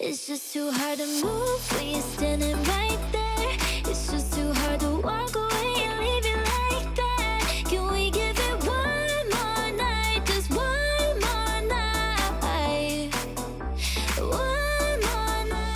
It's just too hard to move when you're standing right there. It's just too hard to walk away and leave it like that. Can we give it one more night? Just one more night. One more night.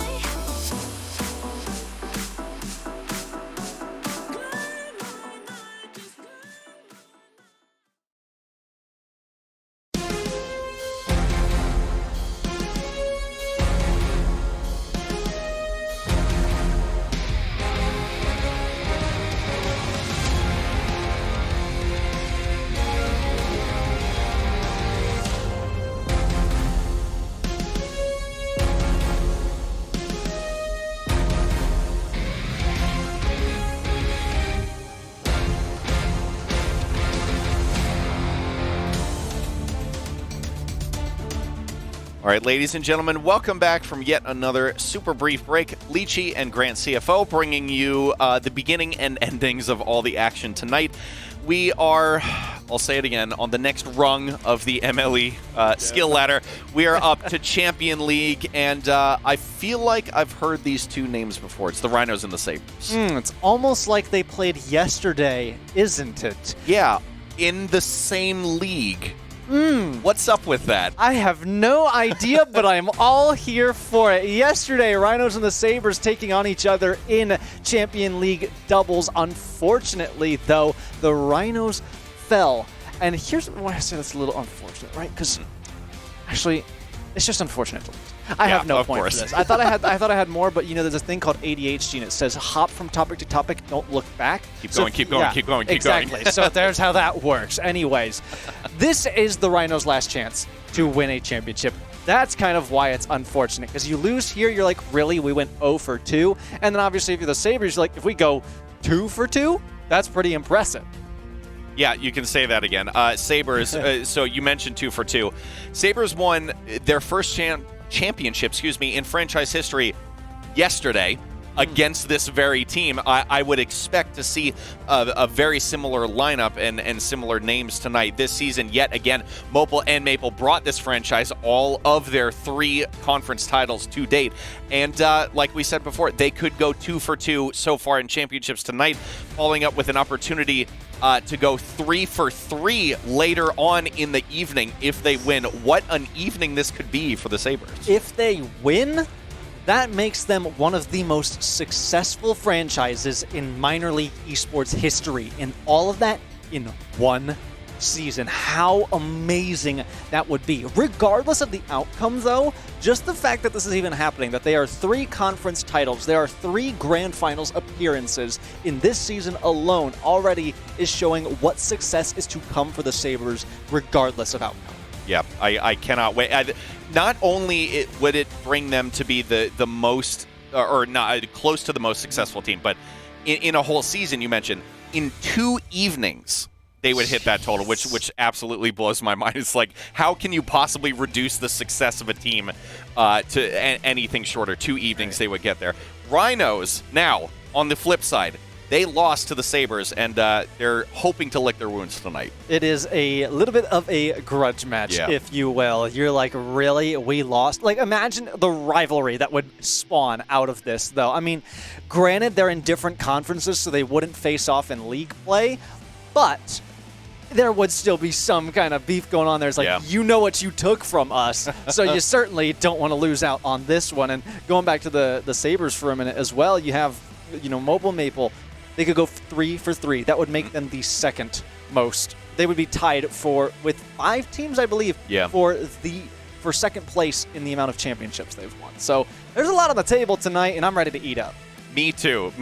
All right, ladies and gentlemen, welcome back from yet another super brief break. Lychee and Grant CFO bringing you the beginning and endings of all the action tonight. We are, I'll say it again, on the next rung of the MLE skill ladder. We are up to Champion League, and I feel like I've heard these two names before. It's the Rhinos and the Sabres. It's almost like they played yesterday, isn't it? Yeah, in the same league. What's up with that? I have no idea, but I'm all here for it. Yesterday, Rhinos and the Sabres taking on each other in Champion League doubles. Unfortunately, though, the Rhinos fell. And here's why I say that's a little unfortunate, right? Because actually, it's just unfortunate to lose. I have no point for this. I thought I had more, but there's a thing called ADHD, and it says hop from topic to topic, don't look back. Keep going. Exactly. So there's how that works. Anyways, this is the Rhinos' last chance to win a championship. That's kind of why it's unfortunate, because you lose here, you're like, really? We went 0 for 2? And then obviously if you're the Sabres, you're like, if we go 2 for 2, that's pretty impressive. Yeah, you can say that again. Sabres, so you mentioned 2 for 2. Sabres won their first championship, in franchise history yesterday against this very team. I would expect to see a very similar lineup and similar names tonight. This season, yet again, Mopal and Maple brought this franchise all of their 3 conference titles to date. And like we said before, they could go 2 for 2 so far in championships tonight, following up with an opportunity to go 3 for 3 later on in the evening if they win. What an evening this could be for the Sabres. If they win, that makes them one of the most successful franchises in minor league esports history. And all of that in one season. How amazing that would be. Regardless of the outcome, though, just the fact that this is even happening, that they are 3 conference titles, there are 3 grand finals appearances in this season alone, already is showing what success is to come for the Sabres, regardless of outcome. Yeah, I cannot wait. Not only would it bring them to be the most, or not close to the most successful team, but in a whole season, you mentioned, in 2 evenings, they would hit that total, which absolutely blows my mind. It's like, how can you possibly reduce the success of a team to anything shorter? 2 evenings they would get there. Rhinos, now, on the flip side, they lost to the Sabres, and they're hoping to lick their wounds tonight. It is a little bit of a grudge match, if you will. You're like, really? We lost? Like, imagine the rivalry that would spawn out of this, though. I mean, granted, they're in different conferences, so they wouldn't face off in league play, but there would still be some kind of beef going on there. It's like, you know what you took from us, so you certainly don't want to lose out on this one. And going back to the Sabres for a minute as well, you have, Mopal Maple. They could go 3 for 3. That would make them the second most. They would be tied with 5 teams, I believe, for second place in the amount of championships they've won. So there's a lot on the table tonight, and I'm ready to eat up. Me too.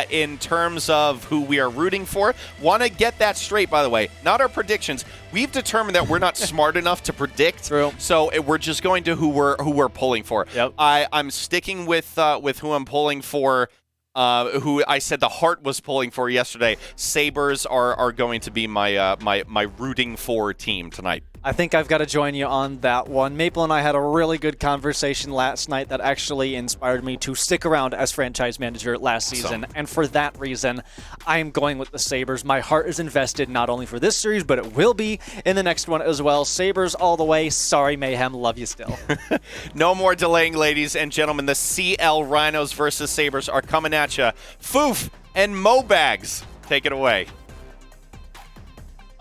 In terms of who we are rooting for, want to get that straight, by the way. Not our predictions. We've determined that we're not smart enough to predict. True. So we're just going to who we're pulling for. Yep. I'm sticking with who I'm pulling for. who I said the heart was pulling for yesterday. Sabres are going to be my rooting for team tonight. I think I've got to join you on that one. Maple and I had a really good conversation last night that actually inspired me to stick around as franchise manager last season. And for that reason, I am going with the Sabres. My heart is invested not only for this series, but it will be in the next one as well. Sabres all the way. Sorry, Mayhem. Love you still. No more delaying, ladies and gentlemen. The CL Rhinos versus Sabres are coming at you. Foof and Mo Bags. Take it away.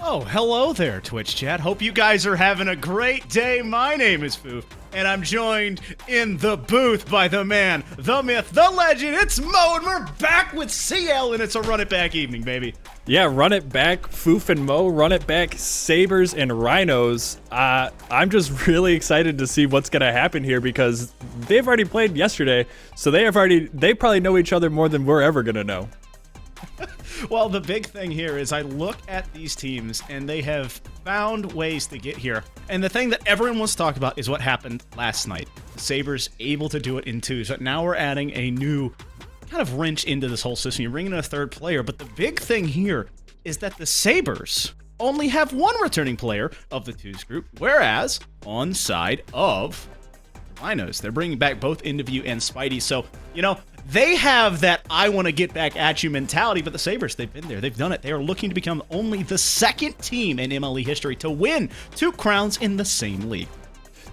Oh, hello there, Twitch chat. Hope you guys are having a great day. My name is Foof, and I'm joined in the booth by the man, the myth, the legend. It's Mo, and we're back with CL, and it's a run it back evening, baby. Yeah, run it back, Foof and Mo, run it back, Sabres and Rhinos. I'm just really excited to see what's going to happen here because they've already played yesterday, so they probably know each other more than we're ever going to know. Well, the big thing here is I look at these teams, and they have found ways to get here. And the thing that everyone wants to talk about is what happened last night. The Sabres able to do it in twos, but now we're adding a new kind of wrench into this whole system. You're bringing in a third player, but the big thing here is that the Sabres only have one returning player of the twos group, whereas on side of Rhinos, they're bringing back both Interview and Spidey. So, they have that I want to get back at you mentality, but the Sabres, they've been there. They've done it. They are looking to become only the second team in MLE history to win 2 crowns in the same league.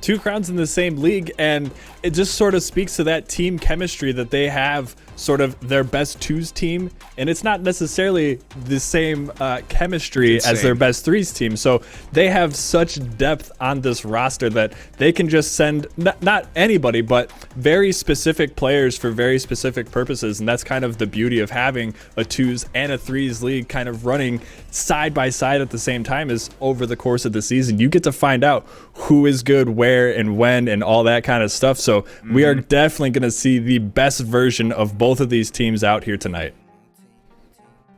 2 crowns in the same league, and it just sort of speaks to that team chemistry that they have, sort of their best twos team, and it's not necessarily the same chemistry as their best threes team. So they have such depth on this roster that they can just send not anybody, but very specific players for very specific purposes, and that's kind of the beauty of having a twos and a threes league kind of running side by side at the same time. Is over the course of the season, you get to find out who is good where and when and all that kind of stuff. So we are definitely going to see the best version of both of these teams out here tonight.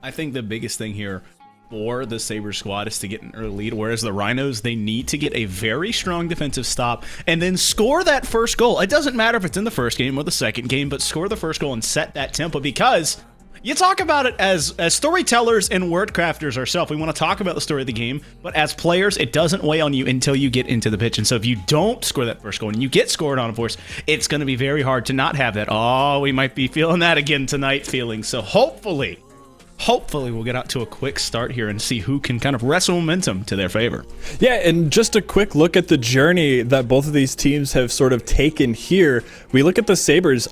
I think the biggest thing here for the Sabres squad is to get an early lead, whereas the Rhinos, they need to get a very strong defensive stop and then score that first goal. It doesn't matter if it's in the first game or the second game, but score the first goal and set that tempo, because you talk about it as storytellers and word crafters ourselves. We want to talk about the story of the game, but as players, it doesn't weigh on you until you get into the pitch. And so if you don't score that first goal and you get scored on, of course, it's going to be very hard to not have that, oh, we might be feeling that again tonight feeling. So hopefully we'll get out to a quick start here and see who can kind of wrestle momentum to their favor. Yeah, and just a quick look at the journey that both of these teams have sort of taken here. We look at the Sabres.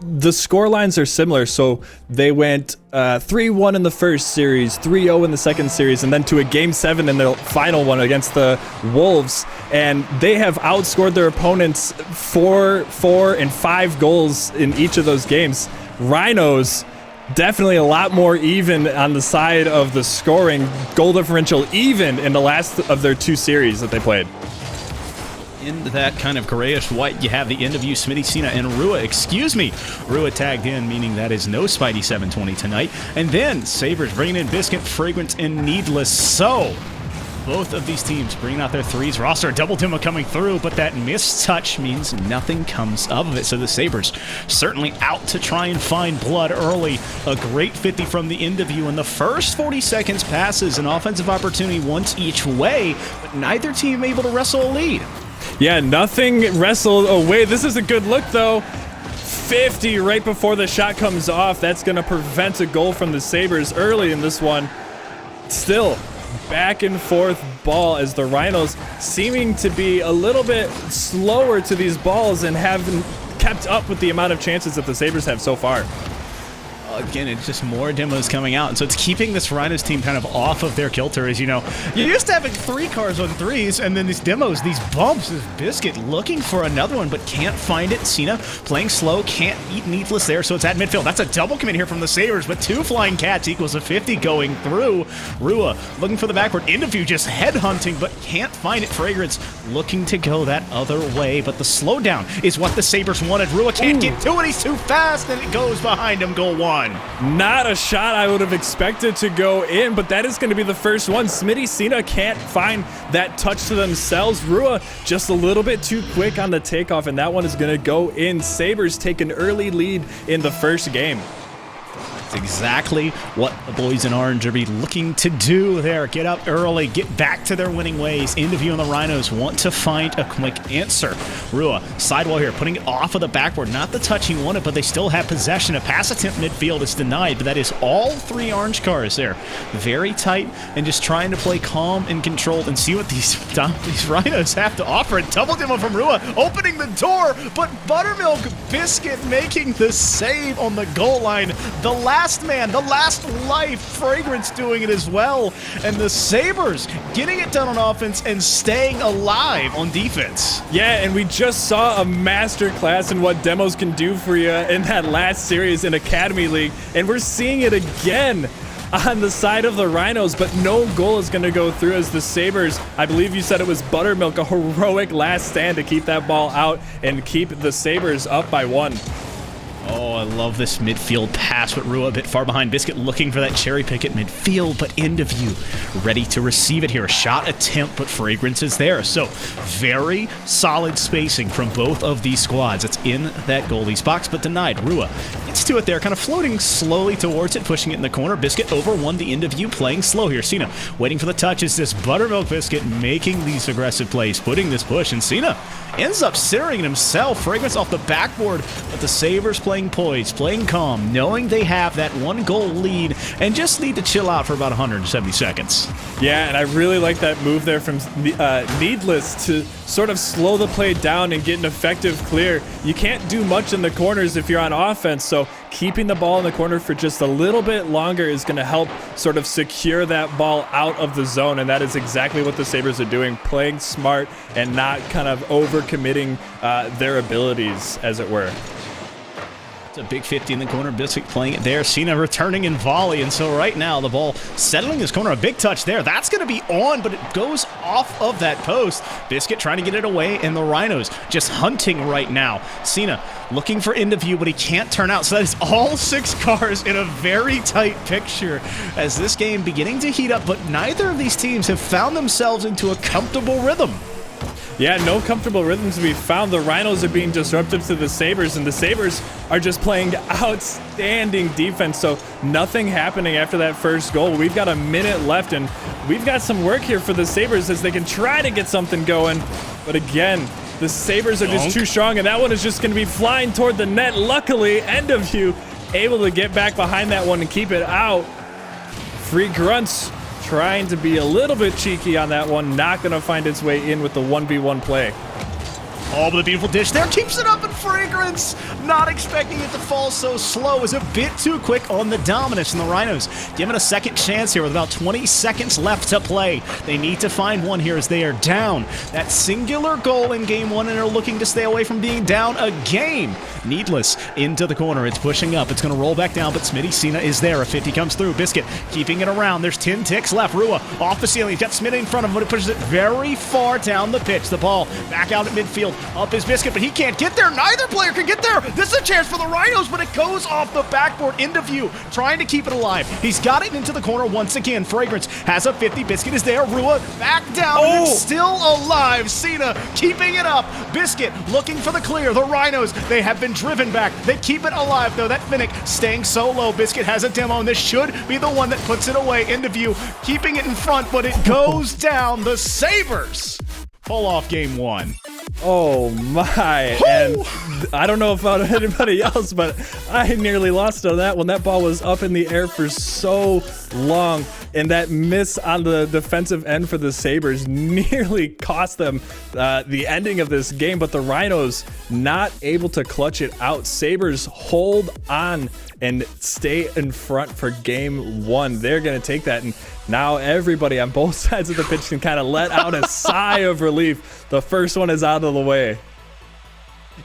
The score lines are similar, so they went 3-1 in the first series, 3-0 in the second series, and then to a Game 7 in the final one against the Wolves, and they have outscored their opponents 4, and 5 goals in each of those games. Rhinos, definitely a lot more even on the side of the scoring, goal differential even in the last of their 2 series that they played. In that kind of grayish white, you have the end of you, Smitty, Cena, and Rua. Rua tagged in, meaning that is no Spidey 720 tonight. And then Sabres bringing in Biscuit, Fragrance, and Needless. So both of these teams bringing out their threes. Roster double demo coming through, but that missed touch means nothing comes of it. So the Sabres certainly out to try and find blood early. A great 50 from the end of you, and the first 40 seconds passes an offensive opportunity once each way, but neither team able to wrestle a lead. Yeah, nothing wrestled away. This is a good look, though. 50 right before the shot comes off. That's going to prevent a goal from the Sabres early in this one. Still, back and forth ball as the Rhinos seeming to be a little bit slower to these balls and haven't kept up with the amount of chances that the Sabres have so far. Again, it's just more demos coming out, and so it's keeping this Rhinos team kind of off of their kilter. As you know, you're used to having 3 cars on threes, and then these demos, these bumps, this Biscuit looking for another one, but can't find it. Cena playing slow, can't beat Needless there, so it's at midfield. That's a double commit here from the Sabres, but 2 flying cats equals a 50 going through. Rua looking for the backward. Interview just headhunting, but can't find it. Fragrance looking to go that other way, but the slowdown is what the Sabres wanted. Rua can't get to it. He's too fast, and it goes behind him. Goal 1. Not a shot I would have expected to go in, but that is going to be the first one. Smitty, Cena can't find that touch to themselves. Rua just a little bit too quick on the takeoff, and that one is going to go in. Sabres take an early lead in the first game. It's exactly what the boys in orange are be looking to do there. Get up early, get back to their winning ways. Interview and the Rhinos want to find a quick answer. Rua, sidewall here, putting it off of the backboard. Not the touch he wanted, but they still have possession. A pass attempt midfield is denied, but that is all 3 orange cars there. Very tight and just trying to play calm and controlled and see what these Rhinos have to offer. And double demo from Rua, opening the door, but Buttermilk Biscuit making the save on the goal line. The last man, the last life, Fragrance doing it as well. And the Sabres getting it done on offense and staying alive on defense. Yeah, and we just saw a masterclass in what demos can do for you in that last series in Academy League, and we're seeing it again on the side of the Rhinos, but no goal is going to go through as the Sabres, I believe you said it was Buttermilk, a heroic last stand to keep that ball out and keep the Sabres up by 1. Oh, I love this midfield pass, but Rua a bit far behind. Biscuit looking for that cherry pick at midfield, but end of view. Ready to receive it here. A shot attempt, but Fragrance is there. So, very solid spacing from both of these squads. It's in that goalie's box, but denied. Rua gets to it there, kind of floating slowly towards it, pushing it in the corner. Biscuit over 1, the end of view, playing slow here. Cena waiting for the touch. Is this Buttermilk Biscuit making these aggressive plays, putting this push, and Cena ends up centering it himself. Fragrance off the backboard, but the Sabres playing poised, playing calm, knowing they have that 1-goal lead and just need to chill out for about 170 seconds. Yeah, and I really like that move there from Needless to sort of slow the play down and get an effective clear. You can't do much in the corners if you're on offense, so keeping the ball in the corner for just a little bit longer is going to help sort of secure that ball out of the zone, and that is exactly what the Sabres are doing, playing smart and not kind of overcommitting their abilities, as it were. It's a big 50 in the corner. Biscuit playing it there. Cena returning in volley. And so right now the ball settling this corner. A big touch there. That's going to be on, but it goes off of that post. Biscuit trying to get it away, and the Rhinos just hunting right now. Cena looking for end of view, but he can't turn out. So that is all 6 cars in a very tight picture as this game beginning to heat up, but neither of these teams have found themselves into a comfortable rhythm. Yeah, no comfortable rhythms to be found. The Rhinos are being disruptive to the Sabres, and the Sabres are just playing outstanding defense. So nothing happening after that first goal. We've got a minute left, and we've got some work here for the Sabres as they can try to get something going. But again, the Sabres are just too strong, and that one is just going to be flying toward the net. Luckily, end of view, able to get back behind that one and keep it out. Free Grunts trying to be a little bit cheeky on that one, not going to find its way in with the 1v1 play. Oh, but the beautiful dish there keeps it up in Fragrance. Not expecting it to fall so slow. Is a bit too quick on the dominance, and the Rhinos given a second chance here with about 20 seconds left to play. They need to find one here as they are down that singular goal in game 1 and are looking to stay away from being down a game. Needless into the corner. It's pushing up. It's going to roll back down, but Smitty Cena is there. A 50 comes through. Biscuit keeping it around. There's 10 ticks left. Rua off the ceiling. He's got Smitty in front of him, but it pushes it very far down the pitch. The ball back out at midfield. Up is Biscuit, but he can't get there. Neither player can get there. This is a chance for the Rhinos, but it goes off the backboard into view, trying to keep it alive. He's got it into the corner once again. Fragrance has a 50. Biscuit is there. Rua back down. And it's still alive. Cena keeping it up. Biscuit looking for the clear. The Rhinos, they have been driven back. They keep it alive, though. That Finnick staying so low. Biscuit has a demo, and this should be the one that puts it away into view, keeping it in front, but it goes down. The Sabres pull off game 1. Oh my, and I don't know about anybody else, but I nearly lost on that one. That ball was up in the air for so long, and that miss on the defensive end for the Sabres nearly cost them the ending of this game, but the Rhinos not able to clutch it out. Sabres hold on and stay in front for game 1. They're going to take that, and now everybody on both sides of the pitch can kind of let out a sigh of relief. The first one is out of the way.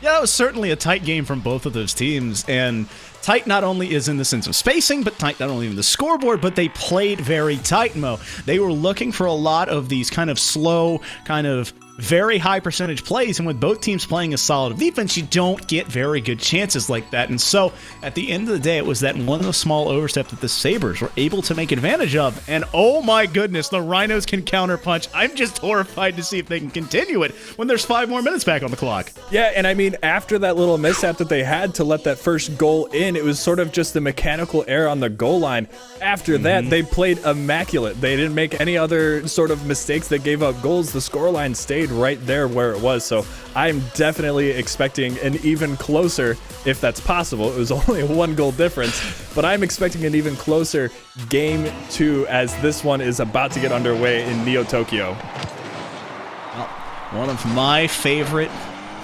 Yeah, that was certainly a tight game from both of those teams, and tight not only is in the sense of spacing, but tight not only in the scoreboard, but they played very tight, Mo. They were looking for a lot of these kind of slow, kind of very high percentage plays, and with both teams playing a solid defense, you don't get very good chances like that. And so at the end of the day, it was that one small overstep that the Sabres were able to make advantage of. And oh my goodness, the Rhinos can counterpunch. I'm just horrified to see if they can continue it when there's 5 more minutes back on the clock. Yeah, and I mean, after that little mishap that they had to let that first goal in, it was sort of just a mechanical error on the goal line. After that, they played immaculate. They didn't make any other sort of mistakes that gave up goals. The scoreline stayed right there where it was. So I'm definitely expecting an even closer, if that's possible. It was only a 1-goal difference, but I'm expecting an even closer game 2 as this one is about to get underway in Neo Tokyo. Well, one of my favorite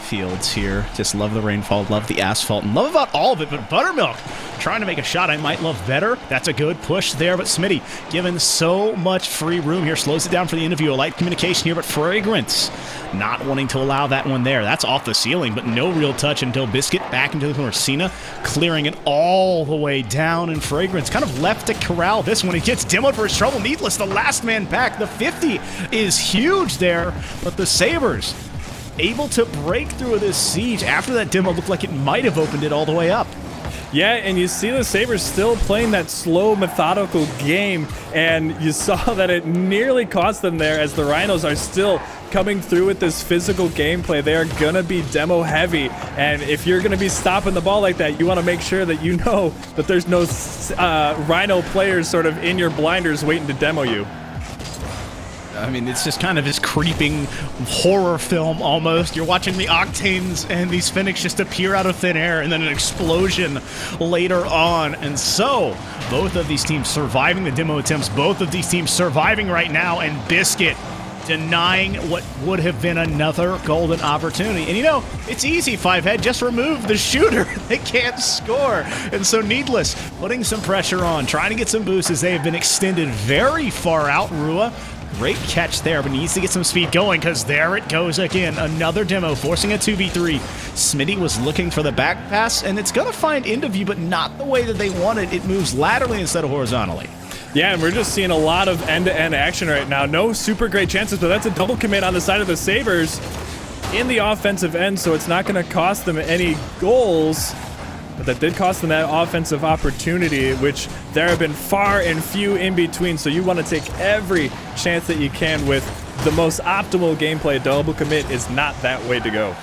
fields here. Just love the rainfall, love the asphalt, and love about all of it, but Buttermilk trying to make a shot I might love better. That's a good push there, but Smitty given so much free room here, slows it down for the interview. A light communication here, but Fragrance not wanting to allow that one there. That's off the ceiling, but no real touch until Biscuit back into the corner. Cena clearing it all the way down, and Fragrance kind of left to corral this one. He gets demoed for his trouble. Needless, the last man back. The 50 is huge there, but the Sabres able to break through this siege after that demo looked like it might have opened it all the way up. Yeah, and you see the Sabres still playing that slow, methodical game, and you saw that it nearly cost them there as the Rhinos are still coming through with this physical gameplay. They are going to be demo heavy, and if you're going to be stopping the ball like that, you want to make sure that you know that there's no Rhino players sort of in your blinders waiting to demo you. I mean, it's just kind of this creeping horror film almost. You're watching the Octanes and these Phoenix just appear out of thin air and then an explosion later on. And so, both of these teams surviving the demo attempts, both of these teams surviving right now, and Biscuit denying what would have been another golden opportunity. And you know, it's easy, Fivehead. Just remove the shooter. They can't score. And so Needless putting some pressure on, trying to get some boosts as they have been extended very far out. Rua, great catch there, but needs to get some speed going because there it goes again. Another demo forcing a 2v3. Smitty was looking for the back pass, and it's going to find interview, but not the way that they wanted. It moves laterally instead of horizontally. Yeah, and we're just seeing a lot of end-to-end action right now. No super great chances, but that's a double commit on the side of the Sabres in the offensive end, so it's not going to cost them any goals. But that did cost them that offensive opportunity, which there have been far and few in between. So you want to take every chance that you can with the most optimal gameplay. Double commit is not that way to go.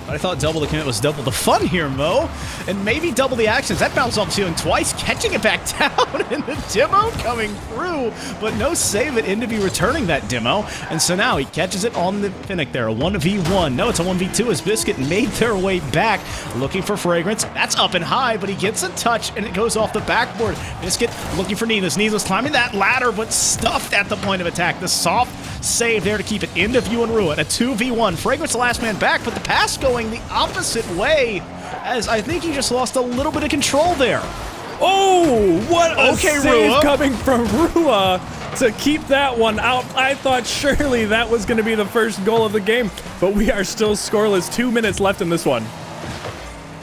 I thought double the commit was double the fun here, Mo. And maybe double the actions. That bounced off the ceiling twice, catching it back down, and the demo coming through, but no save it into be returning that demo. And so now he catches it on the Finnick there, a 1v1. No, it's a 1v2 as Biscuit made their way back, looking for Fragrance. That's up and high, but he gets a touch, and it goes off the backboard. Biscuit looking for Needless. Needless climbing that ladder, but stuffed at the point of attack. The soft save there to keep it into view and ruin. A 2v1. Fragrance the last man back, but the pass going the opposite way, as I think he just lost a little bit of control there. Oh, what a save Rua coming from Rua to keep that one out. I thought surely that was going to be the first goal of the game, but we are still scoreless. 2 minutes left in this one.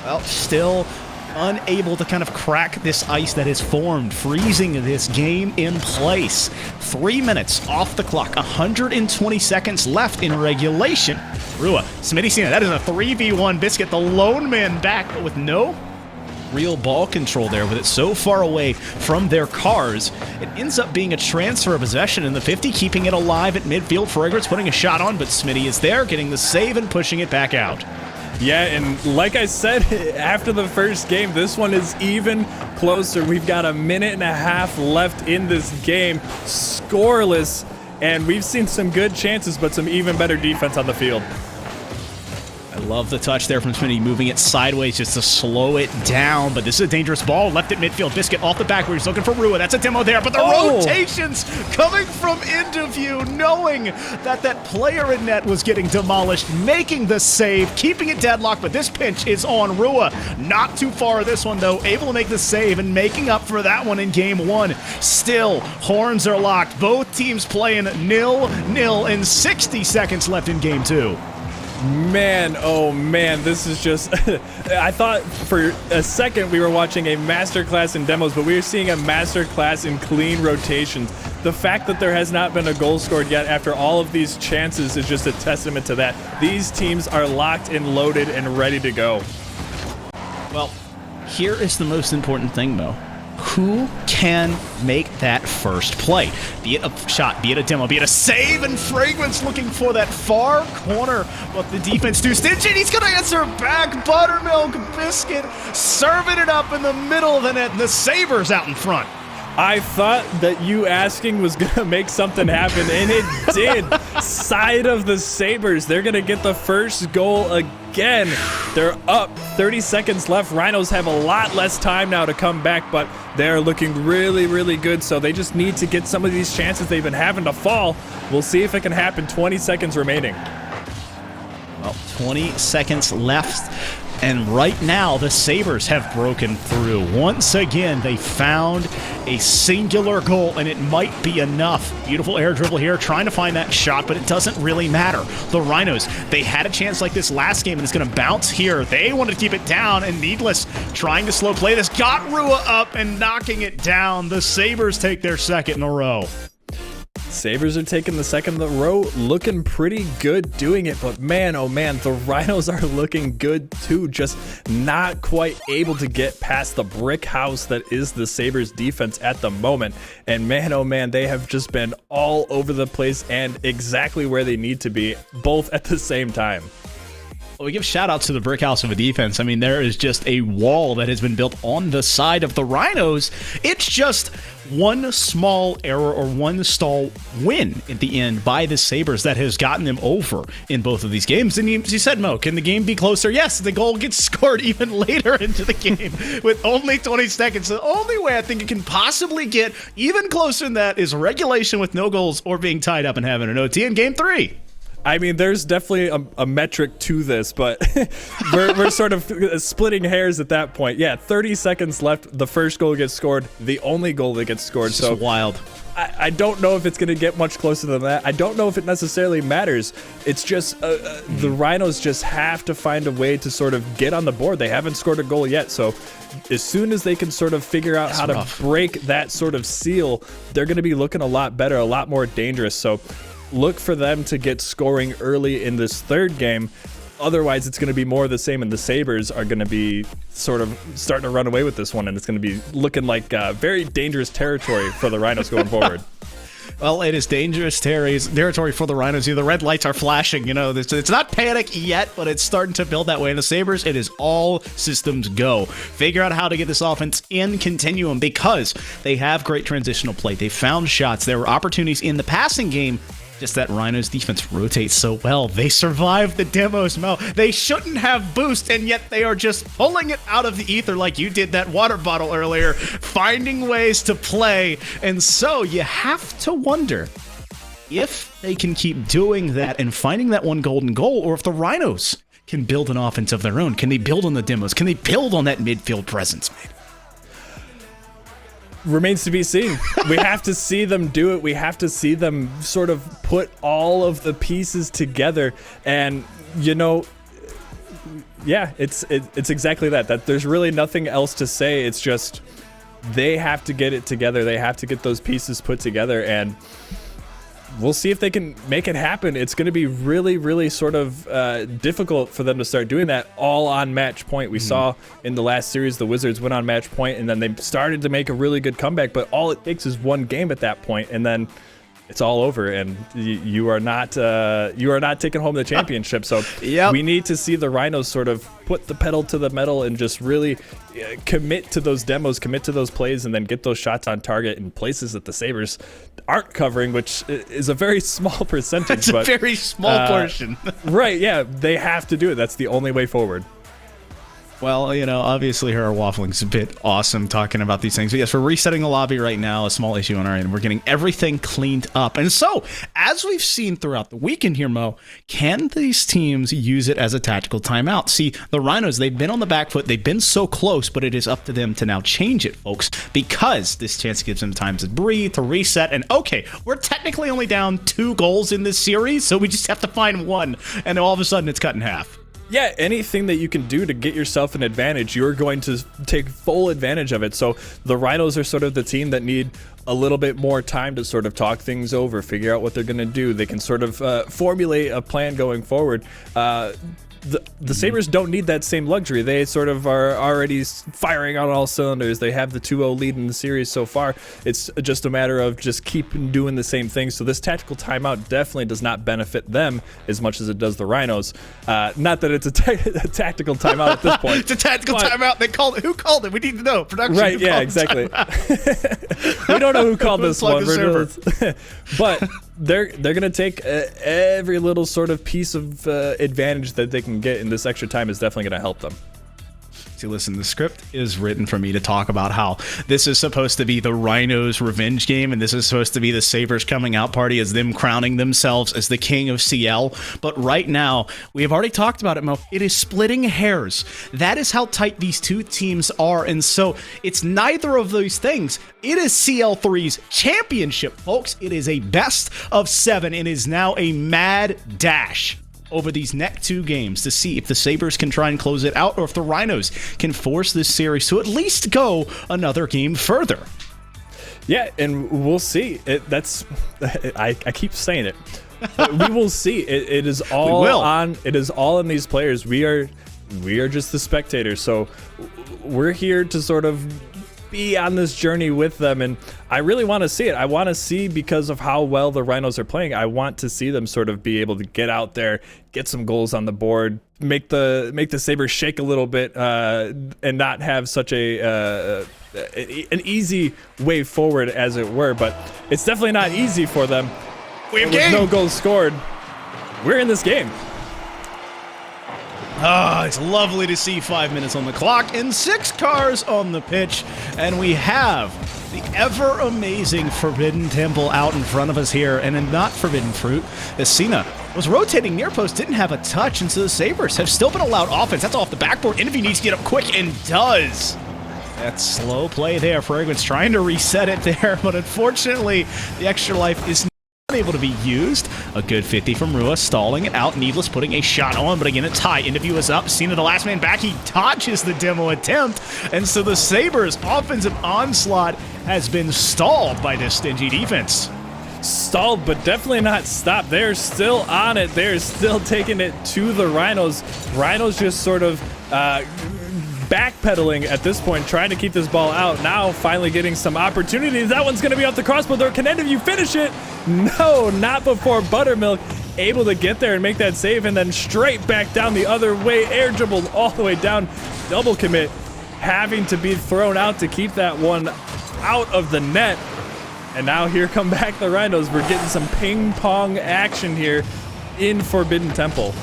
Well, still unable to kind of crack this ice that has formed, freezing this game in place. 3 minutes off the clock, 120 seconds left in regulation. Rua, Smitty Cena, that is a 3v1. Biscuit, the lone man back, but with no real ball control there, with it so far away from their cars. It ends up being a transfer of possession in the 50, keeping it alive at midfield. Fragrance putting a shot on, but Smitty is there, getting the save and pushing it back out. Yeah, and like I said, after the first game, this one is even closer. We've got a minute and a half left in this game, scoreless, and we've seen some good chances, but some even better defense on the field. I love the touch there from Smitty, moving it sideways just to slow it down, but this is a dangerous ball. Left at midfield, Biscuit off the back where he's looking for Rua. That's a demo there, but the rotations coming from into view, knowing that that player in net was getting demolished, making the save, keeping it deadlocked, but this pinch is on Rua. Not too far this one, though, able to make the save and making up for that one in game one. Still, horns are locked. Both teams playing 0-0 and 60 seconds left in game two. Man, oh man, this is just... I thought for a second we were watching a masterclass in demos, but we are seeing a masterclass in clean rotations. The fact that there has not been a goal scored yet after all of these chances is just a testament to that. These teams are locked and loaded and ready to go. Well, here is the most important thing, Mo. Who can make that first play? Be it a shot, be it a demo, be it a save, and Fragrance looking for that far corner. But the defense too stingy. He's going to answer back. Buttermilk Biscuit serving it up in the middle of the net, and the Sabres out in front. I thought that you asking was going to make something happen, and it did. Side of the Sabres, they're going to get the first goal again. They're up, 30 seconds left. Rhinos have a lot less time now to come back, but they're looking really, really good, so they just need to get some of these chances they've been having to fall. We'll see if it can happen. 20 seconds remaining. Well, 20 seconds left. And right now, the Sabres have broken through. Once again, they found a singular goal, and it might be enough. Beautiful air dribble here, trying to find that shot, but it doesn't really matter. The Rhinos, they had a chance like this last game, and it's going to bounce here. They wanted to keep it down, and Needless trying to slow play this. Got Rua up and knocking it down. The Sabres take their second in a row. Sabres are taking the second in a row, looking pretty good doing it, but man, oh man, the Rhinos are looking good too, just not quite able to get past the brick house that is the Sabres defense at the moment. And man, oh man, they have just been all over the place and exactly where they need to be, both at the same time. Well, we give shout outs to the brick house of a defense. I mean, there is just a wall that has been built on the side of the Rhinos. It's just one small error or one stall win at the end by the Sabres that has gotten them over in both of these games. And you said, Mo, can the game be closer? Yes, the goal gets scored even later into the game with only 20 seconds. The only way I think it can possibly get even closer than that is regulation with no goals or being tied up and having an OT in Game 3. I mean, there's definitely a metric to this, but we're sort of splitting hairs at that point. Yeah, 30 seconds left. The first goal gets scored. The only goal that gets scored. It's just wild. I don't know if it's going to get much closer than that. I don't know if it necessarily matters. It's just the Rhinos just have to find a way to sort of get on the board. They haven't scored a goal yet, so as soon as they can sort of figure out how to break that sort of seal, they're going to be looking a lot better, a lot more dangerous. So look for them to get scoring early in this third game. Otherwise, it's going to be more of the same, and the Sabres are going to be sort of starting to run away with this one, and it's going to be looking like very dangerous territory for the Rhinos going forward. Well, it is dangerous territory for the Rhinos. The red lights are flashing. You know, it's not panic yet, but it's starting to build that way. And the Sabres, it is all systems go. Figure out how to get this offense in continuum because they have great transitional play. They found shots. There were opportunities in the passing game. Just that Rhinos defense rotates so well. They survived the demos, Mo. They shouldn't have boost, and yet they are just pulling it out of the ether like you did that water bottle earlier, finding ways to play. And so you have to wonder if they can keep doing that and finding that one golden goal, or if the Rhinos can build an offense of their own. Can they build on the demos? Can they build on that midfield presence, man? Remains to be seen. We have to see them do it. We have to see them sort of put all of the pieces together. And, you know, yeah, it's exactly that there's really nothing else to say. It's just they have to get it together. They have to get those pieces put together, and we'll see if they can make it happen. It's going to be really, really sort of difficult for them to start doing that all on match point. We saw in the last series the Wizards went on match point, and then they started to make a really good comeback, but all it takes is one game at that point, and then it's all over, and you are not taking home the championship. So we need to see the Rhinos sort of put the pedal to the metal and just really commit to those demos, commit to those plays, and then get those shots on target in places that the Sabres aren't covering, which is a very small percentage. It's a very small portion. Right, yeah, they have to do it. That's the only way forward. Well, obviously her waffling's a bit awesome talking about these things. But yes, we're resetting the lobby right now, a small issue on our end. We're getting everything cleaned up. And so, as we've seen throughout the weekend here, Mo, can these teams use it as a tactical timeout? See, the Rhinos, they've been on the back foot. They've been so close, but it is up to them to now change it, folks, because this chance gives them time to breathe, to reset. And okay, we're technically only down 2 goals in this series, so we just have to find one. And all of a sudden, it's cut in half. Yeah, anything that you can do to get yourself an advantage, you're going to take full advantage of it. So the Rhinos are sort of the team that need a little bit more time to sort of talk things over, figure out what they're going to do. They can sort of formulate a plan going forward. The Sabres don't need that same luxury. They sort of are already firing on all cylinders. They have the 2-0 lead in the series so far. It's just a matter of just keep doing the same thing. So this tactical timeout definitely does not benefit them as much as it does the Rhinos. Not that it's a tactical timeout at this point. It's a tactical timeout. They called it. Who called it? We need to know. Production. Right, yeah, exactly. We don't know who called this one. But they're going to take every little sort of piece of advantage that they can get in this extra time is definitely going to help them. See, listen, the script is written for me to talk about how this is supposed to be the Rhinos' revenge game, and this is supposed to be the Sabres coming out party as them crowning themselves as the king of CL. But right now, we have already talked about it, Mo. It is splitting hairs. That is how tight these two teams are, and so it's neither of those things. It is CL3's championship, folks. It is a best of 7. It is now a mad dash over these next 2 games to see if the Sabres can try and close it out or if the Rhinos can force this series to at least go another game further. Yeah, and we'll see. I keep saying it. We will see. It is all on. It is all in these players. We are just the spectators. So we're here to sort of be on this journey with them, and I really want to see it. I want to see, because of how well the Rhinos are playing, I want to see them sort of be able to get out there, get some goals on the board, make the Sabres shake a little bit, and not have such an easy way forward, as it were. But it's definitely not easy for them. With no goals scored, we're in this game. It's lovely to see 5 minutes on the clock and 6 cars on the pitch. And we have the ever-amazing Forbidden Temple out in front of us here. And in not Forbidden Fruit, Cena was rotating near post, didn't have a touch. And so the Sabres have still been allowed offense. That's off the backboard. Interview needs to get up quick and does. That slow play there. Fragrance trying to reset it there. But unfortunately, the extra life is unable to be used. A good 50 from Rua, stalling it out. Needless putting a shot on, but again, it's high. Interview is up. Cena, the last man back. He dodges the demo attempt. And so the Sabres' offensive onslaught has been stalled by this stingy defense. Stalled, but definitely not stopped. They're still on it. They're still taking it to the Rhinos. Rhinos just sort of backpedaling at this point, trying to keep this ball out. Now finally getting some opportunities. That one's going to be off the crossbar. Can Interview finish it? No, not before Buttermilk able to get there and make that save, and then straight back down the other way. Air dribbled all the way down. Double commit, having to be thrown out to keep that one out of the net. And now here come back the Rhinos. We're getting some ping pong action here in Forbidden Temple.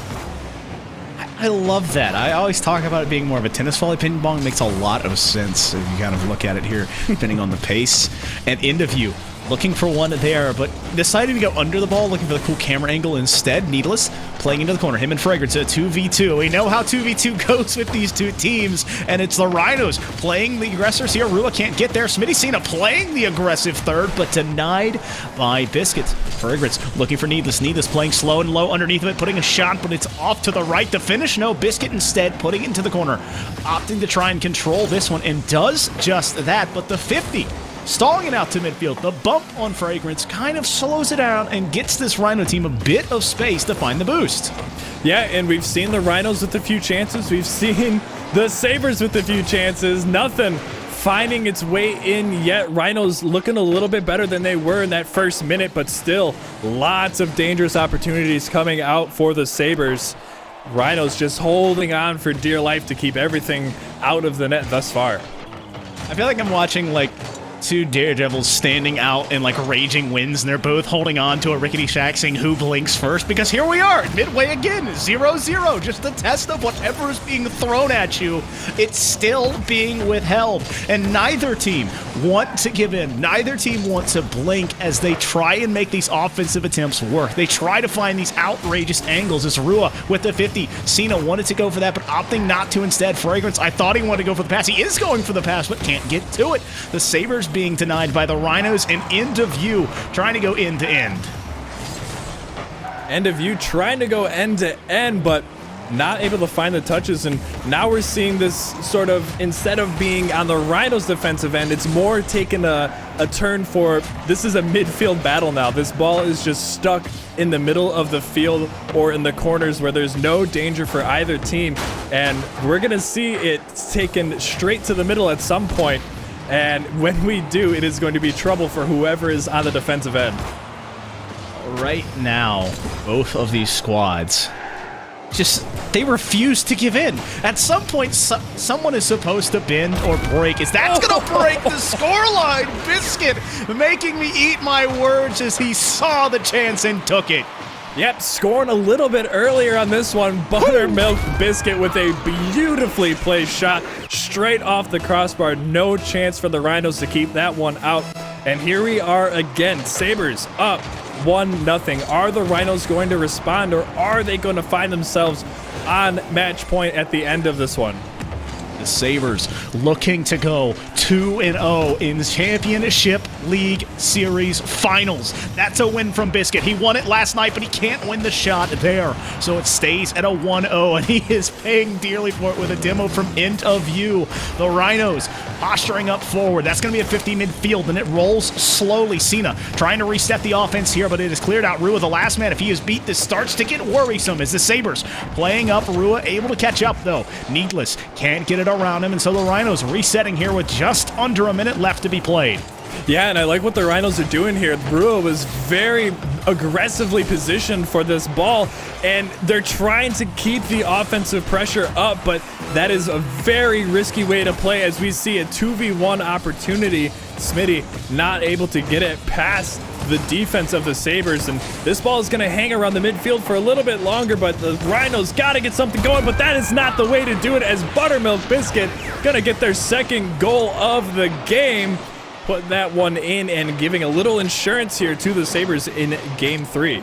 I love that. I always talk about it being more of a tennis volley. Ping pong makes a lot of sense if you kind of look at it here, depending on the pace. And Interview looking for one there, but deciding to go under the ball, looking for the cool camera angle instead. Needless, playing into the corner. Him and Fragrance, a 2v2. We know how 2v2 goes with these two teams, and it's the Rhinos playing the aggressors here. Rua can't get there. Smitty Cena playing the aggressive third, but denied by Biscuits. Fragrance looking for Needless. Needless playing slow and low underneath of it, putting a shot, but it's off to the right to finish. No, Biscuit instead putting it into the corner, opting to try and control this one, and does just that, but the 50 stalling it out to midfield. The bump on Fragrance kind of slows it down and gets this Rhino team a bit of space to find the boost. Yeah, and we've seen the Rhinos with a few chances. We've seen the Sabres with a few chances. Nothing finding its way in yet. Rhinos looking a little bit better than they were in that first minute, but still lots of dangerous opportunities coming out for the Sabres. Rhinos just holding on for dear life to keep everything out of the net thus far. I feel like I'm watching like two Daredevils standing out in like raging winds, and they're both holding on to a rickety shack saying who blinks first, because here we are, midway again, 0-0, just the test of whatever is being thrown at you. It's still being withheld, and neither team want to give in. Neither team wants to blink as they try and make these offensive attempts work. They try to find these outrageous angles as Rua with the 50. Cena wanted to go for that, but opting not to instead. Fragrance, I thought he wanted to go for the pass. He is going for the pass, but can't get to it. The Sabres being denied by the Rhinos, and End of View trying to go end to end. End of View trying to go end to end, but not able to find the touches. And now we're seeing this sort of, instead of being on the Rhinos defensive end, it's more taking a turn for, this is a midfield battle now. This ball is just stuck in the middle of the field or in the corners where there's no danger for either team. And we're going to see it taken straight to the middle at some point. And when we do, it is going to be trouble for whoever is on the defensive end. Right now, both of these squads they refuse to give in. At some point, someone is supposed to bend or break. That's going to break the scoreline. Biscuit making me eat my words as he saw the chance and took it. Yep, scoring a little bit earlier on this one. Buttermilk Biscuit with a beautifully placed shot straight off the crossbar. No chance for the Rhinos to keep that one out. And here we are again. Sabres up 1-0. Are the Rhinos going to respond, or are they going to find themselves on match point at the end of this one? The Sabres looking to go 2-0 in Championship League Series Finals. That's a win from Biscuit. He won it last night, but he can't win the shot there. So it stays at a 1-0, and he is paying dearly for it with a demo from End of View. The Rhinos posturing up forward. That's going to be a 50 midfield, and it rolls slowly. Cena trying to reset the offense here, but it is cleared out. Rua, the last man. If he is beat, this starts to get worrisome as the Sabres playing up. Rua able to catch up, though. Needless can't get it around him, and so the Rhinos resetting here with just under a minute left to be played. Yeah, and I like what the Rhinos are doing here. Rua was very aggressively positioned for this ball, and they're trying to keep the offensive pressure up, but that is a very risky way to play as we see a 2v1 opportunity. Smitty not able to get it past the defense of the Sabres, and this ball is going to hang around the midfield for a little bit longer, but the Rhinos got to get something going, but that is not the way to do it as Buttermilk Biscuit going to get their second goal of the game. Put that one in and giving a little insurance here to the Sabres in Game 3.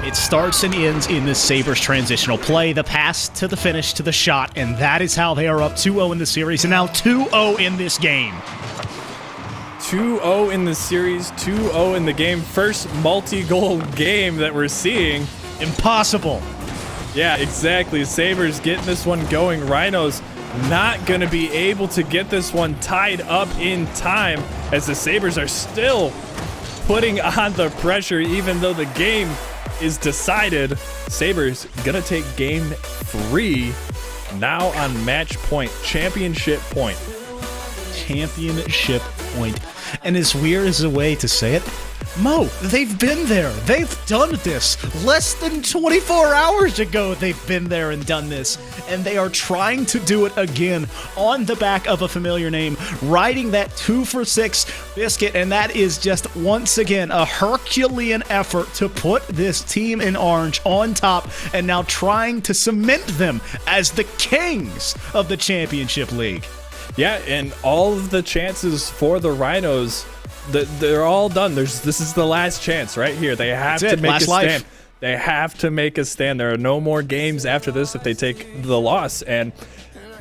It starts and ends in the Sabres transitional play, the pass to the finish to the shot, and that is how they are up 2-0 in the series, and now 2-0 in this game. 2-0 in the series, 2-0 in the game. First multi-goal game that we're seeing. Impossible. Yeah, exactly. Sabres getting this one going. Rhinos not going to be able to get this one tied up in time as the Sabres are still putting on the pressure even though the game is decided. Sabres going to take Game 3 now on match point, championship point. Championship point. And as weird as a way to say it, Mo, they've been there. They've done this. Less than 24 hours ago, they've been there and done this. And they are trying to do it again on the back of a familiar name, riding that 2-for-6 Biscuit. And that is just, once again, a Herculean effort to put this team in orange on top and now trying to cement them as the kings of the Championship League. Yeah, and all of the chances for the Rhinos, they're all done. This is the last chance right here. They have to make a stand. They have to make a stand. There are no more games after this if they take the loss, and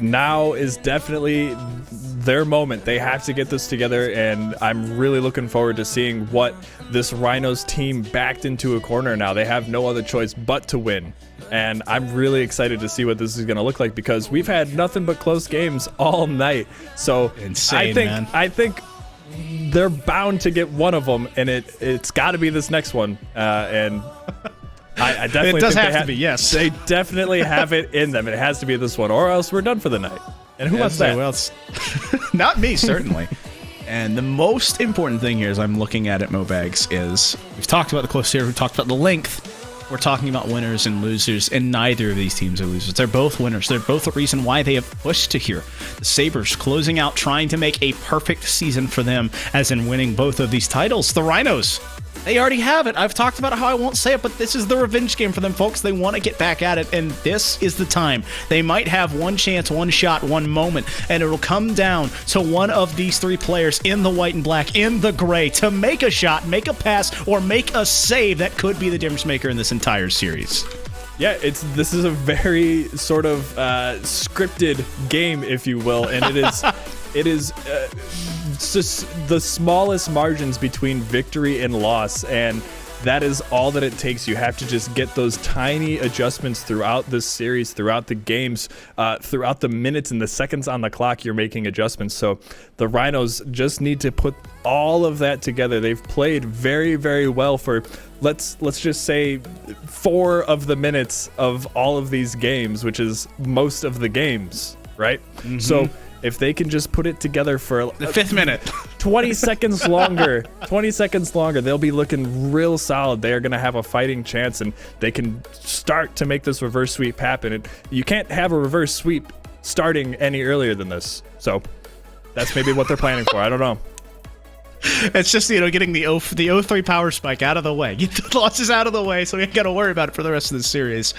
now is definitely their moment. They have to get this together, and I'm really looking forward to seeing what this Rhinos team backed into a corner now. They have no other choice but to win. And I'm really excited to see what this is going to look like because we've had nothing but close games all night. So insane, I think they're bound to get one of them, and it's got to be this next one. And I definitely it does think have to be. Yes, they definitely have it in them. It has to be this one, or else we're done for the night. And who wants that? Who else? Not me, certainly. And the most important thing here, as I'm looking at it, Mo Bags, is we've talked about the close series, we've talked about the length. we're talking about winners and losers, and neither of these teams are losers. They're both winners. They're both the reason why they have pushed to here. The Sabres closing out, trying to make a perfect season for them, as in winning both of these titles. The Rhinos, they already have it. I've talked about how I won't say it, but this is the revenge game for them, folks. They want to get back at it, and this is the time. They might have one chance, one shot, one moment, and it'll come down to one of these three players in the white and black, in the gray, to make a shot, make a pass, or make a save that could be the difference maker in this entire series. Yeah, this is a very sort of scripted game, if you will, and it is just the smallest margins between victory and loss, and that is all that it takes. You have to just get those tiny adjustments throughout this series, throughout the games, throughout the minutes and the seconds on the clock. You're making adjustments. So the Rhinos just need to put all of that together. They've played very, very well for let's just say 4 of the minutes of all of these games, which is most of the games, right? Mm-hmm. So if they can just put it together for the 5th minute, 20 seconds longer, they'll be looking real solid. They are going to have a fighting chance, and they can start to make this reverse sweep happen. And you can't have a reverse sweep starting any earlier than this. So that's maybe what they're planning for. I don't know. It's just, getting the 0-3 power spike out of the way. Get the losses out of the way so you ain't got to worry about it for the rest of the series.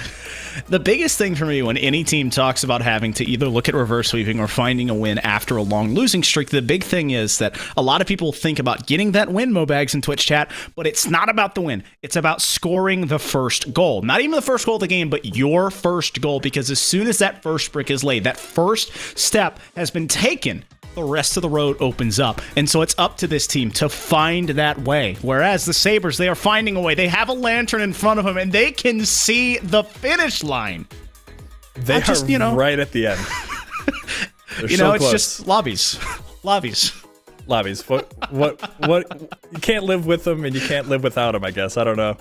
The biggest thing for me when any team talks about having to either look at reverse sweeping or finding a win after a long losing streak, the big thing is that a lot of people think about getting that win, Mobags in Twitch chat, but it's not about the win. It's about scoring the first goal. Not even the first goal of the game, but your first goal, because as soon as that first brick is laid, that first step has been taken, the rest of the road opens up. And so it's up to this team to find that way. Whereas the Sabres, they are finding a way. They have a lantern in front of them, and they can see the finish line. They are right at the end. It's just lobbies. Lobbies. What? You can't live with them, and you can't live without them, I guess. I don't know.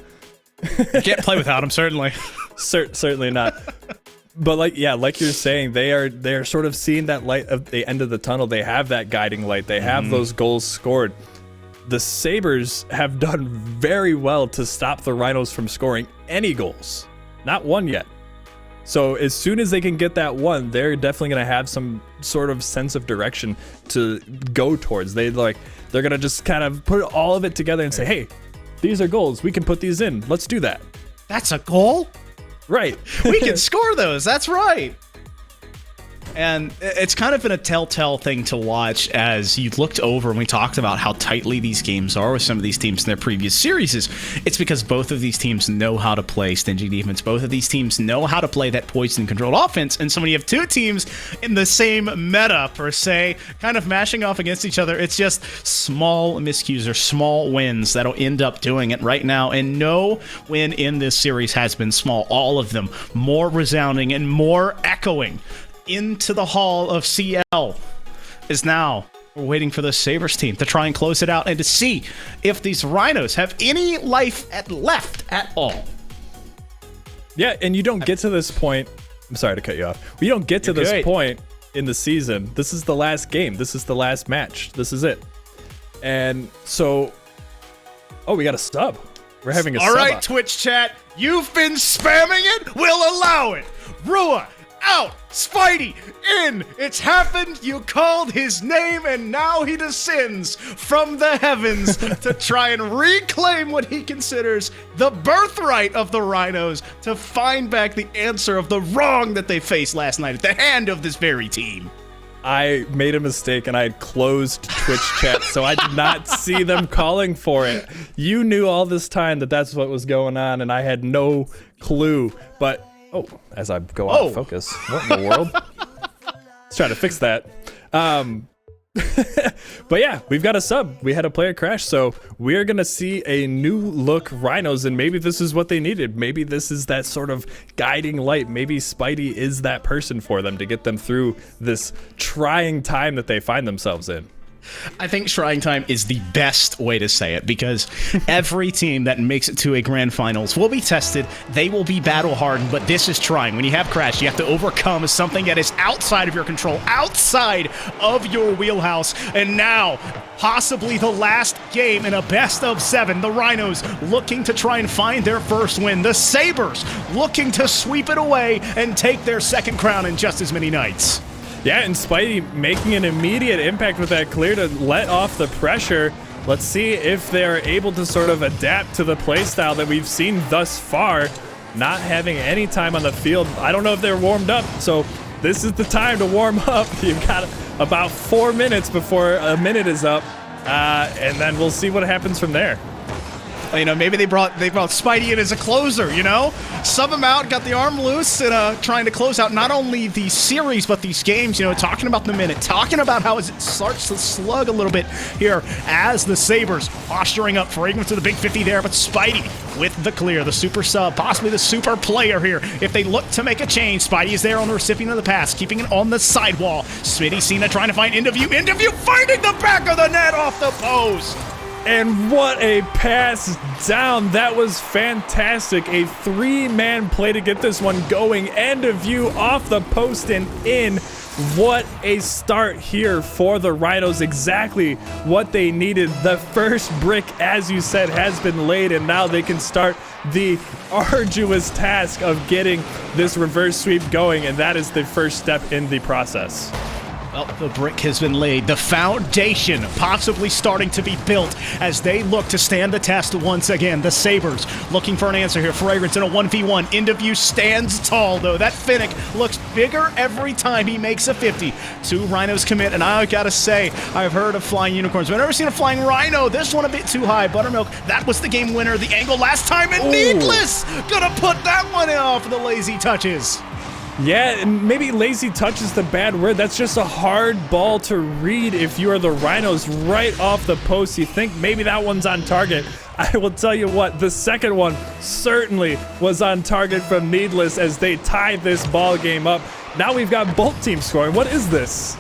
You can't play without them, certainly. Certainly not. But like you're saying, they are sort of seeing that light at the end of the tunnel. They have that guiding light. They have those goals scored. The Sabres have done very well to stop the Rhinos from scoring any goals. Not one yet. So as soon as they can get that one, they're definitely going to have some sort of sense of direction to go towards. They're going to just kind of put all of it together and say, hey, these are goals. We can put these in. Let's do that. That's a goal? Right. We can score those. That's right. And it's kind of been a telltale thing to watch as you looked over and we talked about how tightly these games are with some of these teams in their previous series. It's because both of these teams know how to play stingy defense. Both of these teams know how to play that poised and controlled offense. And so when you have two teams in the same meta, per se, kind of mashing off against each other, it's just small miscues or small wins that'll end up doing it right now. And no win in this series has been small. All of them more resounding and more echoing into the hall of CL is now. We're waiting for the Sabres team to try and close it out and to see if these Rhinos have any life left at all. Yeah, and you don't get to this point. I'm sorry to cut you off. You don't get to this point in the season. This is the last game. This is the last match. This is it. And so, we got a sub. We're having a sub. All right, Twitch chat. You've been spamming it. We'll allow it. Rua out, Spidey in. It's happened. You called his name, and now he descends from the heavens to try and reclaim what he considers the birthright of the Rhinos, to find back the answer of the wrong that they faced last night at the hand of this very team. I made a mistake and I had closed Twitch chat, so I did not see them calling for it. You knew all this time that that's what was going on, and I had no clue. But as I go out of focus, what in the world? Let's try to fix that. But yeah, we've got a sub. We had a player crash, so we're going to see a new look Rhinos, and maybe this is what they needed. Maybe this is that sort of guiding light. Maybe Spidey is that person for them to get them through this trying time that they find themselves in. I think trying time is the best way to say it, because every team that makes it to a grand finals will be tested. They will be battle hardened, but this is trying. When you have crash, you have to overcome something that is outside of your control, outside of your wheelhouse. And now possibly the last game in a best-of-7. The Rhinos looking to try and find their first win. The Sabres looking to sweep it away and take their second crown in just as many nights. Yeah, and Spidey making an immediate impact with that clear to let off the pressure. Let's see if they're able to sort of adapt to the play style that we've seen thus far, not having any time on the field. I don't know if they're warmed up, so this is the time to warm up. You've got about 4 minutes before a minute is up, and then we'll see what happens from there. You know, maybe they brought Spidey in as a closer, you know? Sub him out, got the arm loose, and trying to close out not only the series, but these games, you know, talking about the minute, talking about how it starts to slug a little bit here as the Sabres posturing up, fragrance to the big 50 there, but Spidey with the clear, the super sub, possibly the super player here. If they look to make a change, Spidey is there on the recipient of the pass, keeping it on the sidewall. Smitty Cena trying to find Interview finding the back of the net off the post. And what a pass down. That was fantastic. A 3-man play to get this one going. End of view off the post and in. What a start here for the Rhinos. Exactly what they needed. The first brick, as you said, has been laid, and now they can start the arduous task of getting this reverse sweep going, and that is the first step in the process. Well, the brick has been laid. The foundation possibly starting to be built as they look to stand the test once again. The Sabres looking for an answer here. Fragrance in a 1v1. Interview stands tall, though. That Finnick looks bigger every time he makes a 50. 2 Rhinos commit, and I gotta say, I've heard of flying unicorns, but I've never seen a flying Rhino. This one a bit too high. Buttermilk, that was the game winner. The angle last time, and Needless gonna put that one off the lazy touches. Yeah, maybe lazy touch is the bad word. That's just a hard ball to read if you are the Rhinos right off the post. You think maybe that one's on target. I will tell you what, the second one certainly was on target from Needless as they tied this ball game up. Now we've got both teams scoring. What is this?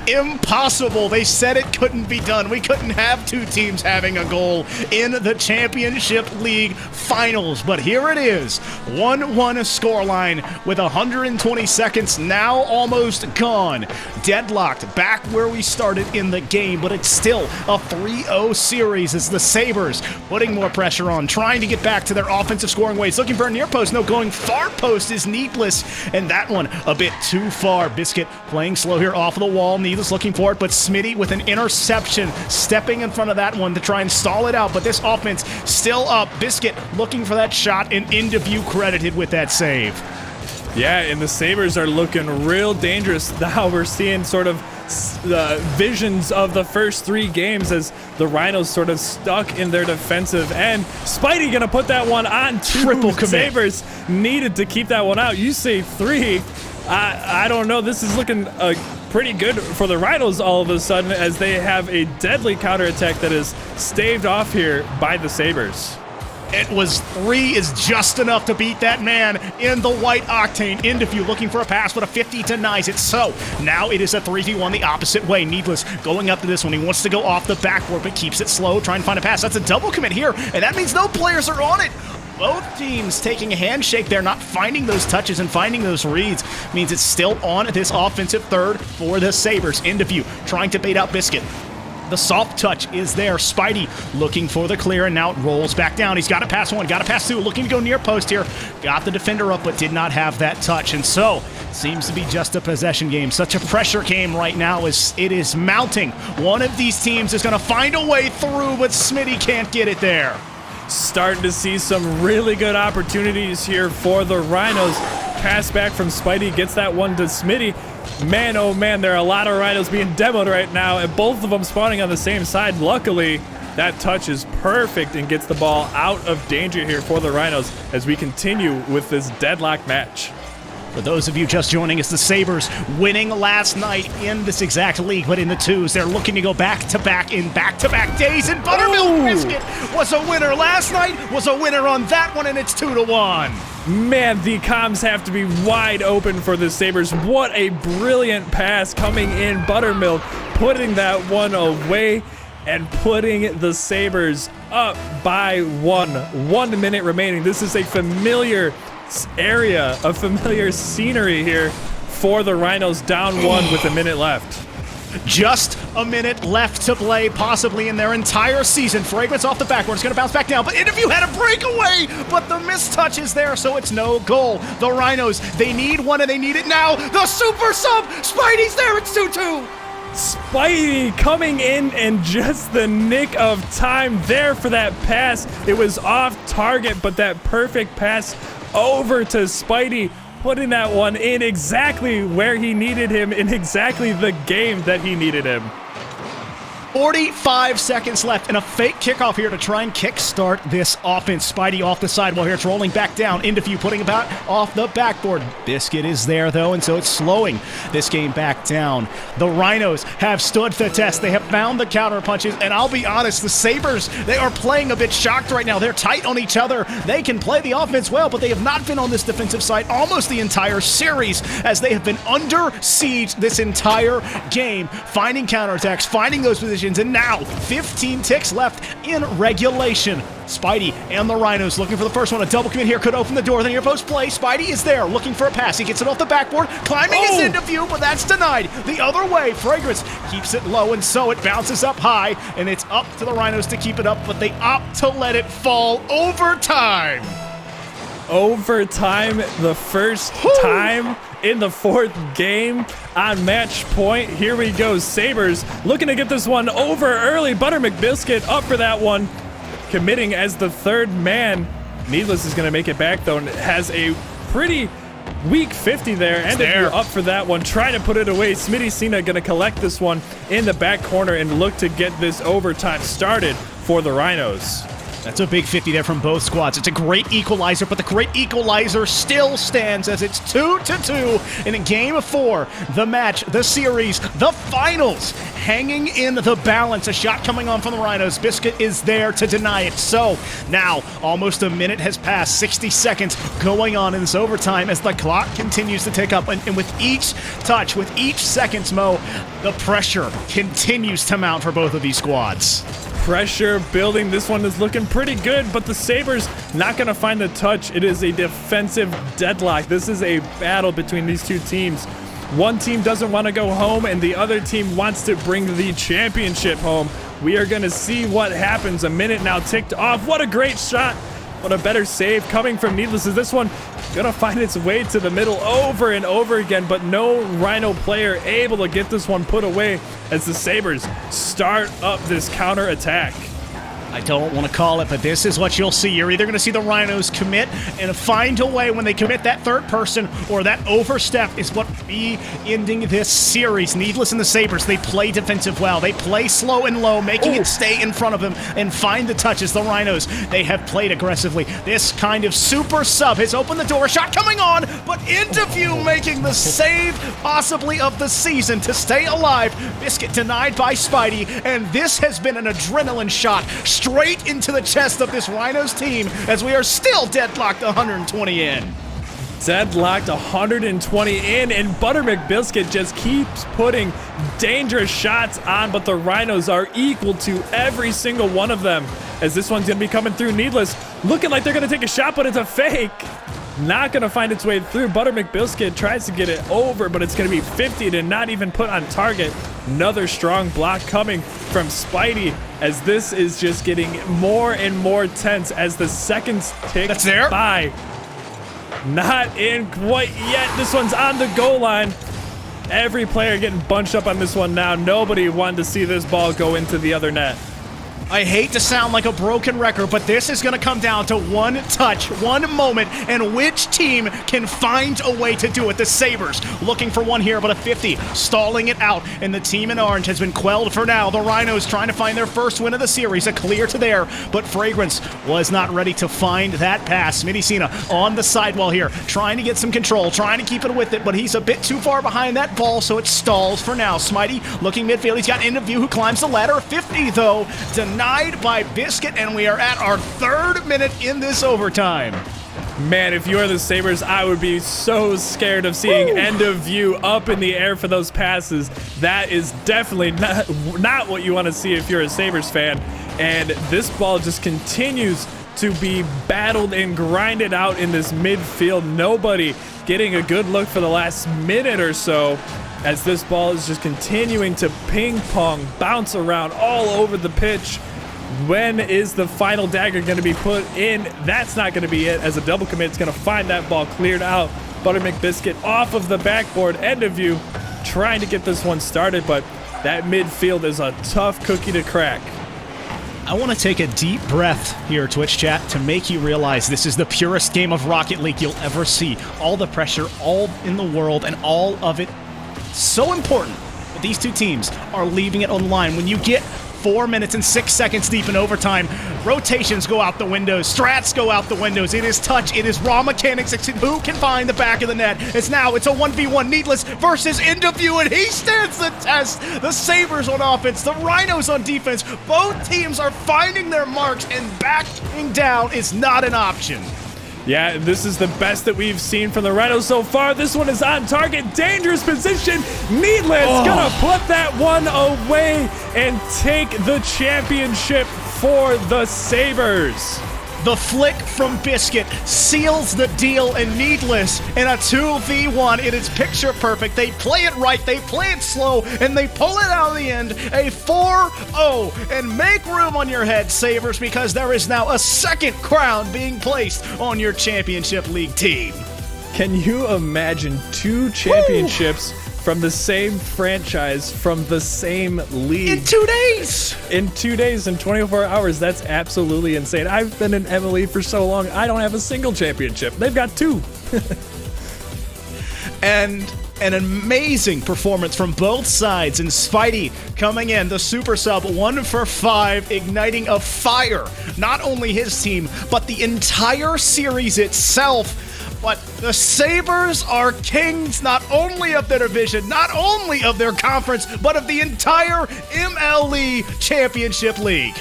Impossible. They said it couldn't be done. We couldn't have 2 teams having a goal in the Championship League Finals. But here it is. 1-1 scoreline with 120 seconds now almost gone. Deadlocked back where we started in the game, but it's still a 3-0 series as the Sabres putting more pressure on, trying to get back to their offensive scoring ways. Looking for a near post. No, going far post is Needless, and that one a bit too far. Biscuit playing slow here off of the wall. Needless looking for it, but Smitty with an interception, stepping in front of that one to try and stall it out, but this offense still up. Biscuit looking for that shot, and Interview credited with that save. Yeah, and the Sabres are looking real dangerous. Now we're seeing sort of visions of the first 3 games as the Rhinos sort of stuck in their defensive end. Spidey gonna put that one on. Triple commit. Sabres needed to keep that one out. You say 3. I don't know. This is looking pretty good for the Rhinos all of a sudden as they have a deadly counterattack that is staved off here by the Sabres. It was 3 is just enough to beat that man in the white octane. Interview looking for a pass, but a 50 denies it. So now it is a 3v1 the opposite way. Needless going up to this one. He wants to go off the backboard, but keeps it slow, trying to find a pass. That's a double commit here, and that means no players are on it. Both teams taking a handshake there, not finding those touches and finding those reads. Means it's still on this offensive third for the Sabres. Interview trying to bait out Biscuit. The soft touch is there. Spidey looking for the clear, and now it rolls back down. He's got to pass 1, got to pass 2, looking to go near post here. Got the defender up, but did not have that touch. And so, seems to be just a possession game. Such a pressure game right now as it is mounting. One of these teams is going to find a way through, but Smitty can't get it there. Starting to see some really good opportunities here for the Rhinos. Pass back from Spidey, gets that one to Smitty. Man, oh man, there are a lot of Rhinos being demoed right now, and both of them spawning on the same side. Luckily, that touch is perfect and gets the ball out of danger here for the Rhinos as we continue with this deadlock match. For those of you just joining us, the Sabres winning last night in this exact league, but in the 2s. They're looking to go back-to-back in back-to-back days, and Buttermilk Biscuit was a winner last night, was a winner on that one, and it's 2-1. Man, the comms have to be wide open for the Sabres. What a brilliant pass coming in. Buttermilk putting that one away and putting the Sabres up by 1. 1 minute remaining. This is a familiar area, a familiar scenery here for the Rhinos, down 1 with a minute left. Just a minute left to play, possibly in their entire season. Fragrance off the backboard. It's going to bounce back down, but Interview had a breakaway, but the mistouch is there, so it's no goal. The Rhinos, they need one, and they need it now. The super sub! Spidey's there. It's 2-2. Spidey coming in just the nick of time there for that pass. It was off target, but that perfect pass over to Spidey, putting that one in exactly where he needed him, in exactly the game that he needed him. 45 seconds left, and a fake kickoff here to try and kickstart this offense. Spidey off the sidewall here. It's rolling back down. Interview putting about off the backboard. Biscuit is there, though, and so it's slowing this game back down. The Rhinos have stood the test. They have found the counter punches, and I'll be honest, the Sabres, they are playing a bit shocked right now. They're tight on each other. They can play the offense well, but they have not been on this defensive side almost the entire series, as they have been under siege this entire game, finding counterattacks, finding those positions. And now 15 ticks left in regulation. Spidey and the Rhinos looking for the first one. A double commit here could open the door. The near post play. Spidey is there looking for a pass. He gets it off the backboard. Climbing is into view, but that's denied. The other way. Fragrance keeps it low, and so it bounces up high, and it's up to the Rhinos to keep it up, but they opt to let it fall. Overtime. Overtime, the first time in the fourth game on match point. Here we go. Sabres looking to get this one over early. Butter McBiscuit up for that one, committing as the third man. Needless is going to make it back, though, and has a pretty weak 50 there. And up for that one, trying to put it away. Smitty Cena going to collect this one in the back corner and look to get this overtime started for the Rhinos. That's a big 50 there from both squads. It's a great equalizer, but the great equalizer still stands as it's 2-2 in a game of 4. The match, the series, the finals, hanging in the balance. A shot coming on from the Rhinos. Biscuit is there to deny it. So now almost a minute has passed, 60 seconds going on in this overtime as the clock continues to tick up. And with each touch, with each seconds, Mo, the pressure continues to mount for both of these squads. Pressure building. This one is looking pretty good, but the Sabres not going to find the touch. It is a defensive deadlock. This is a battle between these two teams. One team doesn't want to go home, and the other team wants to bring the championship home. We are going to see what happens. A minute now ticked off. What a great shot. What a better save coming from Needless. Is this one going to find its way to the middle over and over again, but no Rhino player able to get this one put away as the Sabres start up this counter attack. I don't want to call it, but this is what you'll see. You're either going to see the Rhinos commit and find a way when they commit that third person, or that overstep is what be ending this series. Needless and the Sabres, they play defensive well. They play slow and low, making it stay in front of them and find the touches. The Rhinos, they have played aggressively. This kind of super sub has opened the door. Shot coming on, but Interview making the save possibly of the season to stay alive. Biscuit denied by Spidey, and this has been an adrenaline shot straight into the chest of this Rhinos team as we are still deadlocked 120 in. Deadlocked 120 in, and Butter McBiscuit just keeps putting dangerous shots on, but the Rhinos are equal to every single one of them as this one's going to be coming through. Needless looking like they're going to take a shot, but it's a fake. Not going to find its way through. Butter McBiscuit tries to get it over, but it's going to be 50 to not even put on target. Another strong block coming from Spidey as this is just getting more and more tense as the seconds tick by. Not in quite yet. This one's on the goal line. Every player getting bunched up on this one now. Nobody wanted to see this ball go into the other net. I hate to sound like a broken record, but this is going to come down to one touch, one moment, and which team can find a way to do it. The Sabres looking for one here, but a 50, stalling it out, and the team in orange has been quelled for now. The Rhinos trying to find their first win of the series, a clear to there, but Fragrance was not ready to find that pass. Smitty Cena on the sidewall here, trying to get some control, trying to keep it with it, but he's a bit too far behind that ball, so it stalls for now. Smitey looking midfield. He's got Interview who climbs the ladder. 50, though, denied by Biscuit, and we are at our third minute in this overtime. Man, if you're the Sabres, I would be so scared of seeing end of view up in the air for those passes. That is definitely not what you want to see if you're a Sabres fan. And this ball just continues to be battled and grinded out in this midfield. Nobody getting a good look for the last minute or so, as this ball is just continuing to ping pong, bounce around all over the pitch. When is the final dagger going to be put in? That's not going to be it, as a double commit is going to find that ball cleared out. Butter McBiscuit off of the backboard, end of view, trying to get this one started, but that midfield is a tough cookie to crack. I want to take a deep breath here, Twitch chat, to make you realize this is the purest game of Rocket League you'll ever see. All the pressure, all in the world, and all of it so important. But these two teams are leaving it on the line. When you get 4 minutes and 6 seconds deep in overtime, rotations go out the windows, strats go out the windows. It is touch, it is raw mechanics. It's who can find the back of the net. It's a 1v1 Needless versus End of View, and he stands the test. The Sabres on offense, the Rhinos on defense. Both teams are finding their marks, and backing down is not an option. Yeah, this is the best that we've seen from the Rhinos so far. This one is on target, dangerous position. Needless gonna put that one away and take the championship for the Sabres. The flick from Biscuit seals the deal, and Needless in a 2v1. It is picture perfect. They play it right, they play it slow, and they pull it out of the end. A 4-0, and make room on your head, Sabres, because there is now a second crown being placed on your championship league team. Can you imagine 2 championships from the same franchise, from the same league? In 2 days! In 2 days and 24 hours, that's absolutely insane. I've been in MLE for so long, I don't have a single championship. They've got 2. And an amazing performance from both sides, and Spidey coming in, the super sub, 1 for 5, igniting a fire. Not only his team, but the entire series itself. But the Sabres are kings not only of their division, not only of their conference, but of the entire MLE Championship League.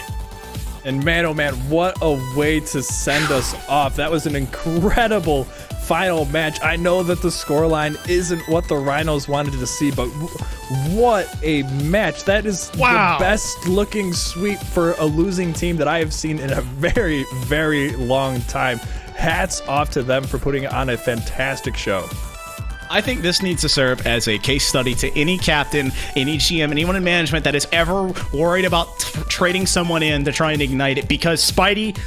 And man, oh man, what a way to send us off. That was an incredible final match. I know that the scoreline isn't what the Rhinos wanted to see, but what a match. That is the best looking sweep for a losing team that I have seen in a very, very long time. Hats off to them for putting on a fantastic show. I think this needs to serve as a case study to any captain, any GM, anyone in management that is ever worried about trading someone in to try and ignite it, because Spidey,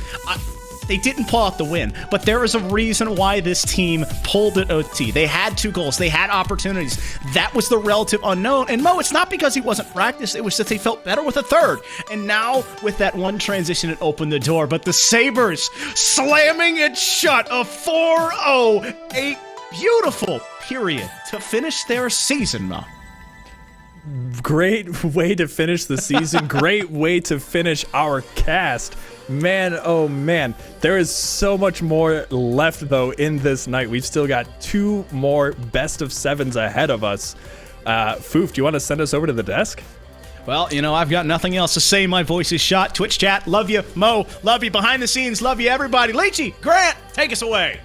they didn't pull out the win, but there is a reason why this team pulled at OT. They had 2 goals. They had opportunities. That was the relative unknown. And Mo, it's not because he wasn't practiced. It was that they felt better with a third. And now, with that one transition, it opened the door. But the Sabres slamming it shut, a 4-0, a beautiful period to finish their season, Mo. Great way to finish the season. Great way to finish our cast. Man, oh man, there is so much more left though in this night. We've still got 2 more best of 7s ahead of us. Foof, do you want to send us over to the desk? Well, you know, I've got nothing else to say. My voice is shot. Twitch chat, love you. Mo, love you. Behind the scenes, love you, everybody. Leachy, Grant, take us away.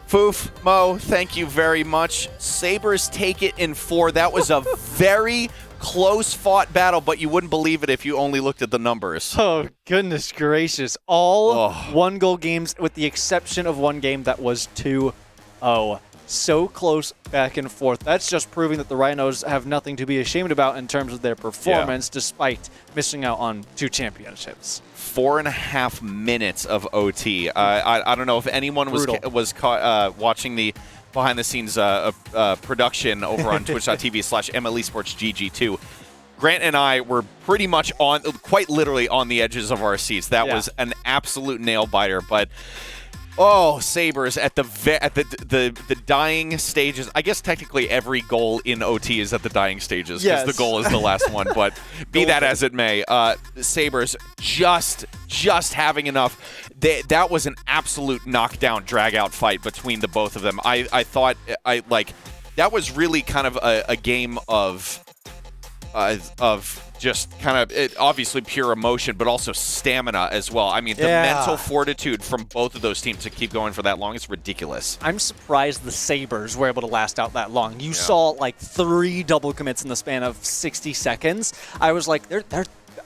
Foof, Mo, thank you very much. Sabres take it in 4. That was a very close-fought battle, but you wouldn't believe it if you only looked at the numbers. Oh, goodness gracious. All 1-goal games, with the exception of one game that was 2-0. So close back and forth. That's just proving that the Rhinos have nothing to be ashamed about in terms of their performance, despite missing out on 2 championships. 4.5 minutes of OT. I don't know if anyone was caught watching the behind-the-scenes production over on twitch.tv/MLE Sports GG2. Grant and I were pretty much quite literally on the edges of our seats. That was an absolute nail-biter, but Sabres at the dying stages. I guess technically every goal in OT is at the dying stages because the goal is the last one, but be that as it may, Sabres just having enough. That was an absolute knockdown, drag-out fight between the both of them. I thought that was really kind of a game of just kind of obviously pure emotion, but also stamina as well. I mean, the mental fortitude from both of those teams to keep going for that long is ridiculous. I'm surprised the Sabres were able to last out that long. You saw like 3 double commits in the span of 60 seconds. I was like,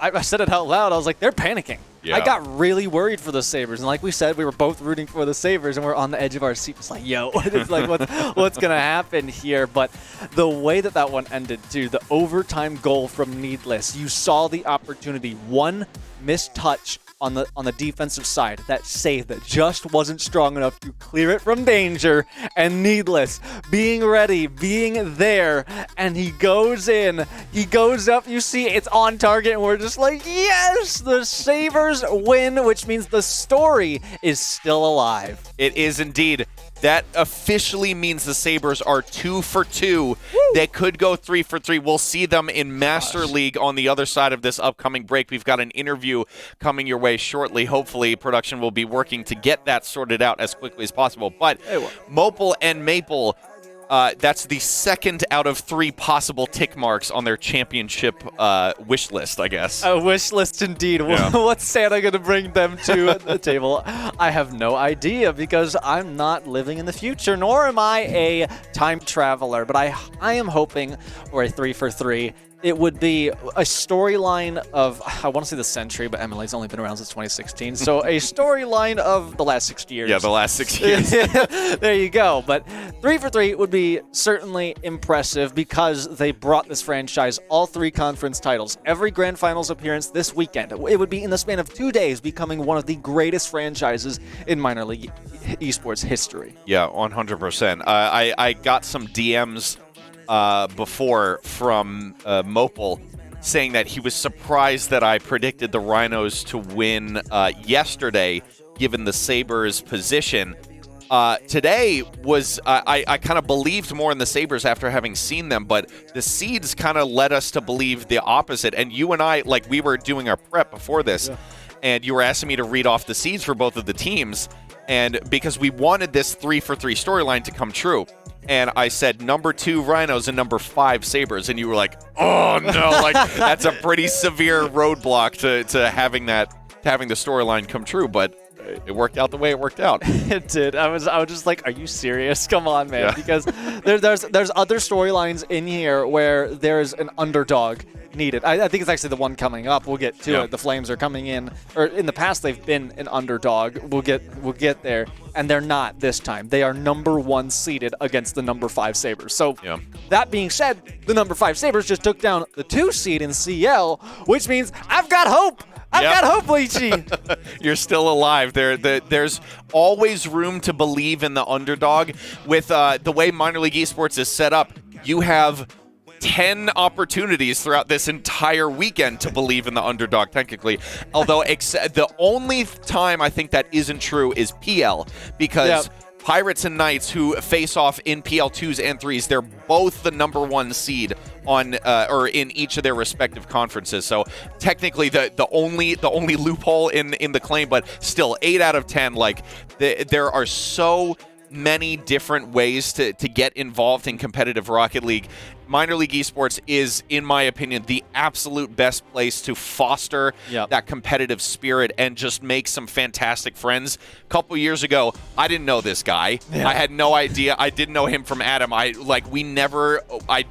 I said it out loud. I was like, they're panicking. Yeah. I got really worried for the Sabres. And like we said, we were both rooting for the Sabres, and we're on the edge of our seat. It's like, yo, it's like, what's going to happen here? But the way that one ended, too, the overtime goal from Needless, you saw the opportunity. One missed touch on the defensive side, that save that just wasn't strong enough to clear it from danger, and Needless being ready, being there, and he goes in, he goes up, you see it's on target, and we're just like, yes, the Sabres win, which means the story is still alive. It is indeed. That officially means the Sabres are 2 for 2. Woo! They could go 3 for 3. We'll see them in Master League on the other side of this upcoming break. We've got an interview coming your way shortly. Hopefully, production will be working to get that sorted out as quickly as possible. But Mopel and Maple, that's the second out of 3 possible tick marks on their championship wish list, I guess. A wish list indeed. Yeah. What's Santa going to bring them to the table? I have no idea because I'm not living in the future, nor am I a time traveler. But I am hoping for a 3 for 3. It would be a storyline of, I want to say the century, but MLA's only been around since 2016. So a storyline of the last 6 years. Yeah, the last 6 years. There you go. But 3 for 3 would be certainly impressive because they brought this franchise all 3 conference titles. Every grand finals appearance this weekend. It would be in the span of 2 days becoming one of the greatest franchises in minor league esports history. Yeah, 100%. I got some DMs before from Mopel saying that he was surprised that I predicted the Rhinos to win yesterday, given the Sabres' position. Today was, I kind of believed more in the Sabres after having seen them, but the seeds kind of led us to believe the opposite. And you and I, like, we were doing our prep before this, and you were asking me to read off the seeds for both of the teams, and because we wanted this 3 for 3 storyline to come true. And I said number 2 Rhinos and number 5 Sabres, and you were like, "Oh no!" Like that's a pretty severe roadblock to having the storyline come true. But it worked out the way it worked out. It did. I was just like, "Are you serious? Come on, man!" Yeah. Because there's other storylines in here where there's an underdog needed. I think it's actually the one coming up. We'll get to it. The Flames are coming in, or in the past they've been an underdog. We'll get there, and they're not this time. They are number 1 seeded against the number 5 Sabres. So that being said, the number 5 Sabres just took down the 2 seed in CL, which means I've got hope. I've got hope, Leachy. You're still alive. There's always room to believe in the underdog. With the way minor league esports is set up, you have 10 opportunities throughout this entire weekend to believe in the underdog, technically. Although the only time I think that isn't true is PL, because Pirates and Knights, who face off in PL 2s and 3s, they're both the number 1 seed on or in each of their respective conferences. So technically the only loophole in the claim, but still 8 out of 10. Like there are so many different ways to get involved in competitive Rocket League. Minor league esports is, in my opinion, the absolute best place to foster that competitive spirit and just make some fantastic friends. A couple years ago, I didn't know this guy. I had no idea. I didn't know him from Adam. I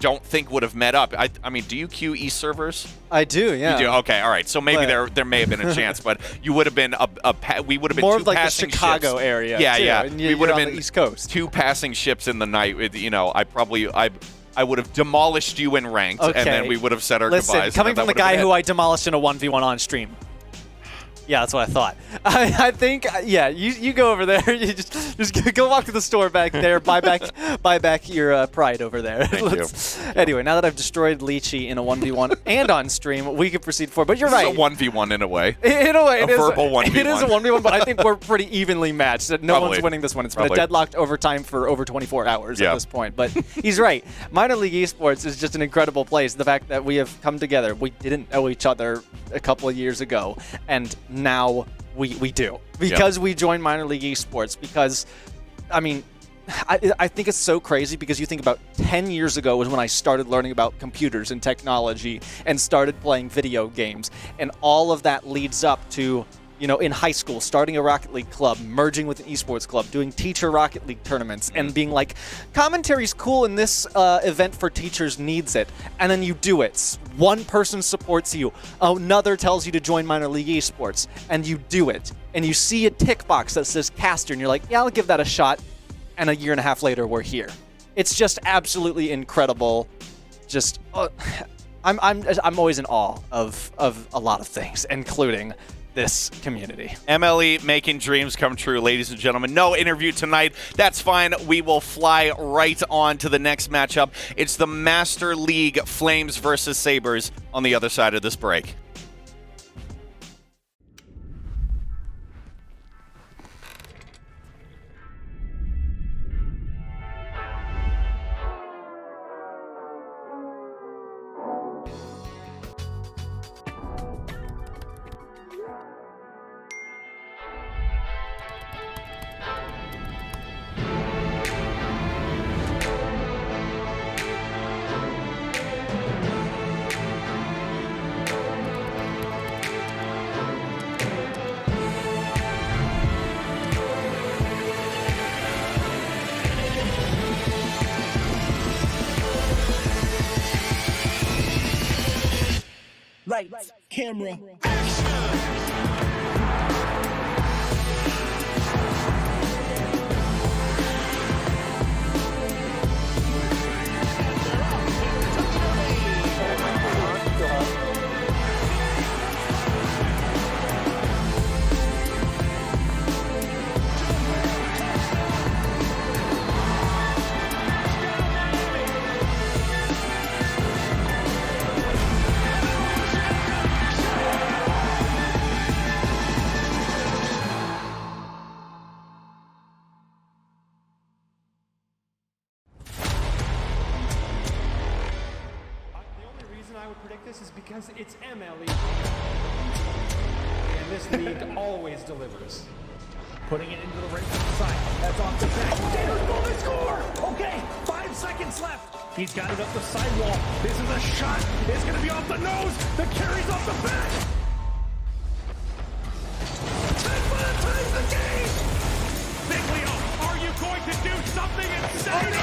don't think would have met up. I mean, do you queue East servers? I do, yeah. You do? Okay, all right. So maybe there may have been a chance, but you would have been we would have been more two of like the passing Chicago ships. area. Yeah, too. yeah. And We would have been on the East Coast. 2 passing ships in the night. I would have demolished you in ranked, and then we would have said our Listen, goodbyes. Coming from the guy who I demolished in a 1v1 on stream. Yeah, that's what I thought. I think, you go over there. You just go walk to the store back there. Buy back your pride over there. Thank you. Anyway, now that I've destroyed Leachy in a 1v1 and on stream, we can proceed forward. But you're right. It's a 1v1 in a way. In a way, verbal 1v1. It is a 1v1, but I think we're pretty evenly matched. No one's winning this one. It's been a deadlocked overtime for over 24 hours at this point. But he's right. Minor league esports is just an incredible place. The fact that we have come together. We didn't know each other a couple of years ago, and now we do, because we joined minor league esports. Because I mean, I think it's so crazy, because you think about 10 years ago was when I started learning about computers and technology and started playing video games, and all of that leads up to in high school, starting a Rocket League club, merging with an esports club, doing teacher Rocket League tournaments, and being like, commentary's cool and this event for teachers needs it. And then you do it. One person supports you, another tells you to join minor league esports, and you do it. And you see a tick box that says caster, and you're like, yeah, I'll give that a shot. And a year and a half later, we're here. It's just absolutely incredible. Just, I'm always in awe of a lot of things, including this community. MLE making dreams come true, ladies and gentlemen. No interview tonight. That's fine. We will fly right on to the next matchup. It's the Master League Flames versus Sabres on the other side of this break. Lights, camera, This is because it's MLE. And this league always delivers. putting it into the right side. That's off the back. Gators goal, they score! Okay, 5 seconds left. He's got it up the sidewall. This is a shot. It's going to be off the nose. The carry's off the back. 10 ties the game! Big Leo, are you going to do something insane?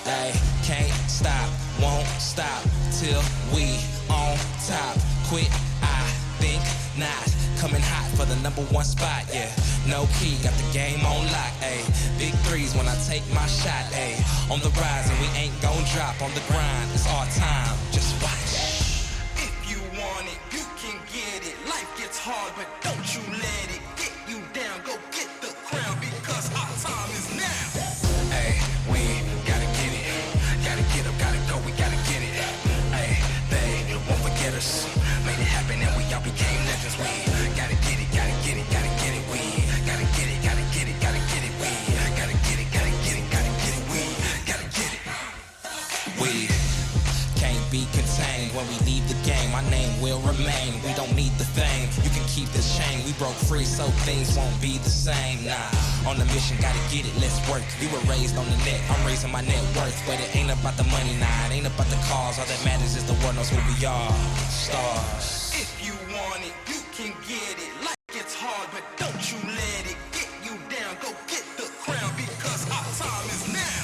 Ay, can't stop, won't stop till we on top. Quit, I think not. Coming hot for the #1 spot, yeah. No key, got the game on lock, ayy. Big threes when I take my shot, ayy. On the rise and we ain't gon' drop on the grind. It's our time, just watch. If you want it, you can get it. Life gets hard, but don't you let it get you down. Go get the crown because our time is now. Ayy, we gotta get it. Gotta get up, gotta go, we gotta get it. Ayy, they won't forget us. Made it happen and we all became legends. We gotta get it, gotta get it, gotta get it. We gotta get it, gotta get it, gotta get it. We gotta get it, gotta get it, gotta get it. We gotta get it. We can't be contained when we leave the game. My name will remain. We don't need the fame. You can keep this chain. We broke free so things won't be the same. Nah, on the mission, gotta get it. Let's work. We were raised on the net. I'm raising my net worth, but it ain't about the money. Nah, it ain't about the cause. All that matters is the world knows who we are. Stars. If you want it, you can get it. Life gets hard, but don't you let it get you down. Go get the crown because our time is now.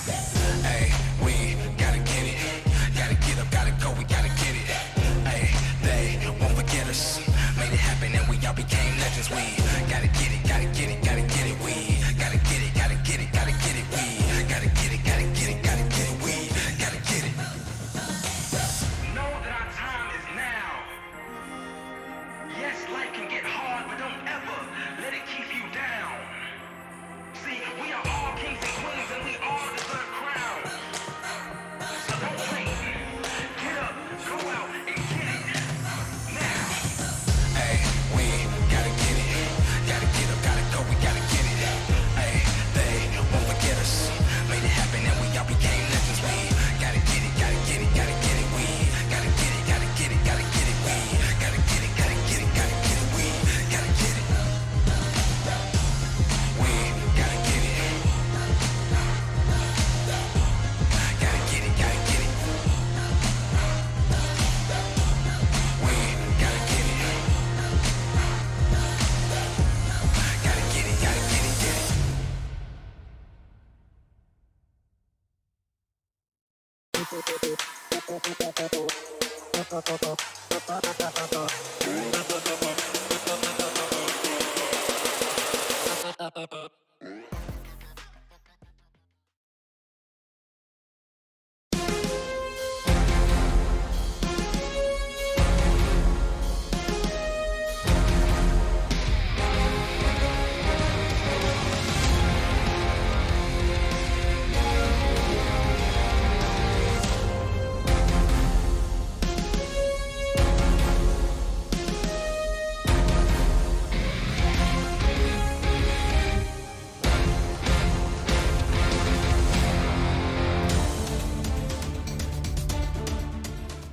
Hey, we gotta get it. Gotta get up, gotta go, we gotta get it. Hey, they won't forget us. Made it happen and we all became legends. We gotta get it, gotta get it, gotta get it. We gotta get it, gotta get it, gotta get it. We gotta get it, gotta get it, gotta get it. We gotta get it. Know that our time is now. Yes, life can get hard, but don't ever let it keep you down. See, we are all kings and queens and we all deserve crowns. So don't wait. Get up, go out and get it. Now. Hey, we gotta get it.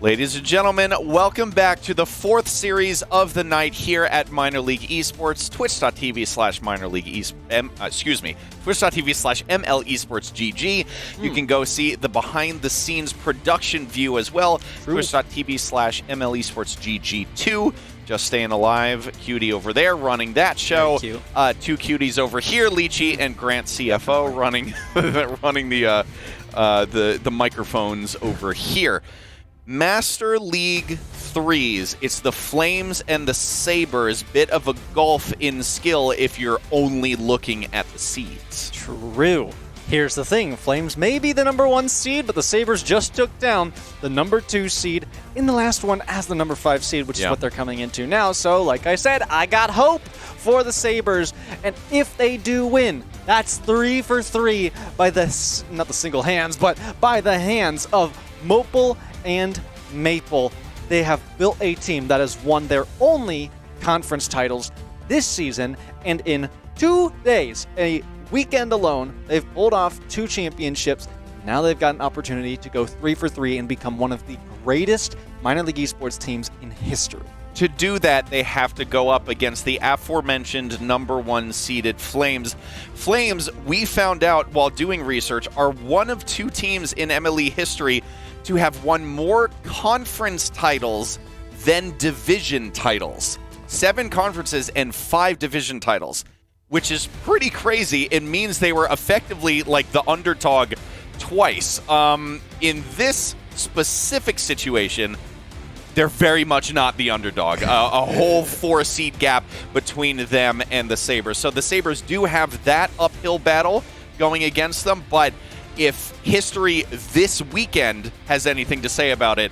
Ladies and gentlemen, welcome back to the fourth series of the night here at Minor League Esports, twitch.tv/minor league twitch.tv/ML Esports GG. You can go see the behind the scenes production view as well, twitch.tv/ML Esports GG2. Just staying alive, cutie over there running that show. Two cuties over here, Leechy and Grant CFO running running the microphones over here. Master League 3s. It's the Flames and the Sabres. Bit of a gulf in skill if you're only looking at the seeds. True. Here's the thing. Flames may be the number 1 seed, but the Sabres just took down the number 2 seed in the last one as the number 5 seed, which is what they're coming into now. So, like I said, I got hope for the Sabres. And if they do win, that's 3 for 3 by not the single hands, but by the hands of Mopel and Maple. They have built a team that has won their only conference titles this season, and in 2 days, a weekend alone, they've pulled off 2 championships. Now they've got an opportunity to go 3 for 3 and become one of the greatest minor league esports teams in history. To do that, they have to go up against the aforementioned number 1 seeded Flames. Flames, we found out while doing research, are one of 2 teams in MLE history to have won more conference titles than division titles. 7 conferences and 5 division titles, which is pretty crazy. It means they were effectively like the underdog twice. In this specific situation, they're very much not the underdog. A whole 4 seed gap between them and the Sabres. So the Sabres do have that uphill battle going against them, but if history this weekend has anything to say about it,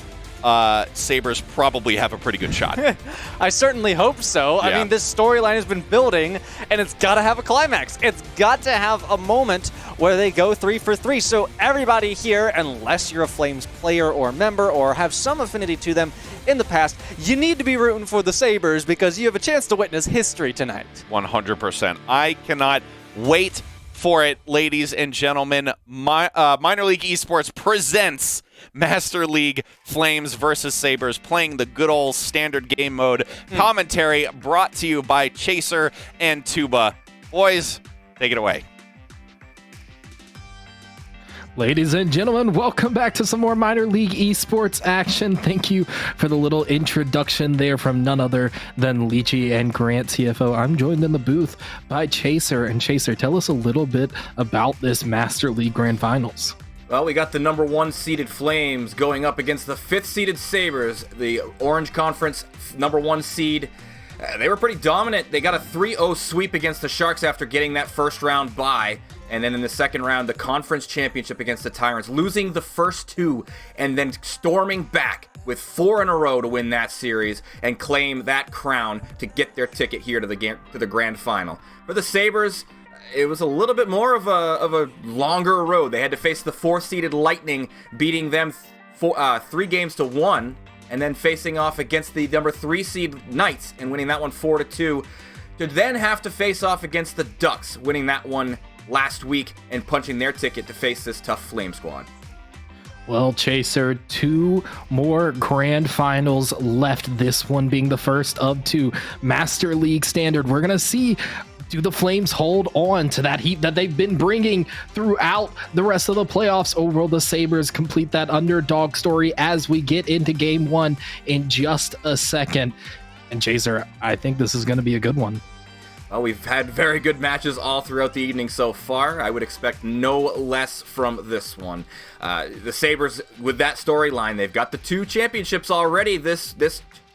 Sabres probably have a pretty good shot. I certainly hope so. I mean, this storyline has been building, and it's got to have a climax. It's got to have a moment where they go 3 for 3. So everybody here, unless you're a Flames player or member or have some affinity to them in the past, you need to be rooting for the Sabres because you have a chance to witness history tonight. 100%. I cannot wait for it, ladies and gentlemen. Minor League Esports presents Master League Flames versus Sabres, playing the good old standard game mode. Commentary brought to you by Chaser and Tuba. Boys, take it away. Ladies and gentlemen, welcome back to some more Minor League Esports action. Thank you for the little introduction there from none other than Leechy and Grant CFO. I'm joined in the booth by Chaser. And Chaser, tell us a little bit about this Master League Grand Finals. Well, we got the number 1 seeded Flames going up against the 5th seeded Sabres, the Orange Conference number 1 seed. They were pretty dominant. They got a 3-0 sweep against the Sharks after getting that first round bye. And then in the second round, the conference championship against the Tyrants, losing the first 2 and then storming back with 4 in a row to win that series and claim that crown to get their ticket here to the grand final. For the Sabres, it was a little bit more of a longer road. They had to face the 4-seeded Lightning, beating them 3 games to 1, and then facing off against the number 3 seed Knights and winning that one 4-2, to then have to face off against the Ducks, winning that one last week and punching their ticket to face this tough Flame squad. Well, Chaser, 2 more grand finals left, this one being the first of 2. Master League Standard. We're going to see, do the Flames hold on to that heat that they've been bringing throughout the rest of the playoffs, or will the Sabres complete that underdog story as we get into Game 1 in just a second? And Chaser, I think this is going to be a good one. Well, we've had very good matches all throughout the evening so far. I would expect no less from this one. The Sabres, with that storyline, they've got the 2 championships already this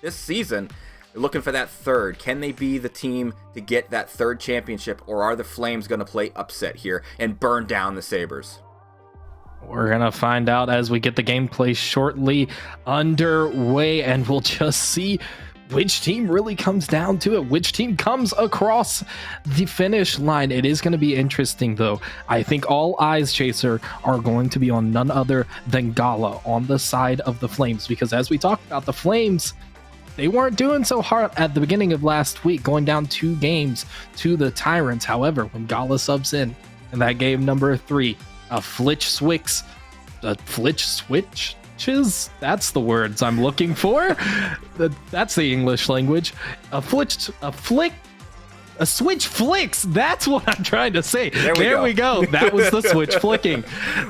season. They're looking for that third. Can they be the team to get that third championship, or are the Flames going to play upset here and burn down the Sabres? We're going to find out as we get the gameplay shortly underway, and we'll just see which team really comes down to it, which team comes across the finish line. It is going to be interesting, though. I think all eyes, Chaser, are going to be on none other than Gala on the side of the Flames, because as we talked about, the Flames, they weren't doing so hard at the beginning of last week, going down 2 games to the Tyrants. However, when Gala subs in that game number 3, a Flitch switches, that's the words I'm looking for. That's the English language. A switch flicks. That's what I'm trying to say. There we go. That was the switch flicking.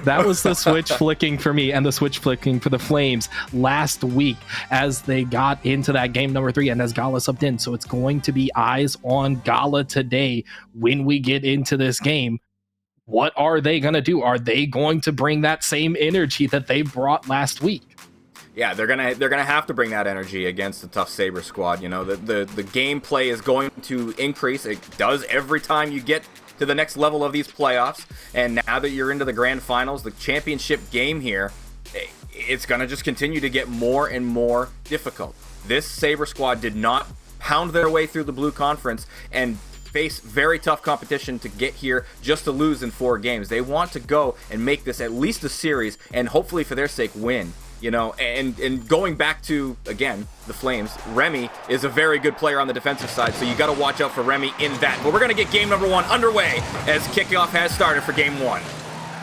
That was the switch flicking for me, and the switch flicking for the Flames last week as they got into that game number 3 and as Gala subbed in. So it's going to be eyes on Gala today when we get into this game. What are they going to do? Are they going to bring that same energy that they brought last week? Yeah, they're gonna have to bring that energy against the tough Sabre squad. You know, the gameplay is going to increase. It does every time you get to the next level of these playoffs. And now that you're into the grand finals, the championship game here, it's gonna just continue to get more and more difficult. This Sabre squad did not pound their way through the Blue Conference and face very tough competition to get here just to lose in 4 games. They want to go and make this at least a series and hopefully for their sake win. You know, and going back to, again, the Flames, Remy is a very good player on the defensive side, so you got to watch out for Remy in that. But we're going to get game number 1 underway as kickoff has started for game 1.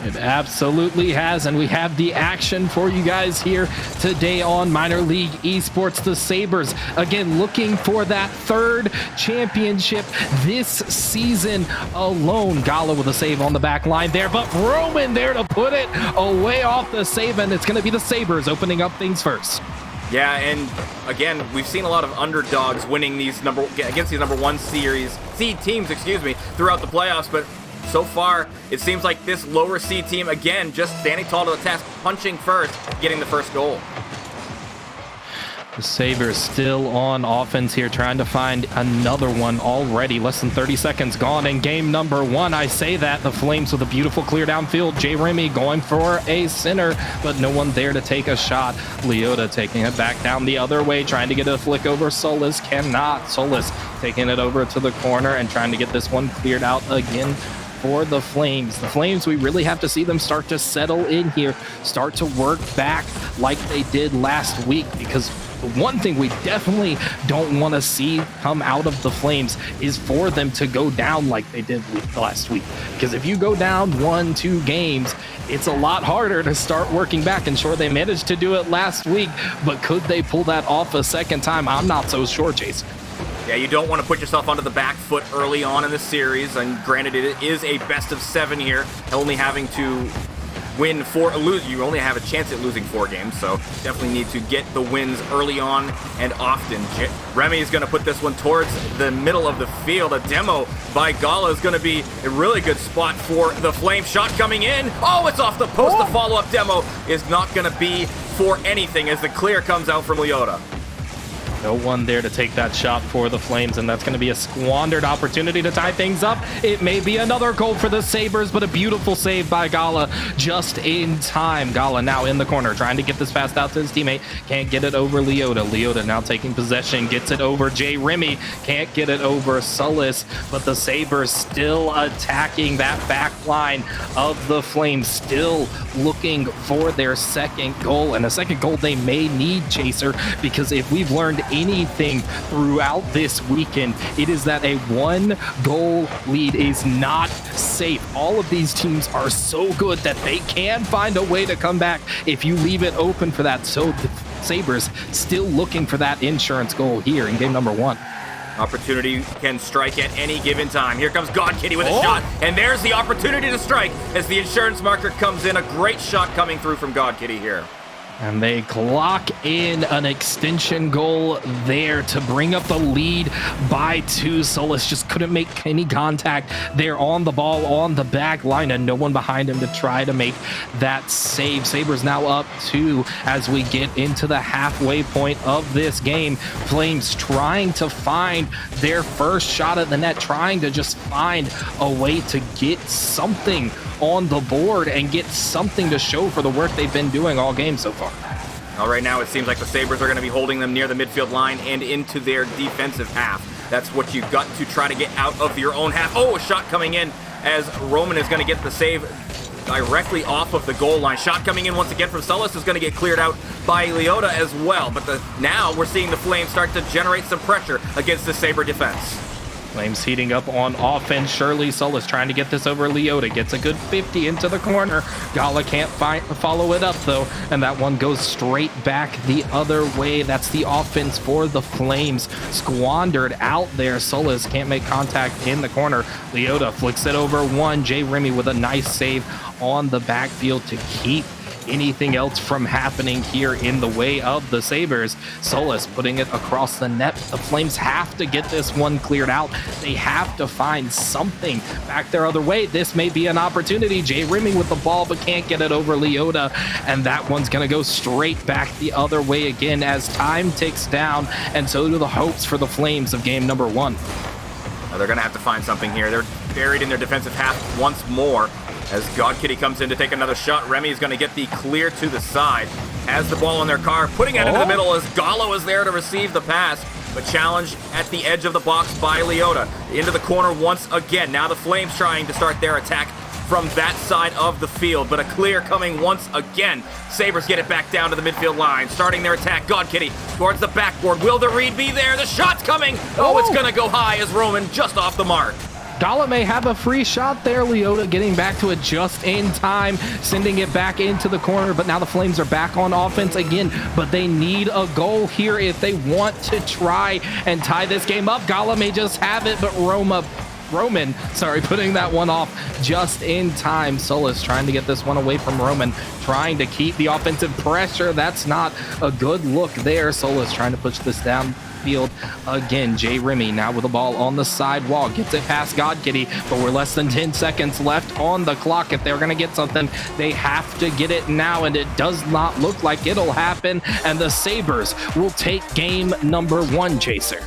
It absolutely has, and we have the action for you guys here today on Minor League Esports. The Sabres, again, looking for that 3rd championship this season alone. Gala with a save on the back line there, but Roman there to put it away off the save, and it's going to be the Sabres opening up things first. Yeah, and again, we've seen a lot of underdogs winning these against these number 1 seed teams, throughout the playoffs, but so far, it seems like this lower seed team, again, just standing tall to the task, punching first, getting the first goal. The Sabres still on offense here, trying to find another one already. Less than 30 seconds gone in game number 1. I say that. The Flames with a beautiful clear downfield. Jay Remy going for a center, but no one there to take a shot. Leota taking it back down the other way, trying to get a flick over. Solis cannot. Solis taking it over to the corner and trying to get this one cleared out again for the Flames. The Flames, we really have to see them start to settle in here, start to work back like they did last week, because the one thing we definitely don't want to see come out of the Flames is for them to go down like they did last week. Because if you go down 1-2 games, it's a lot harder to start working back. And sure, they managed to do it last week, but could they pull that off a second time? I'm not so sure, Jason. Yeah, you don't want to put yourself onto the back foot early on in the series, and granted, it is a best of 7 here, only having to win 4, you only have a chance at losing 4 games, so definitely need to get the wins early on and often. Remy is going to put this one towards the middle of the field. A demo by Gala is going to be a really good spot for the Flame. Shot coming in. Oh, it's off the post. The follow-up demo is not going to be for anything as the clear comes out from Leota. No one there to take that shot for the Flames, and that's going to be a squandered opportunity to tie things up. It may be another goal for the Sabres, but a beautiful save by Gala just in time. Gala now in the corner, trying to get this passed out to his teammate. Can't get it over Leota. Leota now taking possession, gets it over Jay Remy. Can't get it over Solis, but the Sabres still attacking that back line of the Flames, still looking for their second goal, and a second goal they may need, Chaser, because if we've learned anything throughout this weekend, it is that a 1-goal lead is not safe. All of these teams are so good that they can find a way to come back if you leave it open for that. So the Sabres still looking for that insurance goal here in game number 1. Opportunity can strike at any given time. Here comes God Kitty with a shot, and there's the opportunity to strike as the insurance marker comes in. A great shot coming through from God Kitty here. And they clock in an extension goal there to bring up the lead by 2. Solis just couldn't make any contact there on the ball on the back line, and no one behind him to try to make that save. Sabres now up 2 as we get into the halfway point of this game. Flames trying to find their first shot at the net, trying to just find a way to get something on the board and get something to show for the work they've been doing all game so far. Well, right now it seems like the Sabres are going to be holding them near the midfield line and into their defensive half. That's what you've got to try to get out of your own half. Oh, a shot coming in as Roman is going to get the save directly off of the goal line. Shot coming in once again from Solis is going to get cleared out by Leota as well. But now we're seeing the Flames start to generate some pressure against the Sabre defense. Flames heating up on offense. Shirley Solis trying to get this over Leota. Gets a good 50 into the corner. Gala can't follow it up, though, and that one goes straight back the other way. That's the offense for the Flames. Squandered out there. Solis can't make contact in the corner. Leota flicks it over one. Jay Remy with a nice save on the backfield to keep anything else from happening here in the way of the Sabres. Solis putting it across the net. The Flames have to get this one cleared out. They have to find something back their other way. This may be an opportunity. Jay Remy with the ball, but can't get it over Leota, and that one's going to go straight back the other way again as time ticks down, and so do the hopes for the Flames of game number 1. Now they're going to have to find something here. They're buried in their defensive half once more. As God Kitty comes in to take another shot, Remy is going to get the clear to the side. Has the ball in their car, putting it into the middle as Gallo is there to receive the pass, but challenged at the edge of the box by Leota. Into the corner once again. Now the Flames trying to start their attack from that side of the field, but a clear coming once again. Sabres get it back down to the midfield line, starting their attack. God Kitty towards the backboard. Will the read be there? The shot's coming. Oh, it's going to go high as Roman just off the mark. Gala may have a free shot there. Leota getting back to it just in time, sending it back into the corner, but now the Flames are back on offense again, but they need a goal here if they want to try and tie this game up. Gala may just have it, but Roman, putting that one off just in time. Solis trying to get this one away from Roman, trying to keep the offensive pressure. That's not a good look there. Solis trying to push this down field again. Jay Remy now with the ball on the side wall, gets it past God Kitty, but we're less than 10 seconds left on the clock. If they're going to get something, they have to get it now, and it does not look like it'll happen, and the Sabres will take game number 1, Chaser.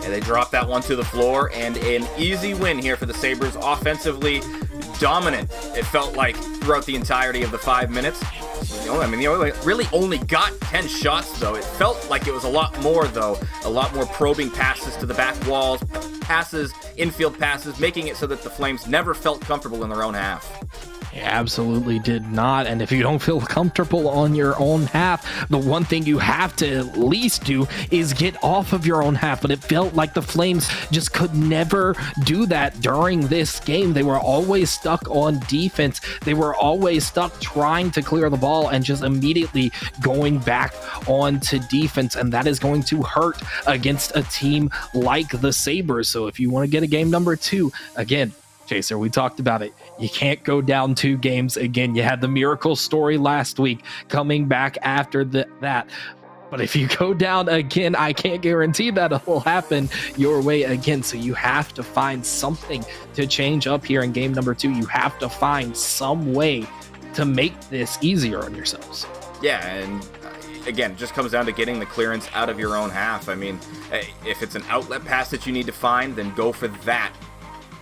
Yeah, they drop that one to the floor, and an easy win here for the Sabres. Offensively dominant, it felt like, throughout the entirety of the 5 minutes. Really only got 10 shots, though. It felt like it was a lot more, though. A lot more probing passes to the back walls, passes, infield passes, making it so that the Flames never felt comfortable in their own half. Absolutely did not. And if you don't feel comfortable on your own half, the one thing you have to at least do is get off of your own half. But it felt like the Flames just could never do that during this game. They were always stuck on defense. They were always stuck trying to clear the ball and just immediately going back onto defense. And that is going to hurt against a team like the Sabres. So if you want to get a game number 2, again, Chaser, we talked about it. You can't go down 2 games again. You had the miracle story last week coming back after that. But if you go down again, I can't guarantee that it will happen your way again. So you have to find something to change up here in game number 2. You have to find some way to make this easier on yourselves. Yeah, and again, it just comes down to getting the clearance out of your own half. I mean, if it's an outlet pass that you need to find, then go for that.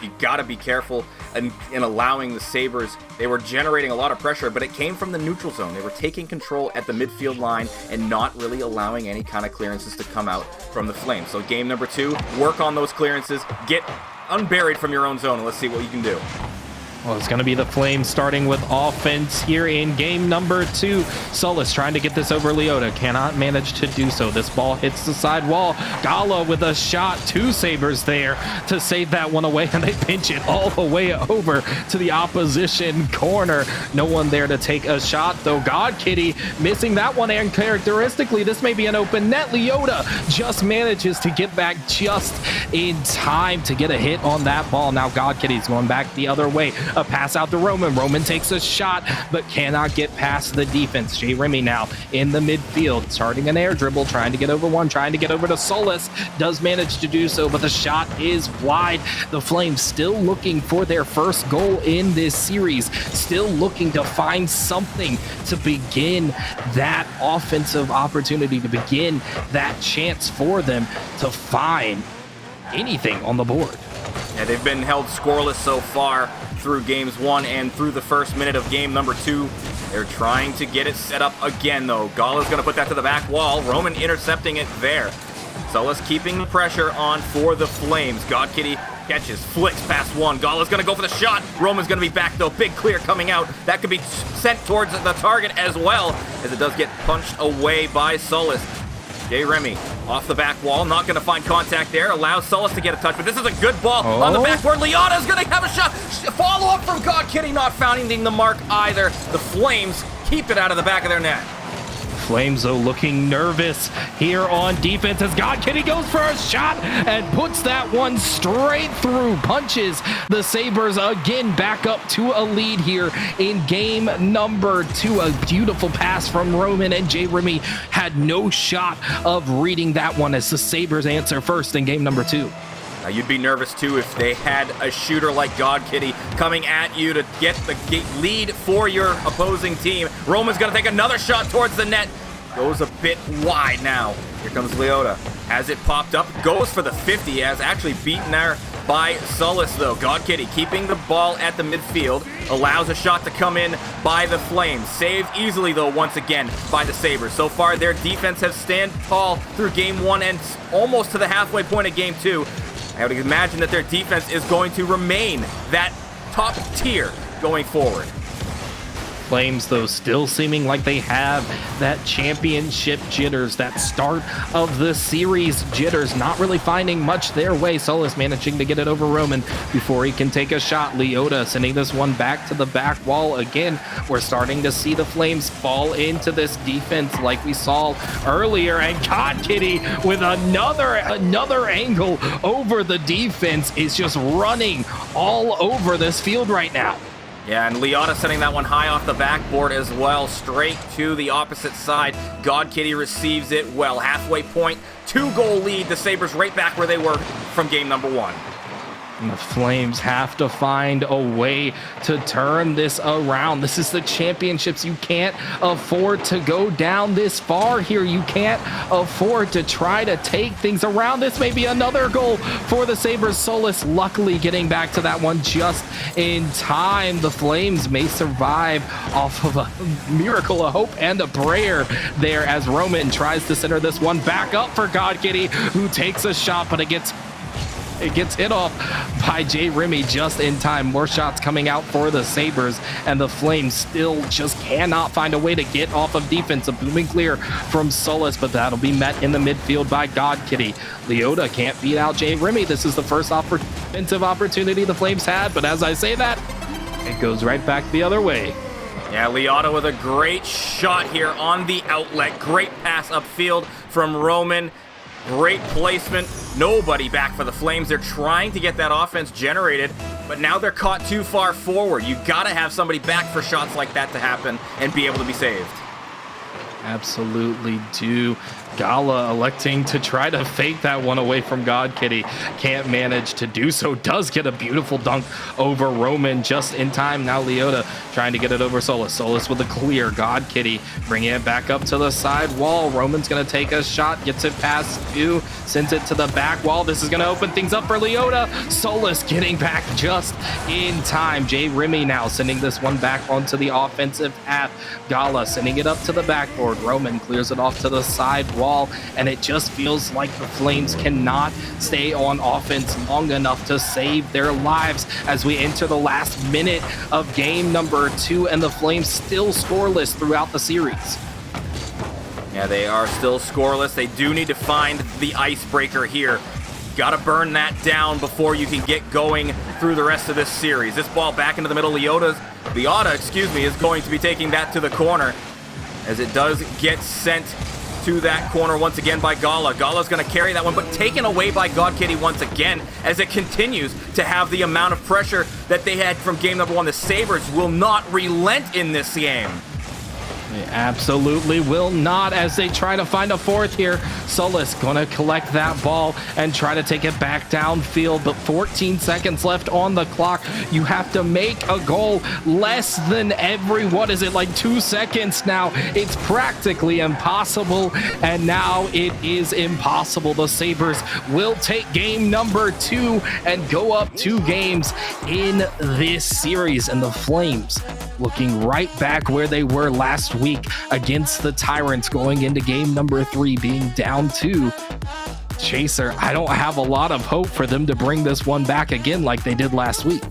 You got to be careful in allowing the Sabres. They were generating a lot of pressure, but it came from the neutral zone. They were taking control at the midfield line and not really allowing any kind of clearances to come out from the Flames. So game number 2, work on those clearances, get unburied from your own zone, and let's see what you can do. Well, it's going to be the Flames starting with offense here in game number 2. Solis trying to get this over Leota. Cannot manage to do so. This ball hits the side wall. Gala with a shot. 2 Sabres there to save that one away, and they pinch it all the way over to the opposition corner. No one there to take a shot, though. God Kitty missing that one, and characteristically, this may be an open net. Leota just manages to get back just in time to get a hit on that ball. Now God Kitty's going back the other way. A pass out to Roman. Roman takes a shot, but cannot get past the defense. J. Remy now in the midfield, starting an air dribble, trying to get over one, trying to get over to Solus. Does manage to do so, but the shot is wide. The Flames still looking for their first goal in this series, still looking to find something to begin that offensive opportunity, to begin that chance for them to find anything on the board. Yeah, they've been held scoreless so far through games 1 and through the first minute of game number 2. They're trying to get it set up again, though. Gala's going to put that to the back wall. Roman intercepting it there. Solus keeping the pressure on for the Flames. God Kitty catches, flicks past one. Gala's going to go for the shot. Roman's going to be back, though. Big clear coming out. That could be sent towards the target as well, as it does get punched away by Solus. J. Remy off the back wall, not going to find contact there. Allows Solus to get a touch, but this is a good ball on the backboard. Leota's going to have a shot. Follow up from God Kitty, not finding the mark either. The Flames keep it out of the back of their net. Flames, though, looking nervous here on defense as God Kitty goes for a shot and puts that one straight through. Punches the Sabres again back up to a lead here in game number 2. A beautiful pass from Roman, and J. Remy had no shot of reading that one as the Sabres answer first in game number 2. Now, you'd be nervous too if they had a shooter like God Kitty coming at you to get the lead for your opposing team. Roman's going to take another shot towards the net. Goes a bit wide now. Here comes Leota. Has it popped up? Goes for the 50. Has actually beaten there by Solus, though. God Kitty keeping the ball at the midfield. Allows a shot to come in by the Flames. Saved easily, though, once again by the Sabres. So far, their defense has stand tall through game 1 and almost to the halfway point of game 2. I would imagine that their defense is going to remain that top tier going forward. Flames, though, still seeming like they have that championship jitters, that start of the series jitters, not really finding much their way. Solus managing to get it over Roman before he can take a shot. Leota sending this one back to the back wall again. We're starting to see the Flames fall into this defense like we saw earlier, and God Kitty with another angle over the defense is just running all over this field right now. Yeah, and Leota sending that one high off the backboard as well, straight to the opposite side. God Kitty receives it well. Halfway point, 2-goal lead. The Sabres right back where they were from game number 1. And the Flames have to find a way to turn this around. This is the championships. You can't afford to go down this far here. You can't afford to try to take things around. This may be another goal for the Sabres. Solus luckily getting back to that one just in time. The Flames may survive off of a miracle, a hope, and a prayer there as Roman tries to center this one back up for God Kitty, who takes a shot, but it gets hit off by J. Remy just in time. More shots coming out for the Sabres, and the Flames still just cannot find a way to get off of defense. A booming clear from Solus, but that'll be met in the midfield by God Kitty. Leota can't beat out J. Remy. This is the first offensive opportunity the Flames had, but as I say that, it goes right back the other way. Yeah, Leota with a great shot here on the outlet. Great pass upfield from Roman. Great placement. Nobody back for the Flames. They're trying to get that offense generated, but now they're caught too far forward. You gotta have somebody back for shots like that to happen and be able to be saved. Absolutely do. Gala electing to try to fake that one away from God Kitty. Can't manage to do so. Does get a beautiful dunk over Roman just in time. Now Leota trying to get it over Solus. Solus with a clear. God Kitty bringing it back up to the side wall. Roman's going to take a shot. Gets it past 2. Sends it to the back wall. This is going to open things up for Leota. Solus getting back just in time. J. Remy now sending this one back onto the offensive half. Gala sending it up to the backboard. Roman clears it off to the side wall. And it just feels like the Flames cannot stay on offense long enough to save their lives as we enter the last minute of game number 2, and the Flames still scoreless throughout the series. Yeah, they are still scoreless. They do need to find the icebreaker here. Got to burn that down before you can get going through the rest of this series. This ball back into the middle. Leota, is going to be taking that to the corner as it does get sent to that corner once again by Gala. Gala's going to carry that one, but taken away by God Kitty once again as it continues to have the amount of pressure that they had from game number 1. The Sabres will not relent in this game. They absolutely will not as they try to find a fourth here. Solis gonna collect that ball and try to take it back downfield, but 14 seconds left on the clock. You have to make a goal less than what is it, like 2 seconds now? It's practically impossible, and now it is impossible. The Sabres will take game number 2 and go up 2 games in this series, and the Flames looking right back where they were last week against the Tyrants, going into game number 3 being down 2. Chaser, I don't have a lot of hope for them to bring this one back again like they did last week.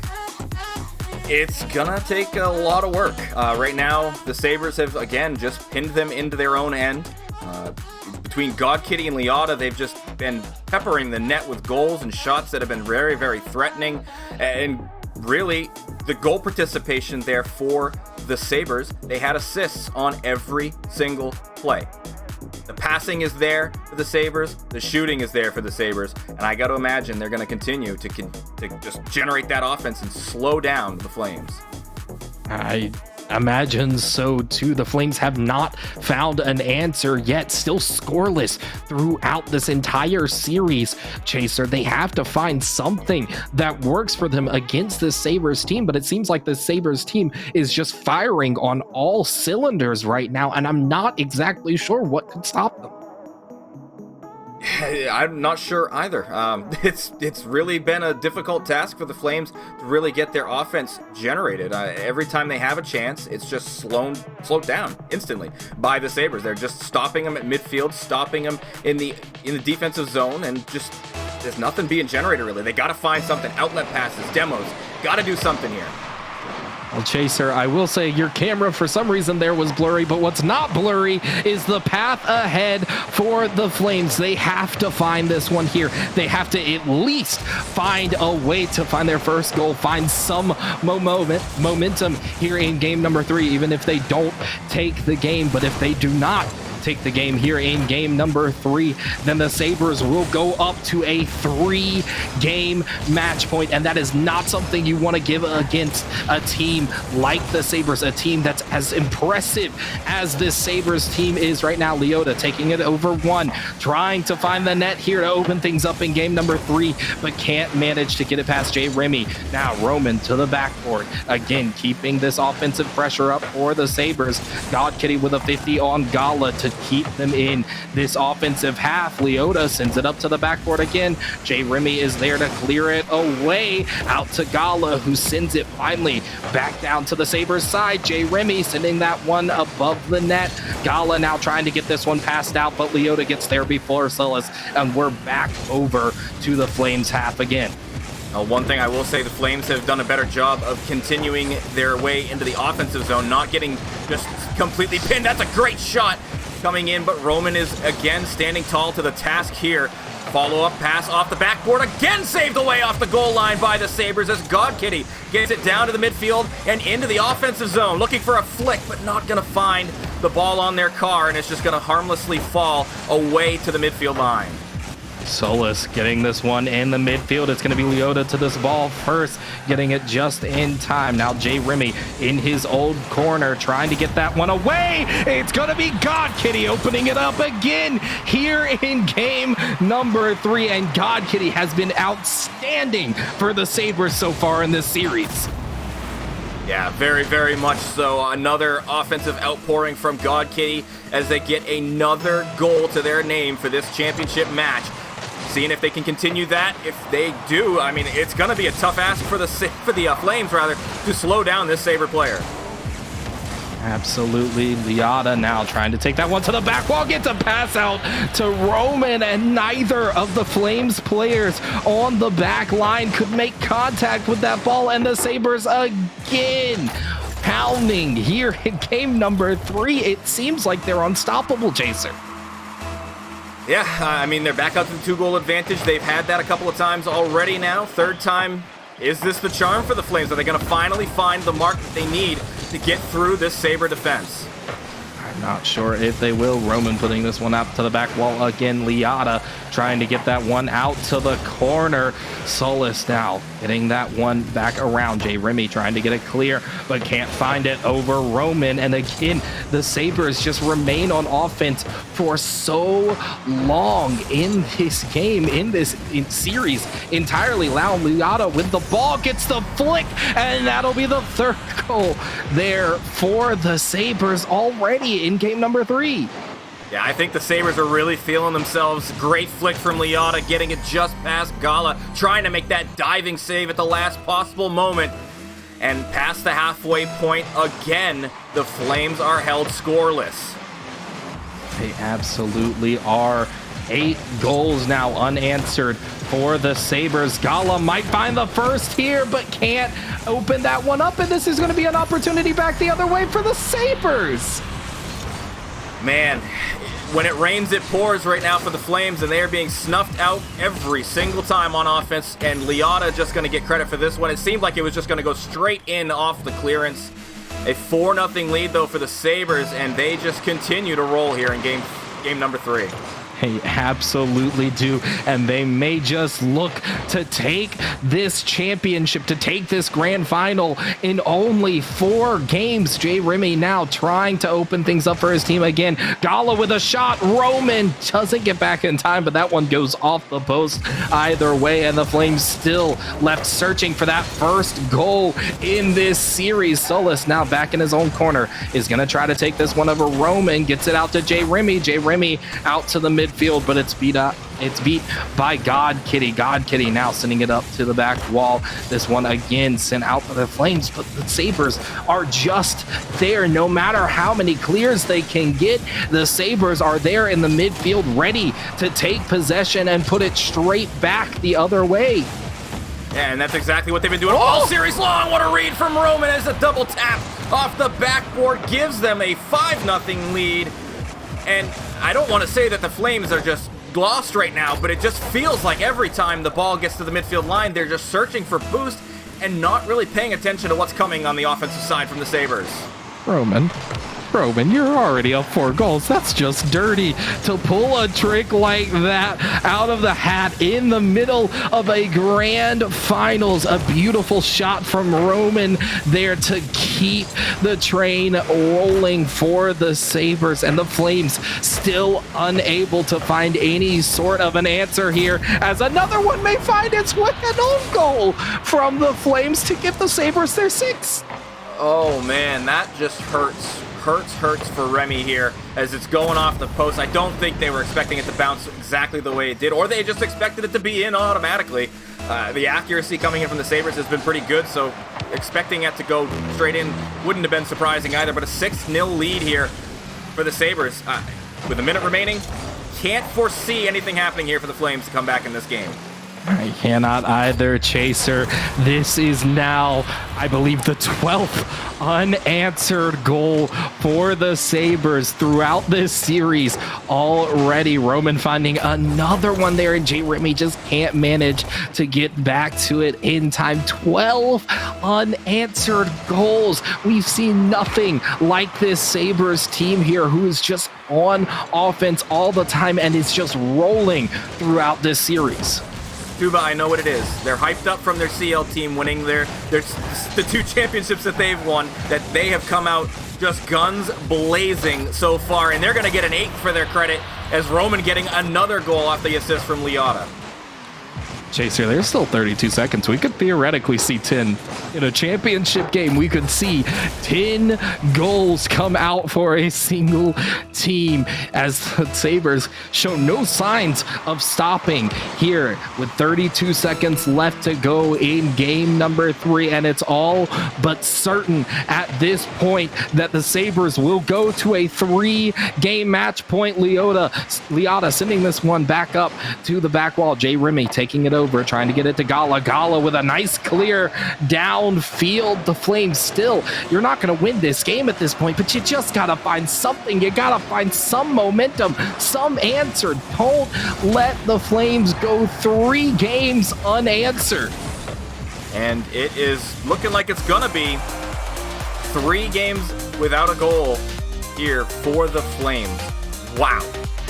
It's gonna take a lot of work. Right now, the Sabres have, again, just pinned them into their own end. Between God Kitty and Liotta, they've just been peppering the net with goals and shots that have been very, very threatening. And really, the goal participation there for the Sabres, they had assists on every single play. The passing is there for the Sabres, the shooting is there for the Sabres, and I got to imagine they're going to continue to just generate that offense and slow down the Flames. I imagine so too. The Flames have not found an answer yet, still scoreless throughout this entire series. Chaser, they have to find something that works for them against this Sabres team, but it seems like the Sabres team is just firing on all cylinders right now, and I'm not exactly sure what could stop them. I'm not sure either. It's really been a difficult task for the Flames to really get their offense generated. Every time they have a chance, it's just slowed down instantly by the Sabres. They're just stopping them at midfield, stopping them in the defensive zone, and just there's nothing being generated really. They got to find something. Outlet passes, demos. Got to do something here. Well, Chaser, I will say your camera for some reason there was blurry, but what's not blurry is the path ahead for the Flames. They have to find this one here. They have to at least find a way to find their first goal, find some momentum here in game number 3, even if they don't take the game. But if they do not take the game here in game number 3, then the Sabres will go up to a 3-game match point, and that is not something you want to give against a team like the Sabres, a team that's as impressive as this Sabres team is right now. Liotta taking it over 1, trying to find the net here to open things up in game number 3, but can't manage to get it past Jay Remy. Now Roman to the backboard, again keeping this offensive pressure up for the Sabres. God Kitty with a 50 on Gala to keep them in this offensive half. Liotta sends it up to the backboard again. Jay Remy is there to clear it away out to Gala, who sends it finally back down to the Sabres side. Jay Remy sending that one above the net. Gala now trying to get this one passed out, but Liotta gets there before Silas, and we're back over to the Flames half again. One thing I will say, the Flames have done a better job of continuing their way into the offensive zone, not getting just completely pinned. That's a great shot coming in, but Roman is again standing tall to the task here. Follow-up pass off the backboard, again saved away off the goal line by the Sabres as God Kitty gets it down to the midfield and into the offensive zone, looking for a flick, but not going to find the ball on their car, and it's just going to harmlessly fall away to the midfield line. Solis getting this one in the midfield. It's going to be Liotta to this ball first, getting it just in time. Now Jay Remy in his old corner trying to get that one away. It's going to be God Kitty opening it up again here in game number 3, and God Kitty has been outstanding for the Sabres so far in this series. Yeah, very, very much so. Another offensive outpouring from God Kitty as they get another goal to their name for this championship match. Seeing if they can continue that. If they do, I mean, it's going to be a tough ask for the Flames, rather, to slow down this Sabre player. Absolutely. Liotta now trying to take that one to the back wall, gets a pass out to Roman, and neither of the Flames players on the back line could make contact with that ball, and the Sabres again pounding here in game number 3. It seems like they're unstoppable, Chaser. Yeah, I mean, they're back up to the 2-goal advantage. They've had that a couple of times already now. Third time, is this the charm for the Flames? Are they going to finally find the mark that they need to get through this Sabre defense? Not sure if they will. Roman putting this one out to the back wall again. Liotta trying to get that one out to the corner. Solis now getting that one back around. Jay Remy trying to get it clear, but can't find it over Roman. And again, the Sabres just remain on offense for so long in this game, in this series entirely. Liotta with the ball gets the flick, and that'll be the third goal there for the Sabres already in game number 3. Yeah, I think the Sabres are really feeling themselves. Great flick from Liotta, getting it just past Gala, trying to make that diving save at the last possible moment. And past the halfway point again, the Flames are held scoreless. They absolutely are. 8 goals now unanswered for the Sabres. Gala might find the first here, but can't open that one up, and this is going to be an opportunity back the other way for the Sabres. Man, when it rains, it pours right now for the Flames, and they are being snuffed out every single time on offense, and Liotta just going to get credit for this one. It seemed like it was just going to go straight in off the clearance. A 4-0 lead, though, for the Sabres, and they just continue to roll here in game number 3. They absolutely do, and they may just look to take this championship, to take this grand final in only 4 games. Jay Remy now trying to open things up for his team again. Gala with a shot. Roman doesn't get back in time, but that one goes off the post either way, and the Flames still left searching for that first goal in this series. Solis now back in his own corner is going to try to take this one over Roman. Gets it out to Jay Remy. Jay Remy out to the midfield, but it's beat by God Kitty. God Kitty now sending it up to the back wall. This one again sent out for the Flames, but the Sabres are just there. No matter how many clears they can get, the Sabres are there in the midfield ready to take possession and put it straight back the other way. Yeah, and that's exactly what they've been doing all series long. What a read from Roman as a double tap off the backboard gives them a 5-0 lead. And I don't want to say that the Flames are just lost right now, but it just feels like every time the ball gets to the midfield line, they're just searching for boost and not really paying attention to what's coming on the offensive side from the Sabres. Roman, you're already up 4 goals. That's just dirty to pull a trick like that out of the hat in the middle of a grand finals. A beautiful shot from Roman there to keep the train rolling for the Sabres, and the Flames still unable to find any sort of an answer here, as another one may find its way, an own goal from the Flames to give the Sabres their 6th. Oh man, that just hurts for Remy here as it's going off the post. I don't think they were expecting it to bounce exactly the way it did, or they just expected it to be in automatically. The accuracy coming in from the Sabres has been pretty good, so expecting it to go straight in wouldn't have been surprising either, but a 6-0 lead here for the Sabres. With a minute remaining, can't foresee anything happening here for the Flames to come back in this game. I cannot either, Chaser. This is now, I believe, the 12th unanswered goal for the Sabres throughout this series already. Roman finding another one there, and Jay Remy just can't manage to get back to it in time. 12 unanswered goals. We've seen nothing like this Sabres team here, who is just on offense all the time and is just rolling throughout this series. Tuba, I know what it is. They're hyped up from their CL team winning the 2 championships that they've won, that they have come out just guns blazing so far, and they're going to get an 8th for their credit as Roman getting another goal off the assist from Liotta. Chaser, there's still 32 seconds. We could theoretically see 10 in a championship game. We could see 10 goals come out for a single team as the Sabres show no signs of stopping here with 32 seconds left to go in game number 3. And it's all but certain at this point that the Sabres will go to a 3-game match point. Liotta sending this one back up to the back wall. Jay Remy taking it over, trying to get it to Gala. Gala with a nice clear downfield. The Flames still, you're not going to win this game at this point, but you just got to find something. You got to find some momentum, some answer. Don't let the Flames go 3 games unanswered. And it is looking like it's going to be 3 games without a goal here for the Flames. Wow.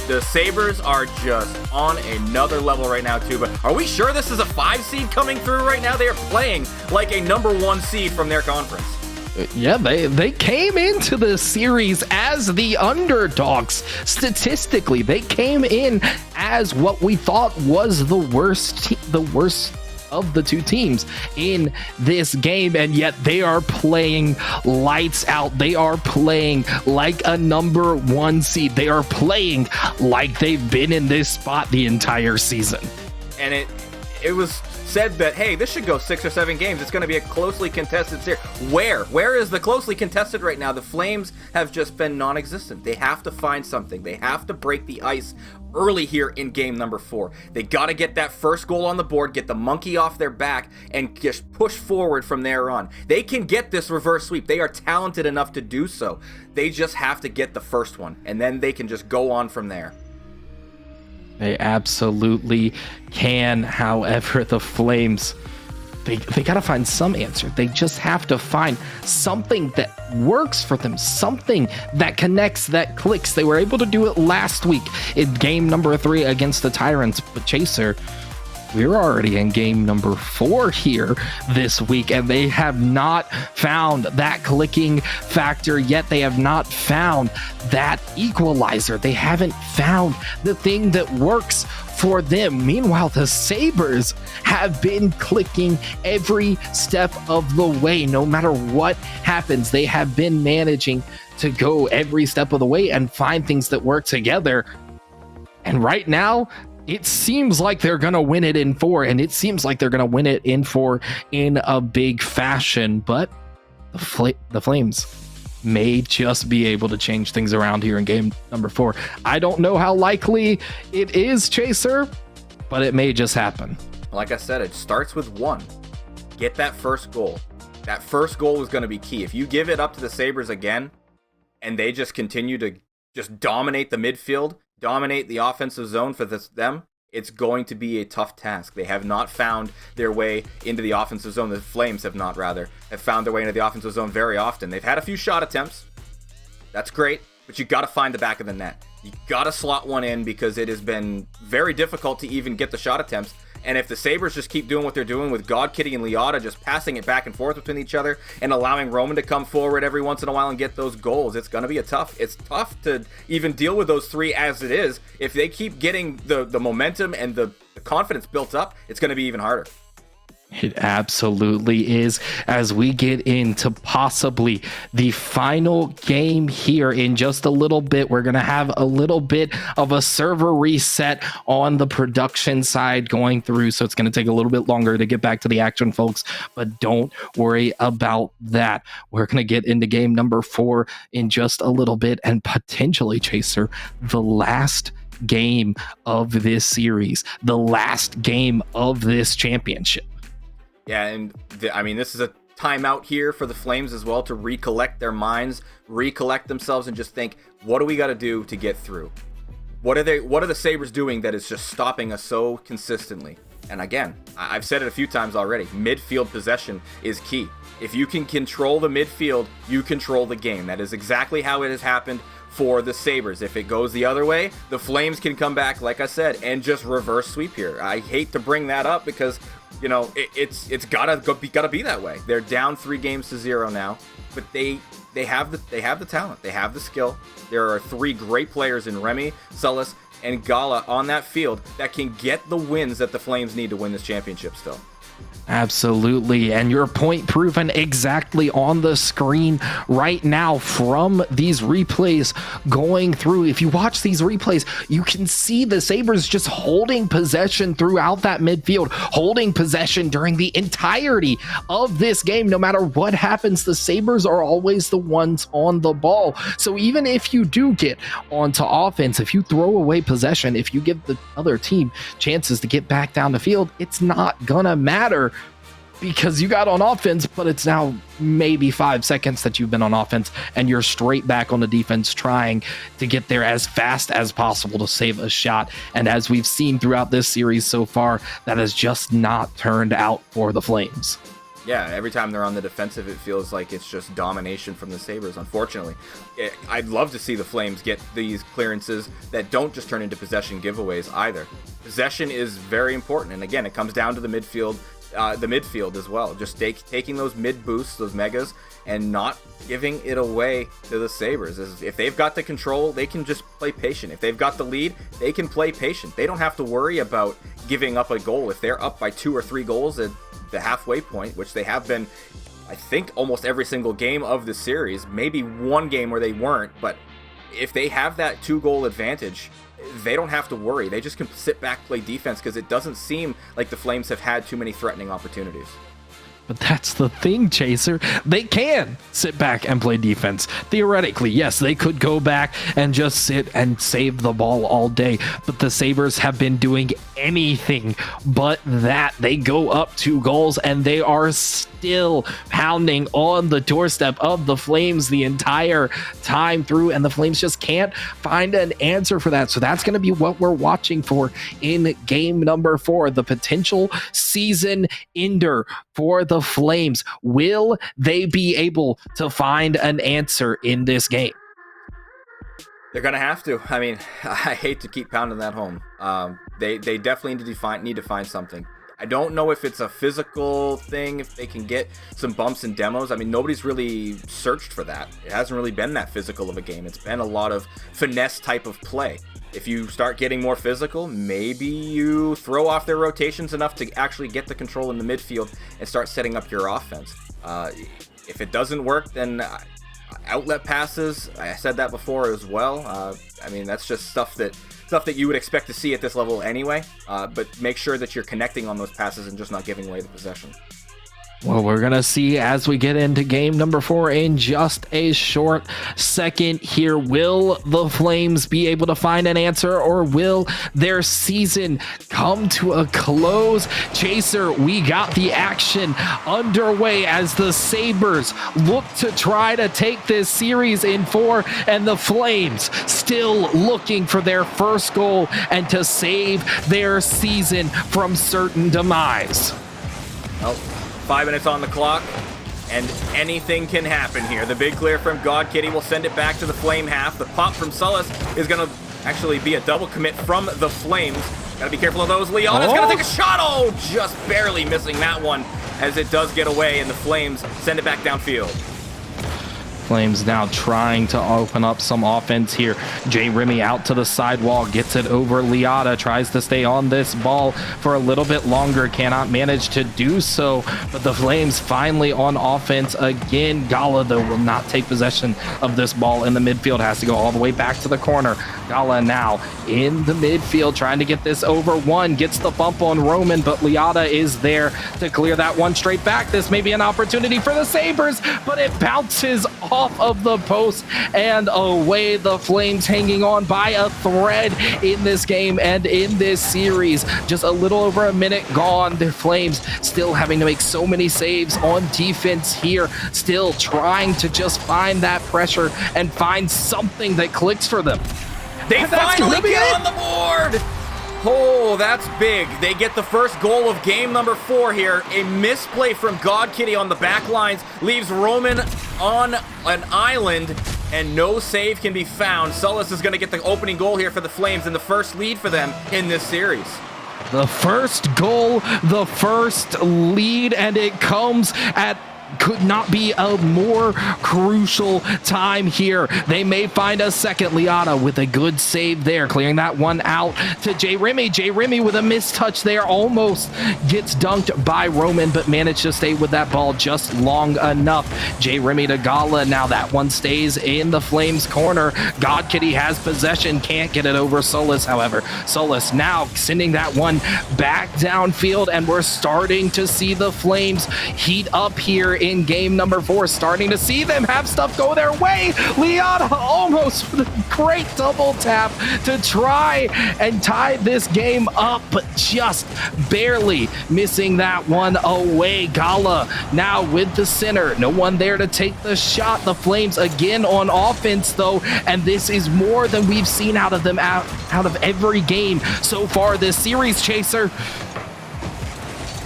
The Sabres are just on another level right now, too. But are we sure this is a 5 seed coming through right now? They are playing like a number 1 seed from their conference. Yeah, they came into the series as the underdogs. Statistically, they came in as what we thought was the worst of the two teams in this game, and yet they are playing lights out. They are playing like a number 1 seed. They are playing like they've been in this spot the entire season. And it was said that, hey, this should go 6 or 7 games. It's going to be a closely contested series. Where is the closely contested right now? The Flames have just been non-existent. They have to find something. They have to break the ice early here in game number 4. They got to get that first goal on the board, get the monkey off their back, and just push forward from there on. They can get this reverse sweep. They are talented enough to do so. They just have to get the first one, and then they can just go on from there. They absolutely can. However, the Flames, they got to find some answer. They just have to find something that works for them, something that connects, that clicks. They were able to do it last week in game number 3 against the Tyrants, but Chaser, we're already in game number 4 here this week, and they have not found that clicking factor yet. They have not found that equalizer. They haven't found the thing that works for them. Meanwhile, the Sabres have been clicking every step of the way. No matter what happens, they have been managing to go every step of the way and find things that work together. And right now, it seems like they're going to win it in 4, and it seems like they're going to win it in 4 in a big fashion. But the Flames may just be able to change things around here in game number 4. I don't know how likely it is, Chaser, but it may just happen. Like I said, it starts with 1. Get that first goal. That first goal is going to be key. If you give it up to the Sabres again, and they just continue to just dominate the midfield, dominate the offensive zone for them, it's going to be a tough task. They have not found their way into the offensive zone. The Flames have found their way into the offensive zone very often. They've had a few shot attempts. That's great, but you got to find the back of the net. You got to slot one in because it has been very difficult to even get the shot attempts. And if the Sabres just keep doing what they're doing with God, Kitty, and Liotta, just passing it back and forth between each other and allowing Roman to come forward every once in a while and get those goals, it's going to be it's tough to even deal with those 3 as it is. If they keep getting the momentum and the confidence built up, it's going to be even harder. It absolutely is. As we get into possibly the final game here in just a little bit, we're going to have a little bit of a server reset on the production side going through. So it's going to take a little bit longer to get back to the action, folks. But don't worry about that. We're going to get into game number 4 in just a little bit, and potentially, Chaser, the last game of this series, the last game of this championship. Yeah, and this is a timeout here for the Flames as well to recollect their minds, recollect themselves, and just think, what do we got to do to get through? What are the Sabres doing that is just stopping us so consistently? And again, I've said it a few times already, midfield possession is key. If you can control the midfield, you control the game. That is exactly how it has happened for the Sabres. If it goes the other way, the Flames can come back, like I said, and just reverse sweep here. I hate to bring that up because it's gotta be that way. They're down 3-0 now, but they have the talent, they have the skill. There are 3 great players in Remy, Sullis, and Gala on that field that can get the wins that the Flames need to win this championship still. Absolutely, and your point proven exactly on the screen right now from these replays going through. If you watch these replays, you can see the Sabres just holding possession throughout that midfield, holding possession during the entirety of this game. No matter what happens, the Sabres are always the ones on the ball. So even if you do get onto offense, if you throw away possession, if you give the other team chances to get back down the field, it's not gonna matter, because you got on offense, but it's now maybe 5 seconds that you've been on offense and you're straight back on the defense trying to get there as fast as possible to save a shot. And as we've seen throughout this series so far, that has just not turned out for the Flames. Yeah, every time they're on the defensive, it feels like it's just domination from the Sabres, unfortunately. I'd love to see the Flames get these clearances that don't just turn into possession giveaways either. Possession is very important, and again, it comes down to the midfield as well. Just taking those mid boosts, those megas, and not giving it away to the Sabres. If they've got the control, they can just play patient. If they've got the lead, they can play patient. They don't have to worry about giving up a goal. If they're up by 2 or 3 goals at the halfway point, which they have been, I think, almost every single game of the series, maybe one game where they weren't, but if they have that 2-goal advantage, they don't have to worry. They just can sit back, play defense, because it doesn't seem like the Flames have had too many threatening opportunities. But that's the thing, Chaser. They can sit back and play defense. Theoretically, yes, they could go back and just sit and save the ball all day. But the Sabres have been doing anything but that. They go up 2 goals and they are still pounding on the doorstep of the Flames the entire time through. And the Flames just can't find an answer for that. So that's going to be what we're watching for in game number 4. The potential season ender for the Flames. Will they be able to find an answer in this game? They're gonna have to. I mean, I hate to keep pounding that home. They definitely need to find something. I don't know if it's a physical thing, if they can get some bumps and demos. I mean, nobody's really searched for that. It hasn't really been that physical of a game. It's been a lot of finesse type of play. If you start getting more physical, maybe you throw off their rotations enough to actually get the control in the midfield and start setting up your offense. If it doesn't work, then outlet passes, I said that before as well. I mean, that's just stuff that you would expect to see at this level anyway, but make sure that you're connecting on those passes and just not giving away the possession. Well, we're going to see as we get into game number 4 in just a short second here. Will the Flames be able to find an answer, or will their season come to a close? Chaser, we got the action underway as the Sabres look to try to take this series in 4, and the Flames still looking for their first goal and to save their season from certain demise. Well, 5 minutes on the clock, and anything can happen here. The big clear from God Kitty will send it back to the Flame half. The pop from Sullis is going to actually be a double commit from the Flames. Got to be careful of those. Leon is going to take a shot. Oh, just barely missing that one as it does get away, and the Flames send it back downfield. Flames now trying to open up some offense here. Jay Remy out to the sidewall, gets it over Liotta, tries to stay on this ball for a little bit longer, cannot manage to do so, but the Flames finally on offense again. Gala, though, will not take possession of this ball in the midfield, has to go all the way back to the corner. Gala now in the midfield trying to get this over 1, gets the bump on Roman, but Liotta is there to clear that one straight back. This may be an opportunity for the Sabres, but it bounces off of the post and away. The Flames hanging on by a thread in this game and in this series. Just a little over a minute gone. The Flames still having to make so many saves on defense here, still trying to just find that pressure and find something that clicks for them. They finally get on the board! Oh, that's big. They get the first goal of game number 4 here. A misplay from God Kitty on the back lines leaves Roman on an island, and no save can be found. Sullis is going to get the opening goal here for the Flames and the first lead for them in this series. The first goal, the first lead, and it comes at could not be a more crucial time here. They may find a second. Liotta with a good save there, clearing that one out to Jay Remy. Jay Remy with a mistouch there, almost gets dunked by Roman, but managed to stay with that ball just long enough. Jay Remy to Gala. Now that one stays in the Flames corner. God Kitty has possession, can't get it over Sullis, however. Sullis now sending that one back downfield, and we're starting to see the Flames heat up here in game number 4, starting to see them have stuff go their way. Liotta almost with a great double tap to try and tie this game up, but just barely missing that one away. Gala now with the center, no one there to take the shot. The Flames again on offense though, and this is more than we've seen out of them out of every game so far this series, Chaser.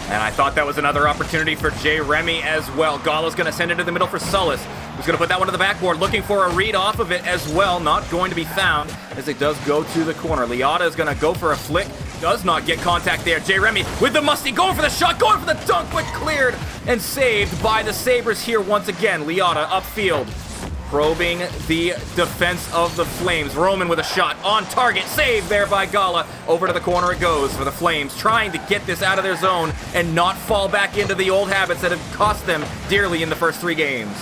And I thought that was another opportunity for J. Remy as well. Gala's going to send it to the middle for Sullis, who's going to put that one to the backboard, looking for a read off of it as well. Not going to be found as it does go to the corner. Liotta is going to go for a flick. Does not get contact there. J. Remy with the musty, going for the shot, going for the dunk, but cleared and saved by the Sabres here once again. Liotta upfield, probing the defense of the Flames. Roman with a shot on target, saved there by Gala. Over to the corner it goes for the Flames, trying to get this out of their zone and not fall back into the old habits that have cost them dearly in the first 3 games.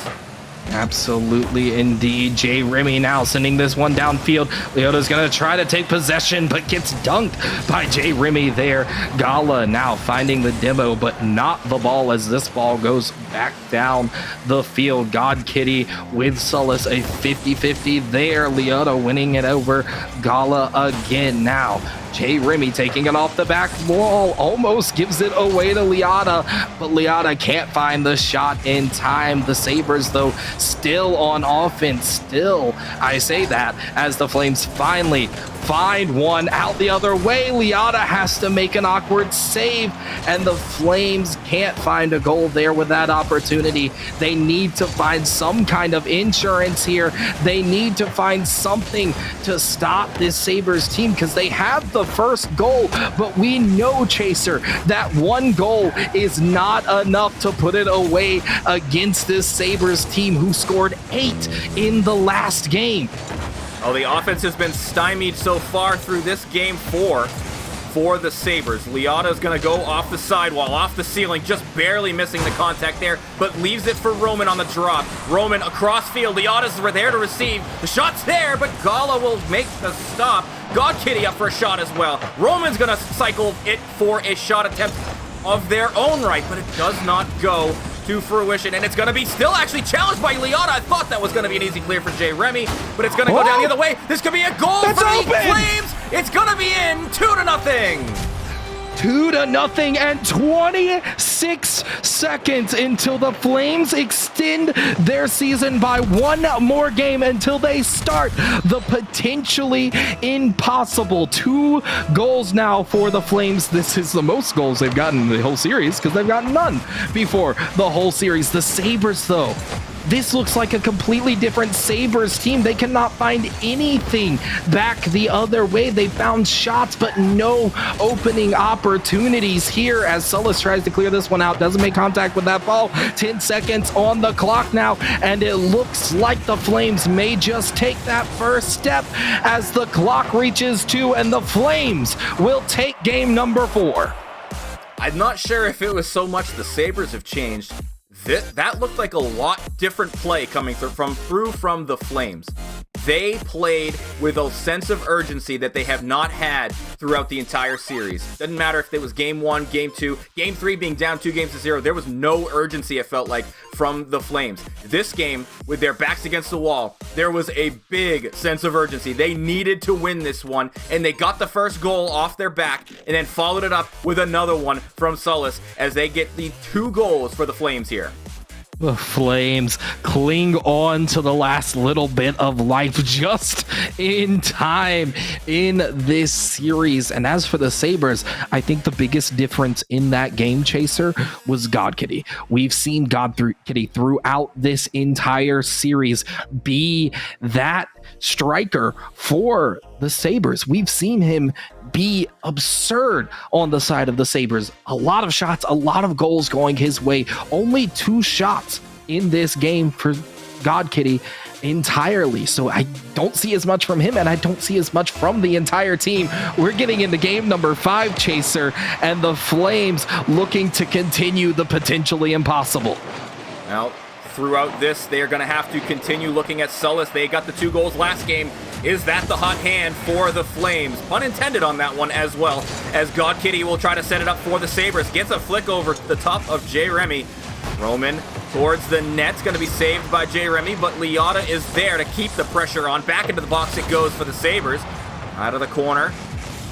Absolutely, indeed. J. Remy now sending this one downfield. Leota's going to try to take possession, but gets dunked by J. Remy there. Gala now finding the demo, but not the ball as this ball goes back down the field. God Kitty with Sullis, a 50-50 there. Leota winning it over Gala again now. J. Remy taking it off the back wall, almost gives it away to Liotta, but Liotta can't find the shot in time. The Sabres, though, still on offense. Still, I say that, as the Flames finally find one out the other way. Liotta has to make an awkward save, and the Flames can't find a goal there with that opportunity. They need to find some kind of insurance here. They need to find something to stop this Sabres team, because they have the first goal, but we know, Chaser, that one goal is not enough to put it away against this Sabres team who scored 8 in the last game. Oh, the offense has been stymied so far through this game 4 for the Sabres. Liotta is going to go off the sidewall, off the ceiling, just barely missing the contact there, but leaves it for Roman on the drop. Roman across field. Liotta's there to receive. The shot's there, but Gala will make the stop. God Kitty up for a shot as well. Roman's going to cycle it for a shot attempt of their own right, but it does not go to fruition, and it's going to be still actually challenged by Liotta. I thought that was going to be an easy clear for J. Remy, but it's going to go down the other way. This could be a goal for the Flames. It's going to be in 2-0. 2-0, and 26 seconds until the Flames extend their season by one more game until they start the potentially impossible. 2 goals now for the Flames. This is the most goals they've gotten in the whole series, because they've gotten none before the whole series. The Sabres, though, this looks like a completely different Sabres team. They cannot find anything back the other way. They found shots, but no opening opportunities here as Sullis tries to clear this one out. Doesn't make contact with that ball. 10 seconds on the clock now, and it looks like the Flames may just take that first step as the clock reaches 2, and the Flames will take game number 4. I'm not sure if it was so much the Sabres have changed. That looked like a lot different play coming through from the Flames. They played with a sense of urgency that they have not had throughout the entire series. Doesn't matter if it was game 1, game 2, game 3 being down 2-0. There was no urgency, it felt like, from the Flames. This game, with their backs against the wall, there was a big sense of urgency. They needed to win this one, and they got the first goal off their back and then followed it up with another one from Sullis as they get the 2 goals for the Flames here. The Flames cling on to the last little bit of life just in time in this series. And as for the Sabres, I think the biggest difference in that game, Chaser, was God Kitty. We've seen God Kitty throughout this entire series be that striker for the Sabres. We've seen him be absurd on the side of the Sabres. A lot of shots, a lot of goals going his way. Only 2 shots in this game for God Kitty entirely. So I don't see as much from him, and I don't see as much from the entire team. We're getting into game number 5, Chaser, and the Flames looking to continue the potentially impossible. Now, throughout this, they are going to have to continue looking at Sullis. They got the 2 goals last game. Is that the hot hand for the Flames? Pun intended on that one as well, as God Kitty will try to set it up for the Sabres. Gets a flick over the top of J. Remy. Roman towards the net's going to be saved by J. Remy, but Liotta is there to keep the pressure on. Back into the box it goes for the Sabres. Out of the corner,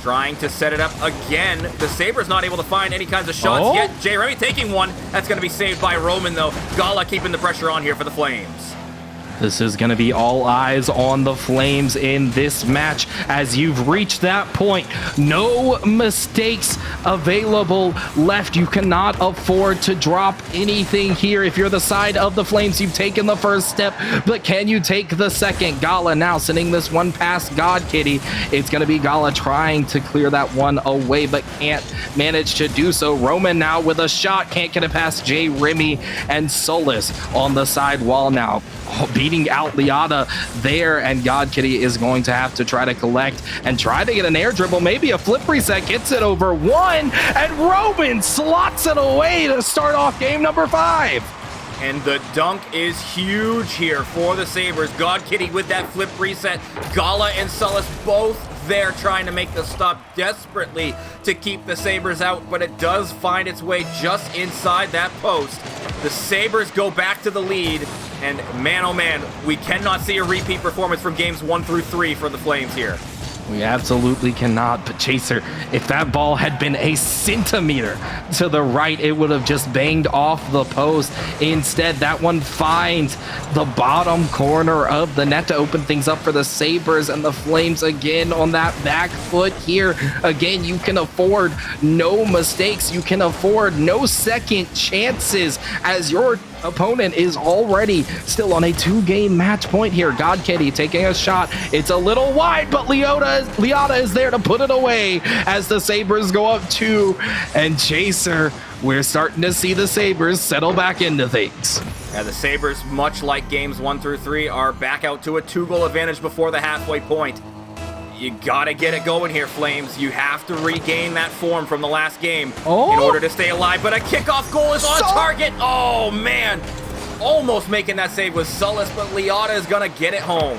trying to set it up again. The Sabres not able to find any kinds of shots yet. J. Remy taking one. That's going to be saved by Roman, though. Gala keeping the pressure on here for the Flames. This is going to be all eyes on the Flames in this match as you've reached that point. No mistakes available left. You cannot afford to drop anything here. If you're the side of the Flames, you've taken the first step, but can you take the second? Gala now sending this one past God Kitty. It's going to be Gala trying to clear that one away, but can't manage to do so. Roman now with a shot, can't get it past Jay, Remy, and Solus on the side wall now. Beating out Liata there, and God Kitty is going to have to try to collect and try to get an air dribble, maybe a flip reset, gets it over one, and Roman slots it away to start off game number 5. And the dunk is huge here for the Sabres. God Kitty with that flip reset. Gala and Solus both there trying to make the stop desperately to keep the Sabres out, but it does find its way just inside that post. The Sabres go back to the lead, and man, oh man, we cannot see a repeat performance from games 1 through 3 for the Flames here. We absolutely cannot, but Chaser, if that ball had been a centimeter to the right, it would have just banged off the post. Instead, that one finds the bottom corner of the net to open things up for the Sabres, and the Flames again on that back foot here. Again, you can afford no mistakes. You can afford no second chances as your opponent is already still on a 2-game match point here. God Kitty taking a shot. It's a little wide, but Liata is there to put it away as the Sabres go up 2. And Chaser, we're starting to see the Sabres settle back into things. Yeah, the Sabres, much like games 1 through 3, are back out to a 2-goal advantage before the halfway point. You gotta get it going here, Flames. You have to regain that form from the last game in order to stay alive. But a kickoff goal is on target. Oh, man. Almost making that save with Solus, but Liata is gonna get it home.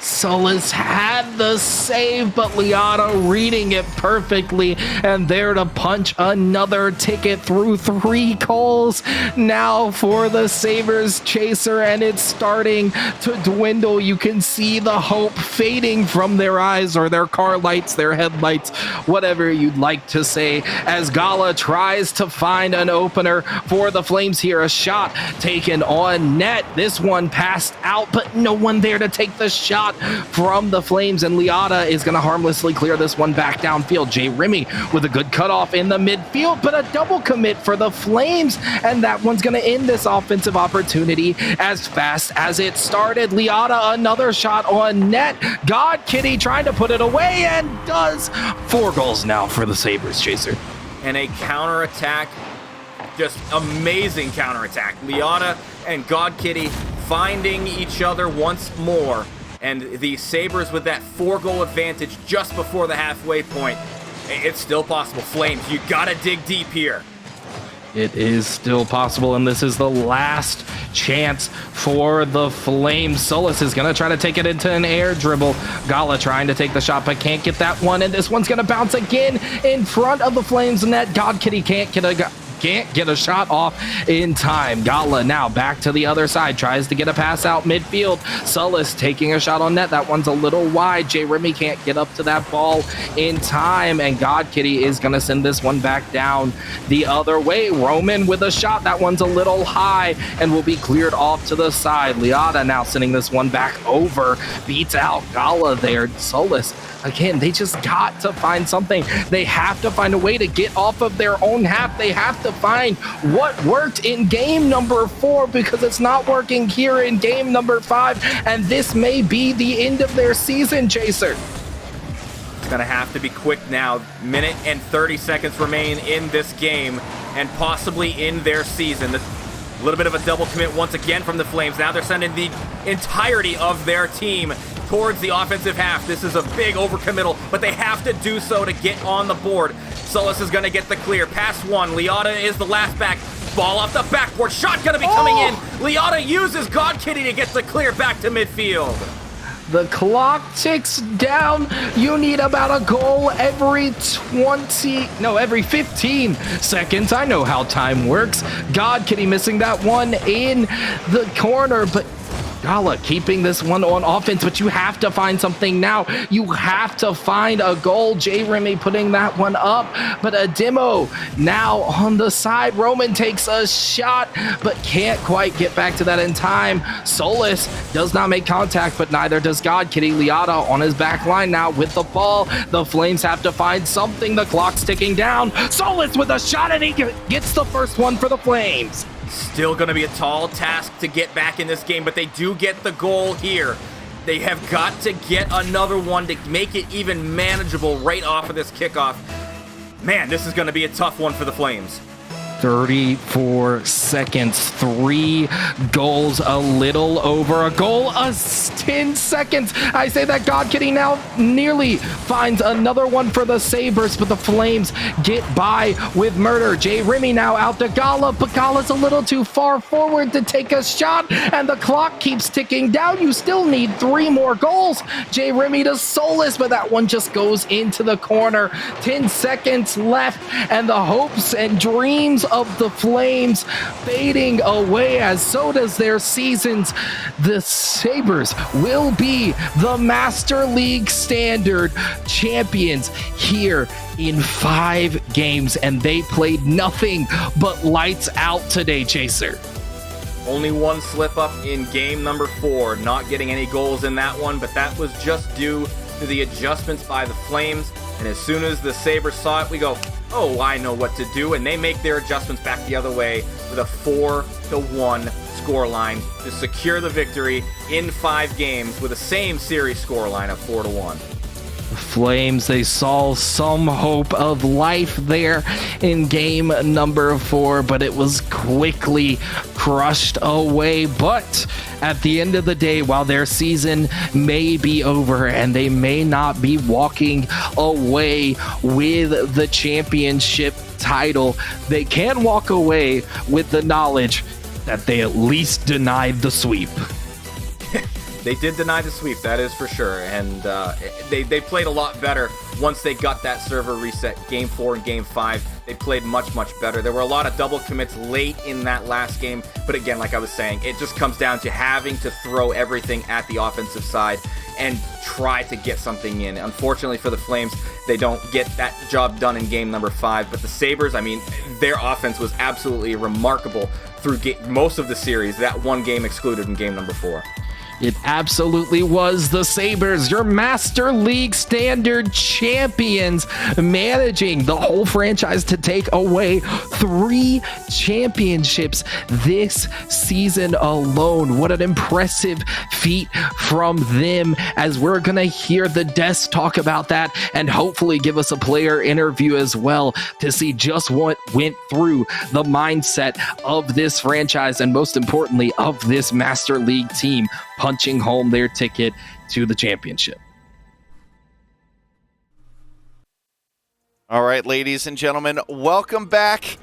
Solus had the save, but Liata reading it perfectly and there to punch another ticket through 3 goals now for the Sabres, Chaser, and it's starting to dwindle. You can see the hope fading from their eyes, or their car lights, their headlights, whatever you'd like to say, as Gala tries to find an opener for the Flames here. A shot taken on net. This one passed out, but no one there to take the shot from the Flames, and Liata is going to harmlessly clear this one back downfield. Jay Remy with a good cutoff in the midfield, but a double commit for the Flames, and that one's going to end this offensive opportunity as fast as it started. Liata, another shot on net. God Kitty trying to put it away, and does. 4 goals now for the Sabres, Chaser. And a counterattack, just amazing counterattack. Liata and God Kitty finding each other once more. And the Sabres with that 4-goal advantage just before the halfway point. It's still possible. Flames, you gotta dig deep here. It is still possible, and this is the last chance for the Flames. Solus is going to try to take it into an air dribble. Gala trying to take the shot, but can't get that one, and this one's going to bounce again in front of the Flames net. God Kitty can't get a shot off in time. Gala now back to the other side, tries to get a pass out midfield. Solus taking a shot on net. That one's a little wide. Jay Remy can't get up to that ball in time, and God Kitty is going to send this one back down the other way. Roman with a shot. That one's a little high and will be cleared off to the side. Liata now sending this one back over. Beats out Gala there. Solus, again, they just got to find something. They have to find a way to get off of their own half. They have to find what worked in game number 4, because it's not working here in game number 5, and this may be the end of their season, Chaser. It's gonna have to be quick now. Minute and 30 seconds remain in this game, and possibly in their season. A little bit of a double commit once again from the Flames. Now they're sending the entirety of their team towards the offensive half. This is a big overcommittal, but they have to do so to get on the board. Solus is going to get the clear. Pass 1. Liata is the last back. Ball off the backboard. Shot going to be coming in. Liata uses God Kitty to get the clear back to midfield. The clock ticks down. You need about a goal every 15 seconds. I know how time works. God Kitty missing that one in the corner, but Gala keeping this one on offense, but you have to find something now. You have to find a goal. J. Remy putting that one up, but a demo now on the side. Roman takes a shot, but can't quite get back to that in time. Solus does not make contact, but neither does God. Kitty Liata on his back line now with the ball. The Flames have to find something. The clock's ticking down. Solus with a shot, and he gets the first one for the Flames. Still going to be a tall task to get back in this game, but they do get the goal here. They have got to get another one to make it even manageable right off of this kickoff. Man, this is going to be a tough one for the Flames. 34 seconds, 3 goals, a little over a goal, 10 seconds. I say that God Kitty now nearly finds another one for the Sabres, but the Flames get by with murder. J. Remy now out to Gala, but Gala's a little too far forward to take a shot, and the clock keeps ticking down. You still need 3 more goals. J. Remy to Solus, but that one just goes into the corner. 10 seconds left, and the hopes and dreams of the Flames fading away, as so does their seasons. The Sabres will be the Master League Standard champions here in 5 games, and they played nothing but lights out today, Chaser. Only one slip up in game number 4, not getting any goals in that one, but that was just due to the adjustments by the Flames. And as soon as the Sabres saw it, we go, oh, I know what to do. And they make their adjustments back the other way with a 4-1 scoreline to secure the victory in 5 games with the same series scoreline of 4-1. Flames, they saw some hope of life there in game number 4, but it was quickly crushed away. But at the end of the day, while their season may be over and they may not be walking away with the championship title, they can walk away with the knowledge that they at least denied the sweep. They did deny the sweep, that is for sure, and they played a lot better once they got that server reset. Game 4 and Game 5, they played much, much better. There were a lot of double commits late in that last game, but again, like I was saying, it just comes down to having to throw everything at the offensive side and try to get something in. Unfortunately for the Flames, they don't get that job done in game number 5, but the Sabres, I mean, their offense was absolutely remarkable through most of the series, that one game excluded in game number 4. It absolutely was the Sabres, your Master League Standard champions, managing the whole franchise to take away 3 championships this season alone. What an impressive feat from them, as we're going to hear the Desk talk about that and hopefully give us a player interview as well to see just what went through the mindset of this franchise and most importantly of this Master League team punching home their ticket to the championship. All right, ladies and gentlemen, welcome back.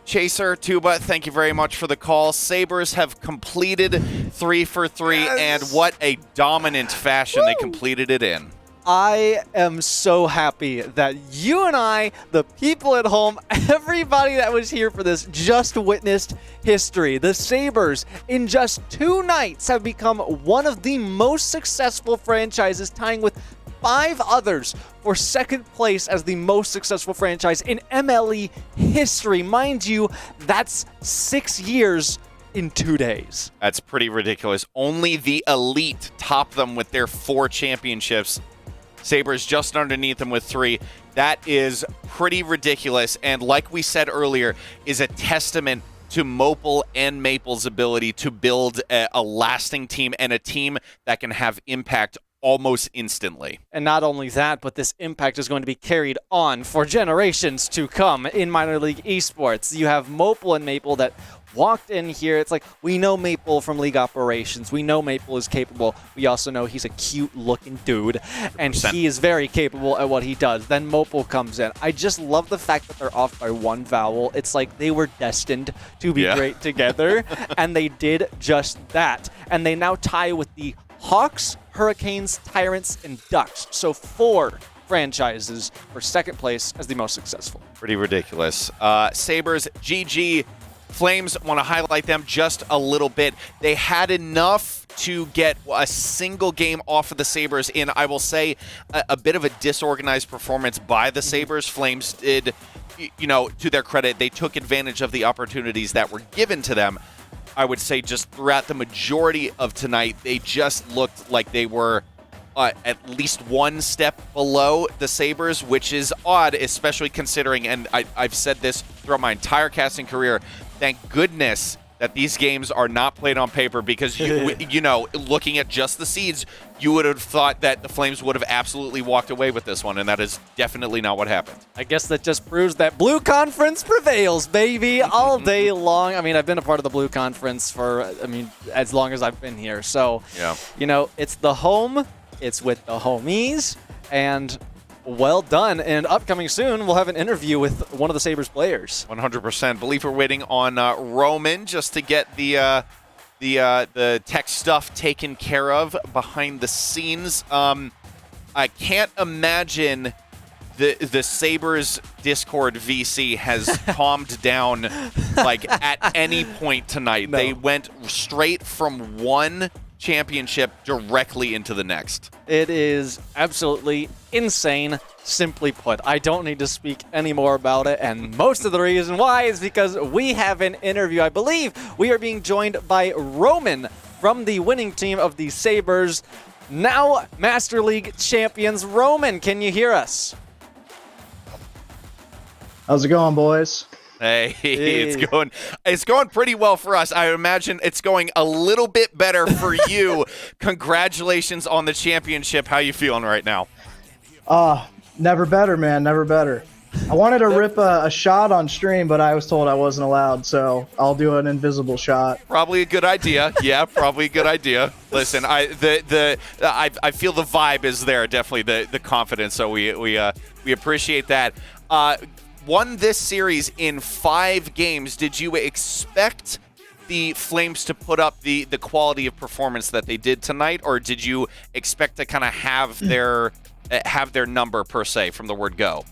Chaser, Tuba, thank you very much for the call. Sabres have completed 3 for 3, yes. And what a dominant fashion they completed it in. I am so happy that you and I, the people at home, everybody that was here for this, just witnessed history. The Sabres, in just 2 nights, have become one of the most successful franchises, tying with 5 others for second place as the most successful franchise in MLE history. Mind you, that's 6 years in 2 days. That's pretty ridiculous. Only the elite top them with their 4 championships. Sabres just underneath them with 3. That is pretty ridiculous, and like we said earlier, is a testament to Mopel and Maple's ability to build a lasting team and a team that can have impact almost instantly. And not only that, but this impact is going to be carried on for generations to come in minor league esports. You have Mopel and Maple that walked in here. It's like, we know Maple from league operations. We know Maple is capable. We also know he's a cute looking dude, and 100%. He is very capable at what he does. Then Mopel comes in. I just love the fact that they're off by 1 vowel. It's like they were destined to be great together, and they did just that. And they now tie with the Hawks, Hurricanes, Tyrants, and Ducks. So 4 franchises for second place as the most successful. Pretty ridiculous. Sabres, GG. Flames want to highlight them just a little bit. They had enough to get a single game off of the Sabres in, I will say, a bit of a disorganized performance by the Sabres. Flames did, to their credit, they took advantage of the opportunities that were given to them. I would say just throughout the majority of tonight, they just looked like they were at least one step below the Sabres, which is odd, especially considering, and I've said this throughout my entire casting career, thank goodness that these games are not played on paper, because, looking at just the seeds, you would have thought that the Flames would have absolutely walked away with this one, and that is definitely not what happened. I guess that just proves that Blue Conference prevails, baby, all day long. I mean, I've been a part of the Blue Conference for, as long as I've been here. So, it's the home. It's with the homies, and well done. And upcoming soon, we'll have an interview with one of the Sabres players. 100%. Believe we're waiting on Roman just to get the tech stuff taken care of behind the scenes. I can't imagine the Sabres Discord VC has calmed down at any point tonight. No. They went straight from one championship directly into the next. It is absolutely insane, simply put. I don't need to speak any more about it, and most of the reason why is because we have an interview. I believe we are being joined by Roman from the winning team of the Sabres, now Master League champions. Roman, can you hear us? How's it going, boys? Hey, it's going pretty well for us. I imagine it's going a little bit better for you. Congratulations on the championship. How you feeling right now? Never better, man. Never better. I wanted to rip a shot on stream, but I was told I wasn't allowed, so I'll do an invisible shot. Probably a good idea. Yeah, probably a good idea. Listen, I feel the vibe is there. Definitely the confidence. So we appreciate that. Won this series in 5 games. Did you expect the Flames to put up the quality of performance that they did tonight, or did you expect to kind of have their number per se from the word go?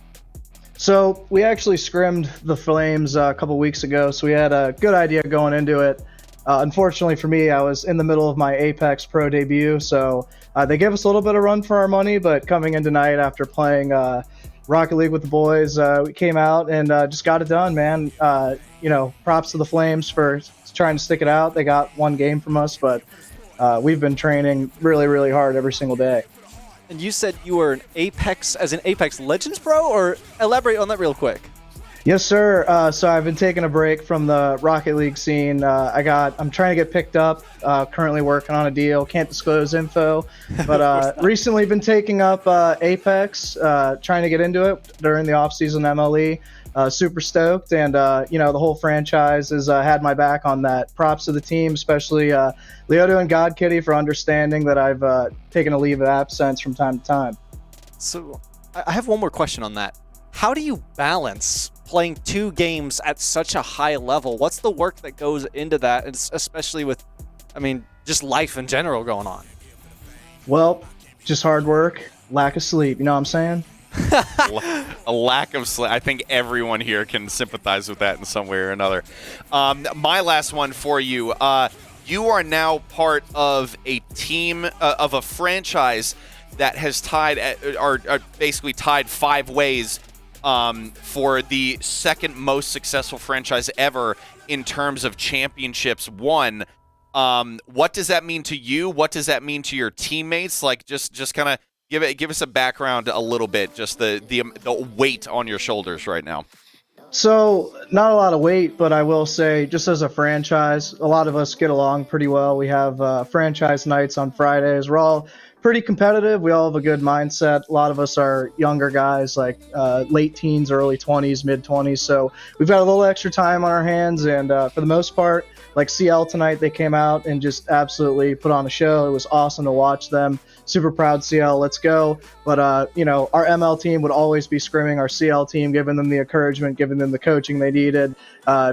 So we actually scrimmed the Flames a couple weeks ago, so we had a good idea going into it. Unfortunately for me, I was in the middle of my Apex Pro debut, so they gave us a little bit of run for our money, but coming in tonight after playing Rocket League with the boys, we came out and just got it done, man. Props to the Flames for trying to stick it out. They got one game from us, but we've been training really, really hard every single day. And you said you were an Apex Legends Pro, or elaborate on that real quick. Yes, sir. So I've been taking a break from the Rocket League scene. I'm trying to get picked up. Currently working on a deal. Can't disclose info, but recently been taking up Apex. Trying to get into it during the off-season MLE. Super stoked, and the whole franchise has had my back on that. Props to the team, especially Leoto and God Kitty, for understanding that I've taken a leave of absence from time to time. So I have one more question on that. How do you balance playing 2 games at such a high level? What's the work that goes into that, especially with, just life in general going on? Well, just hard work, lack of sleep, you know what I'm saying? A lack of sleep. I think everyone here can sympathize with that in some way or another. My last one for you. You are now part of a team, of a franchise that has basically tied 5 ways for the second most successful franchise ever in terms of championships won. What does that mean to you? What does that mean to your teammates? Just kind of give us a background a little bit, just the weight on your shoulders right now. So not a lot of weight, but I will say, just as a franchise, a lot of us get along pretty well. We have franchise nights on Fridays. We're all pretty competitive. We all have a good mindset. A lot of us are younger guys, like late teens, early 20s, mid 20s. So we've got a little extra time on our hands. And for the most part, like CL tonight, they came out and just absolutely put on a show. It was awesome to watch them. Super proud, CL. Let's go. But, our ML team would always be scrimming our CL team, giving them the encouragement, giving them the coaching they needed.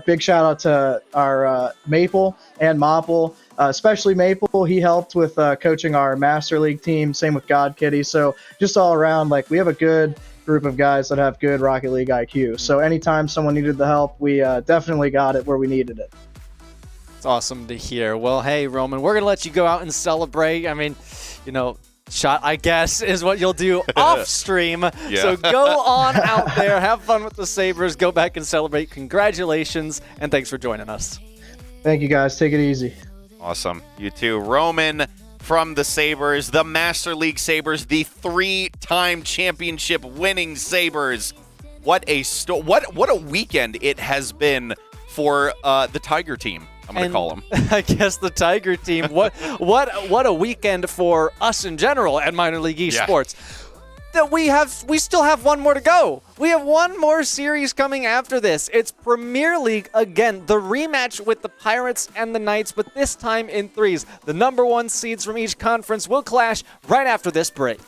Big shout out to our Maple and Mopple, especially Maple. He helped with coaching our Master League team. Same with God Kitty. So just all around, we have a good group of guys that have good Rocket League IQ. So anytime someone needed the help, we definitely got it where we needed it. It's awesome to hear. Well, hey, Roman, we're going to let you go out and celebrate. I mean, shot, I guess, is what you'll do off stream. Yeah. So go on out there, have fun with the Sabres, go back and celebrate. Congratulations, and thanks for joining us. Thank you, guys. Take it easy. Awesome. You too. Roman from the Sabres, the Master League Sabres, the 3-time championship winning Sabres. What a what a weekend it has been for the Tiger team. I'm going to call them. I guess the Tiger team. What a weekend for us in general at minor league esports. That we still have one more to go. We have one more series coming after this. It's Premier League again, the rematch with the Pirates and the Knights, but this time in threes. The number 1 seeds from each conference will clash right after this break.